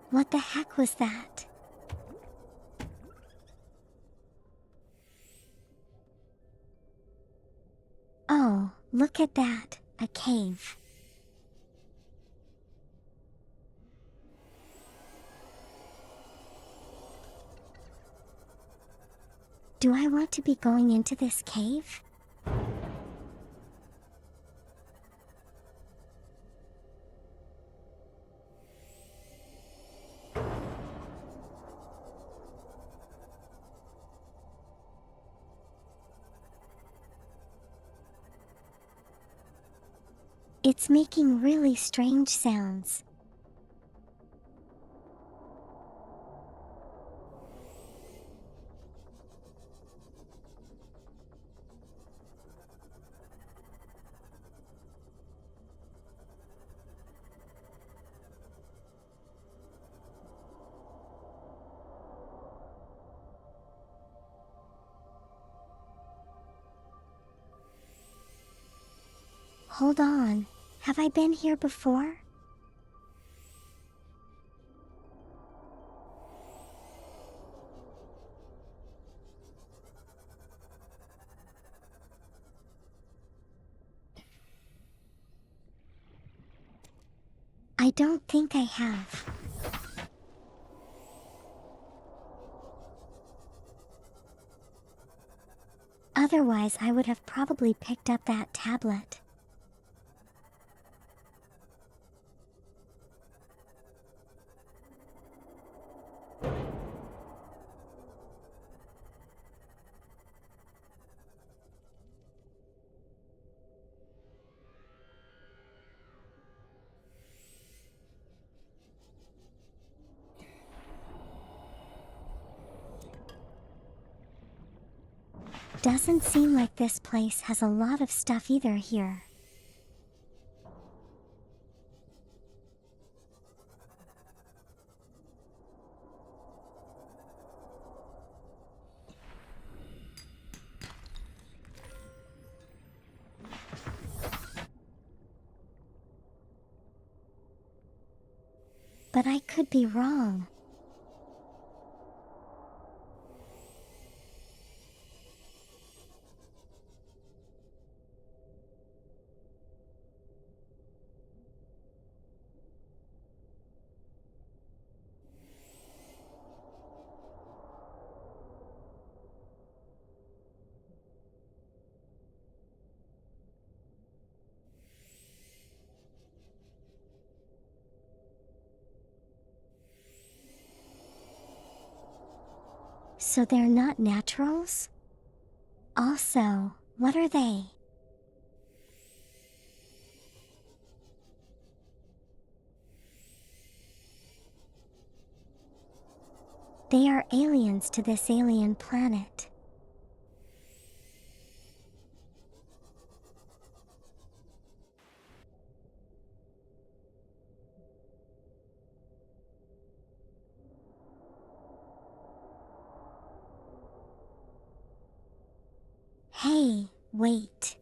What the heck was that? Oh, look at that, a cave. Do I want to be going into this cave? It's making really strange sounds. Hold on, have I been here before? I don't think I have. Otherwise, I would have probably picked up that tablet. Doesn't seem like this place has a lot of stuff either here. But I could be wrong. So they're not naturals? Also, what are they? They are aliens to this alien planet. Wait.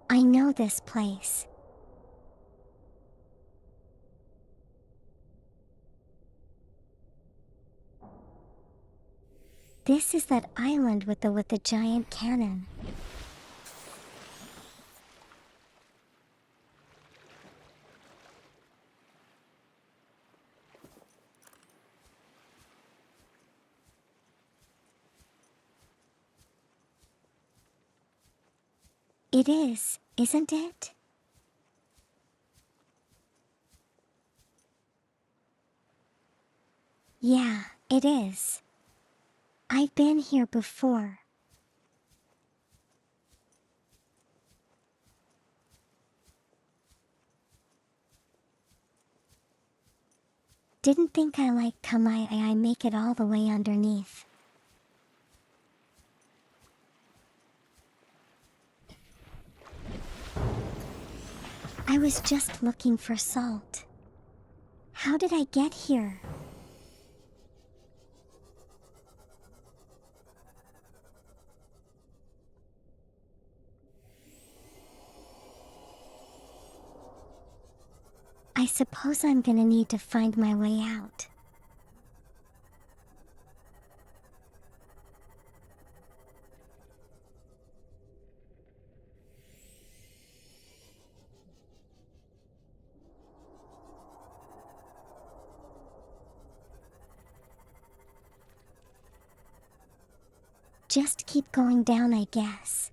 I know this place. This is that island with the giant cannon. It is, isn't it? Yeah, it is. I've been here before. Didn't think I liked how I make it all the way underneath. I was just looking for salt. How did I get here? I suppose I'm gonna need to find my way out. Just keep going down, I guess.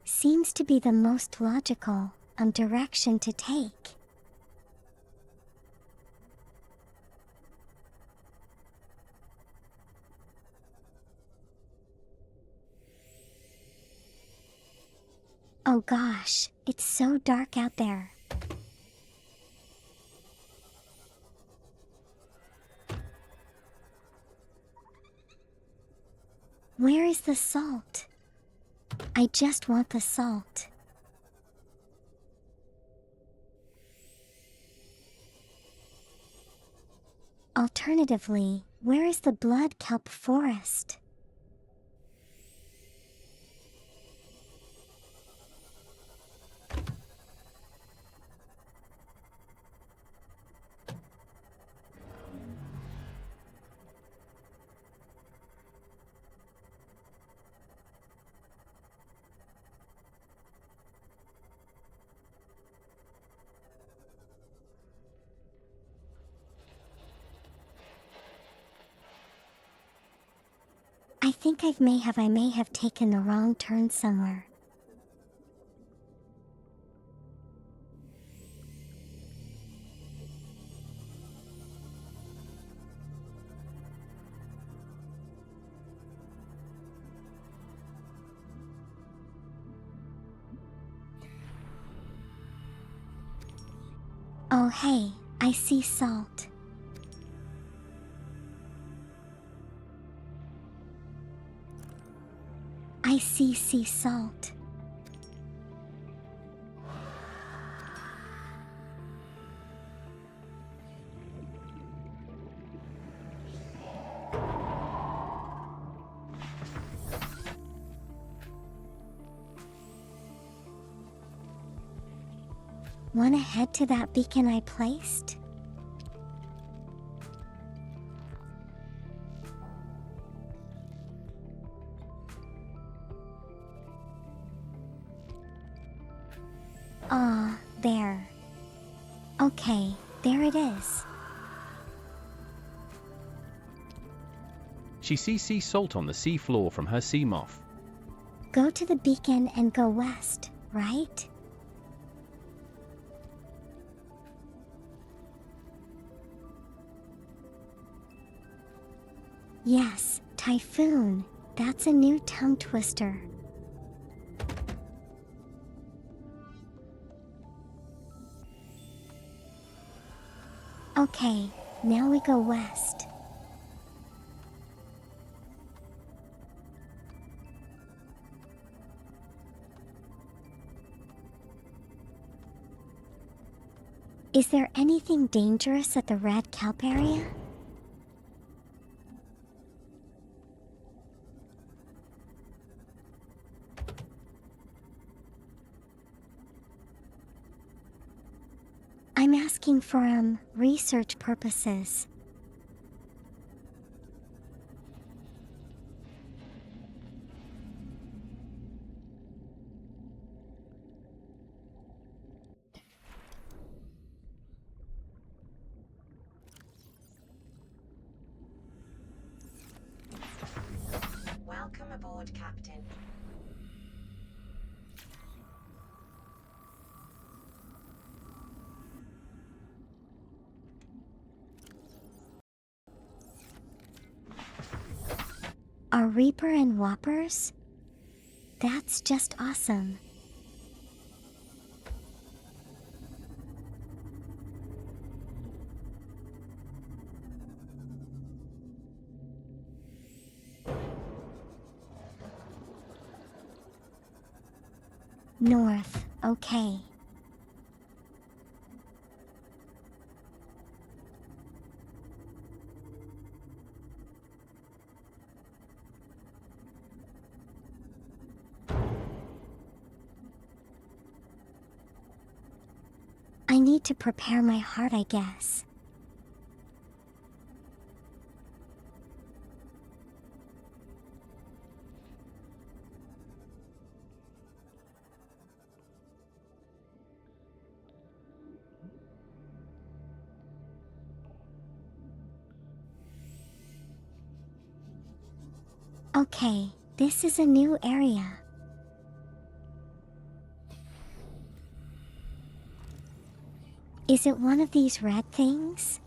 Seems to be the most logical direction to take. Oh gosh, it's so dark out there. Where is the salt? I just want the salt. Alternatively, where is the blood kelp forest? I think I may have taken the wrong turn somewhere. Oh hey, I see salt. I see sea salt. Wanna head to that beacon I placed? Aw, there. Okay, there it is. She sees sea salt on the sea floor from her sea moth. Go to the beacon and go west, right? Yes, Typhoon. That's a new tongue twister. Okay, now we go west. Is there anything dangerous at the red kelp area? I'm asking for, research purposes. Welcome aboard, Captain. Are Reaper and Whoppers? That's just awesome. North, okay. I need to prepare my heart, I guess. Okay, this is a new area. Is it one of these red things?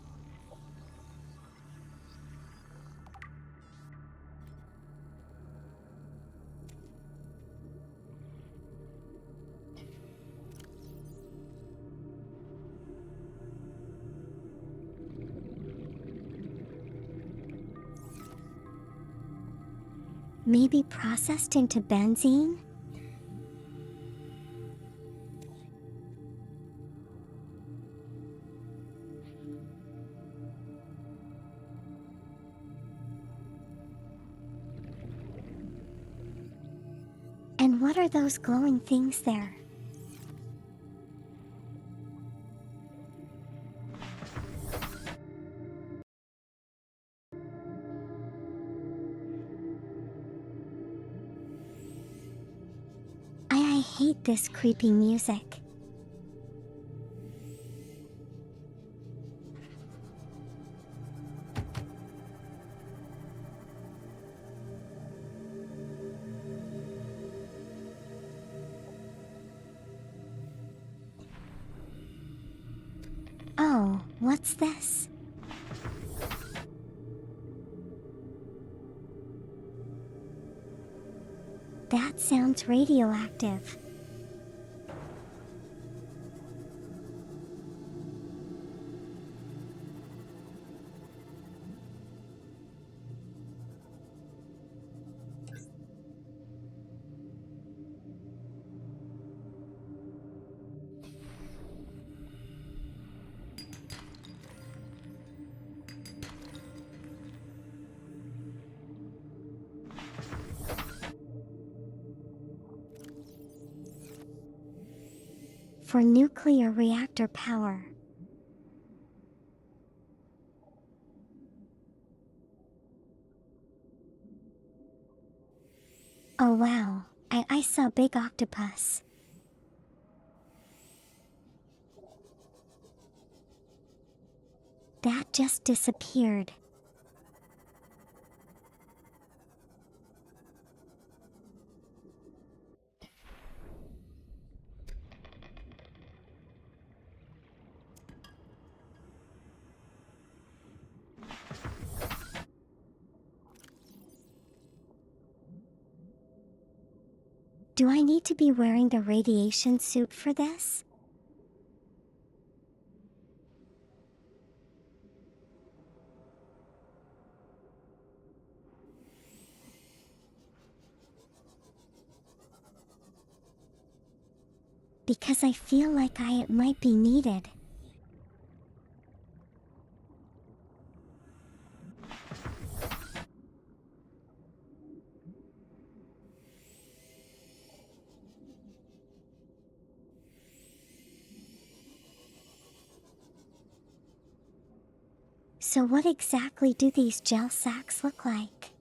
Maybe processed into benzene? And what are those glowing things there? I hate this creepy music. Oh, what's this? That sounds radioactive. For nuclear reactor power. Oh wow, I saw big octopus. That just disappeared. Do I need to be wearing the radiation suit for this? Because I feel like it might be needed. So what exactly do these gel sacks look like?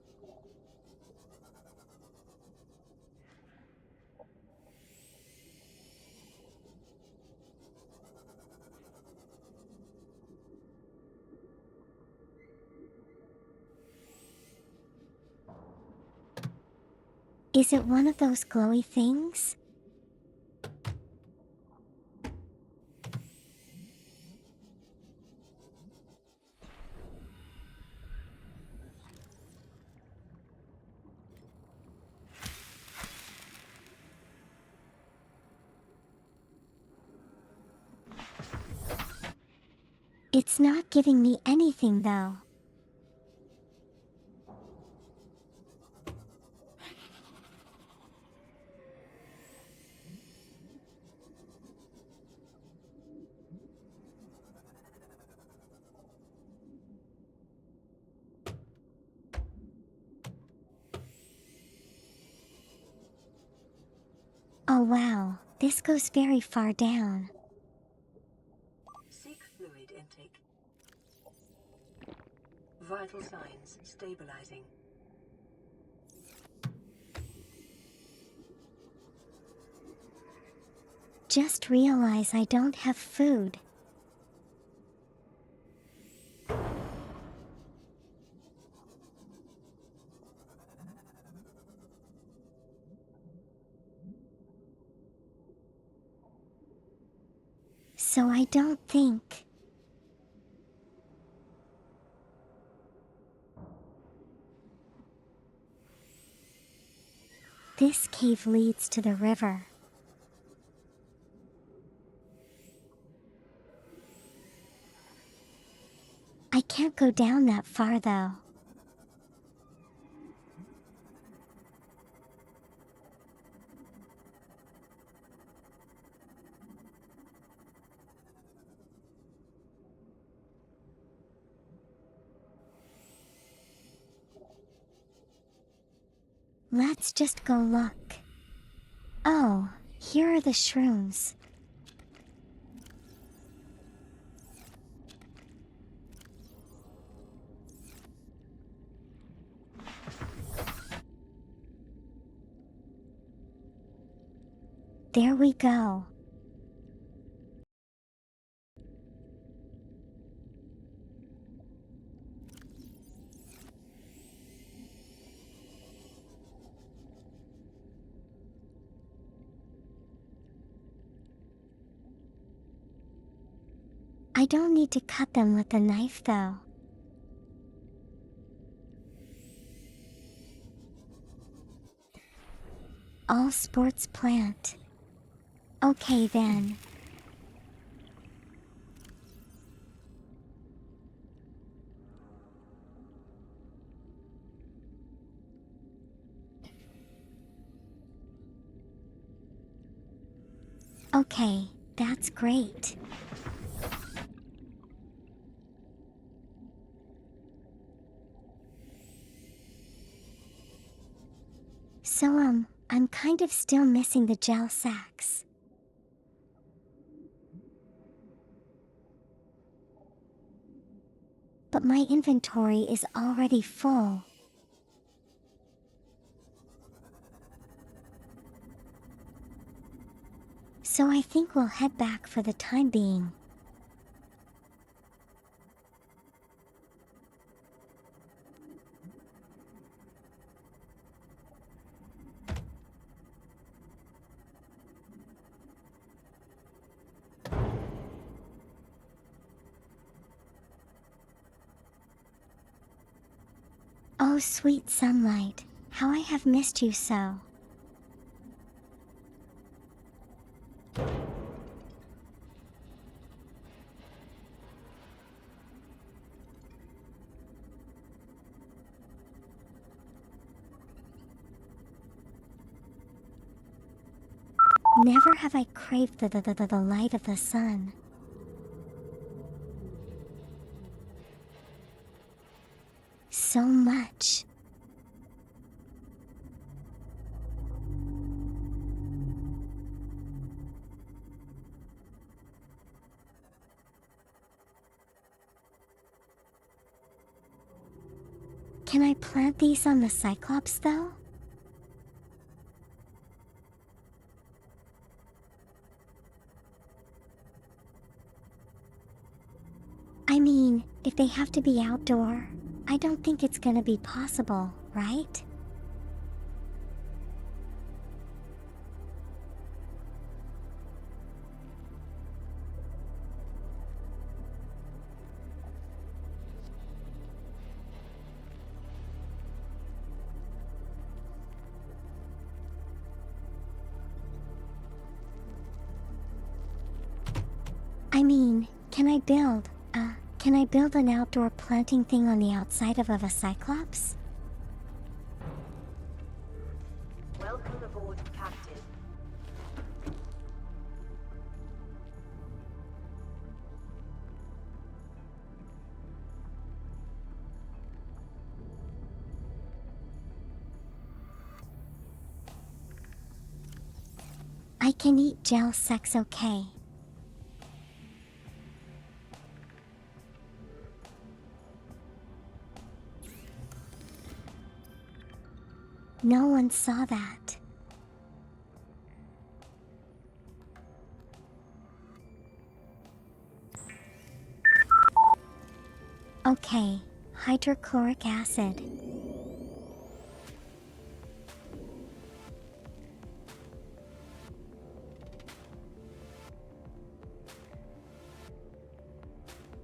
Is it one of those glowy things? It's not giving me anything though. Oh wow, this goes very far down. Seek fluid intake. Vital signs stabilizing. Just realize I don't have food. So I don't think. This cave leads to the river. I can't go down that far though. Let's just go look. Oh, here are the shrooms. There we go. I don't need to cut them with a knife though. All sports plant. Okay then. Okay, that's great. So I'm kind of still missing the gel sacks. But my inventory is already full. So I think we'll head back for the time being. Oh, sweet sunlight, how I have missed you so. Never have I craved the light of the sun. So much. Can I plant these on the Cyclops though? I mean, if they have to be outdoor, I don't think it's gonna be possible, right? I mean, can I build an outdoor planting thing on the outside of a Cyclops? Welcome aboard, Captain. I can eat gel sex, okay? No one saw that. Okay, hydrochloric acid.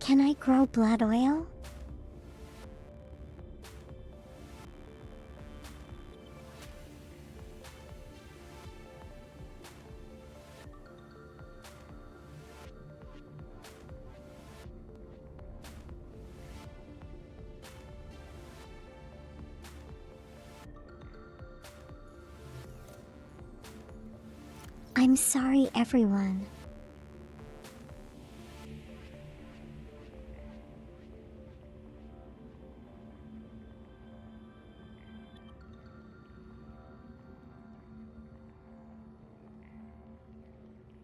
Can I grow blood oil? I'm sorry, everyone.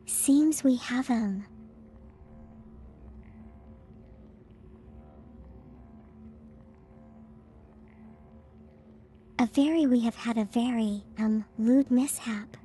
Seems we have him. We have had a very, lewd mishap.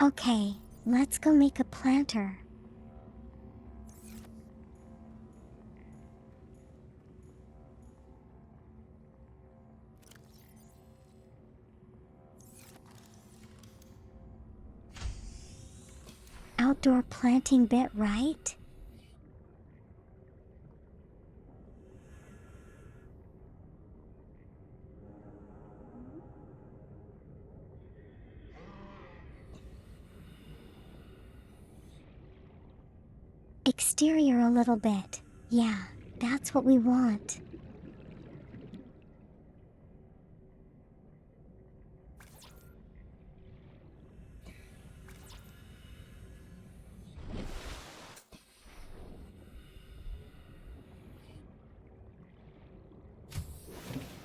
Okay, let's go make a planter. Outdoor planting bit, right? Exterior a little bit. Yeah, that's what we want.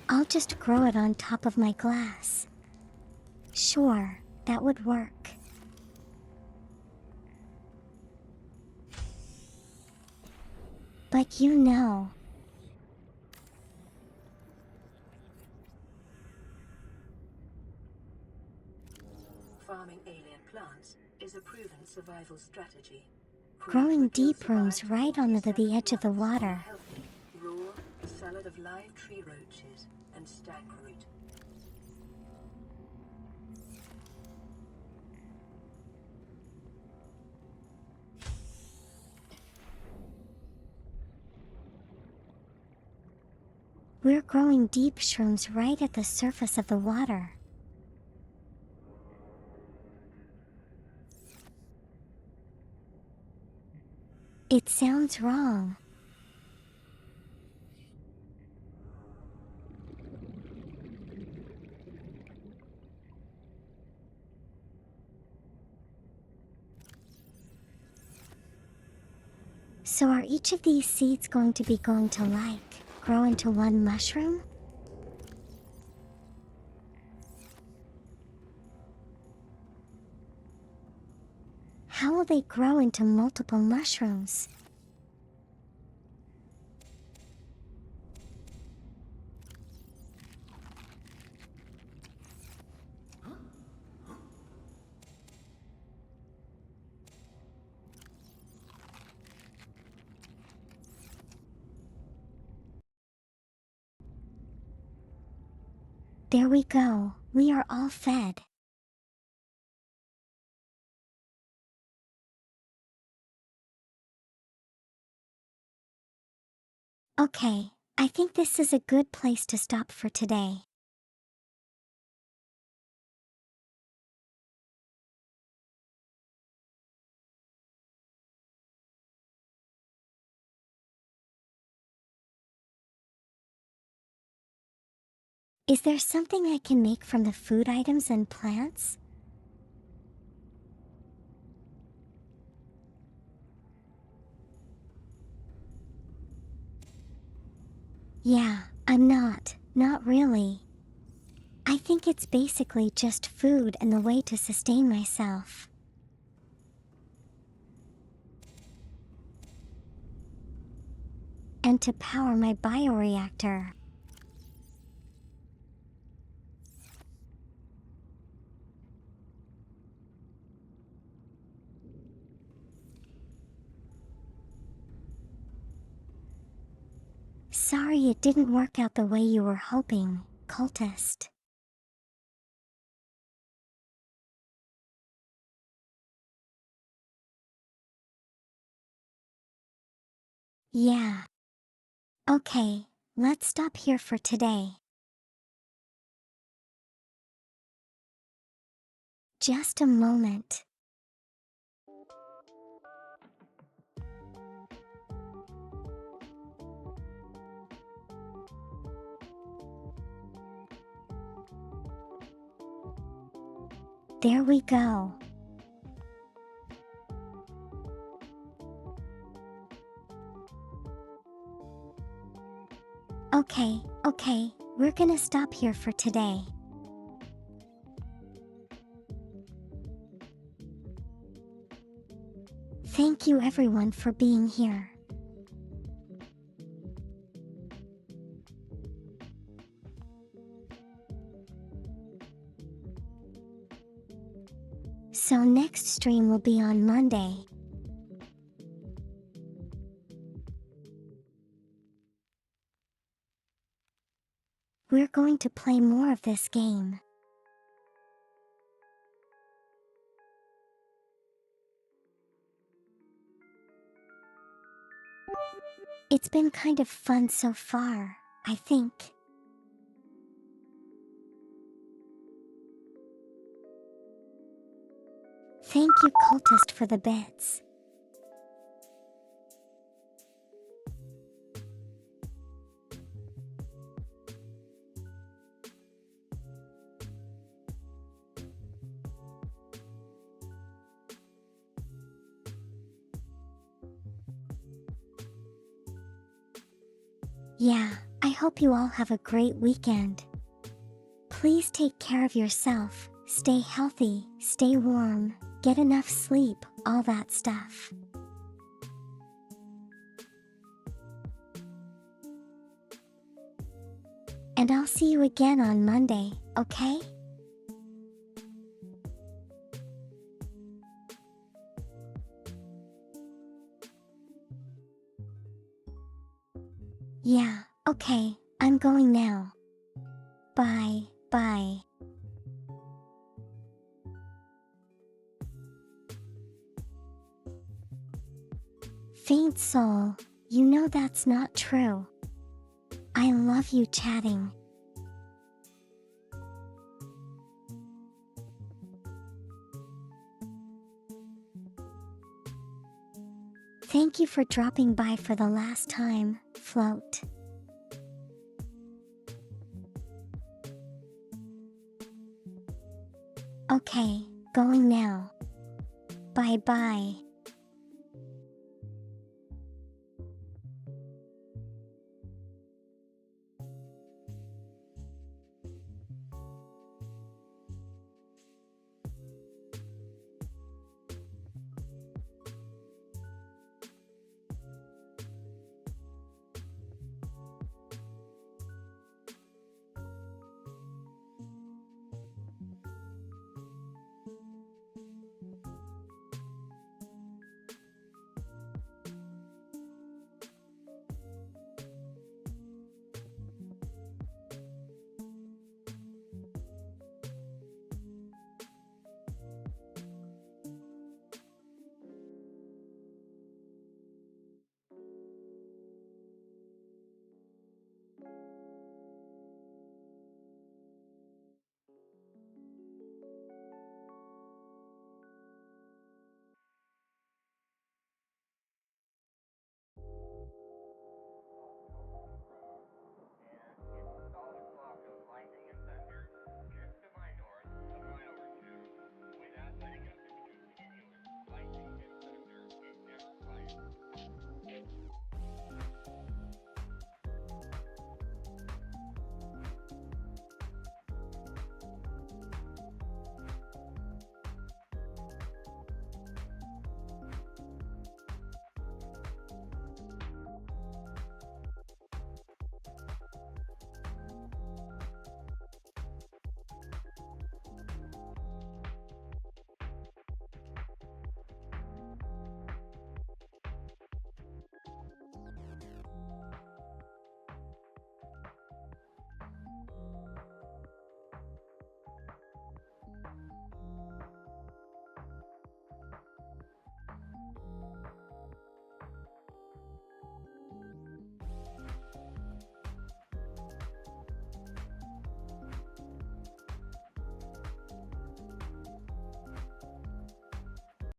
I'll just grow it on top of my glass. Sure, that would work. But you know. Farming alien plants is a proven survival strategy. Growing deep rooms right on the edge of the water. Healthy, raw, salad of live tree roaches and stag root. We're growing deep shrooms right at the surface of the water. It sounds wrong. So are each of these seeds going to be going to like? grow into one mushroom? How will they grow into multiple mushrooms? There we go, we are all fed. Okay, I think this is a good place to stop for today. Is there something I can make from the food items and plants? Yeah, I'm not really. I think it's basically just food and the way to sustain myself. And to power my bioreactor. Sorry it didn't work out the way you were hoping, cultist. Yeah. Okay, let's stop here for today. Just a moment. There we go. Okay, we're gonna stop here for today. Thank you everyone for being here. So next stream will be on Monday. We're going to play more of this game. It's been kind of fun so far, I think. Thank you cultist for the bits. Yeah, I hope you all have a great weekend. Please take care of yourself, stay healthy, stay warm, get enough sleep, all that stuff. And I'll see you again on Monday, okay? Yeah, okay, I'm going now. Bye. Faint soul, you know that's not true. I love you chatting. Thank you for dropping by for the last time, Float. Okay, going now. Bye.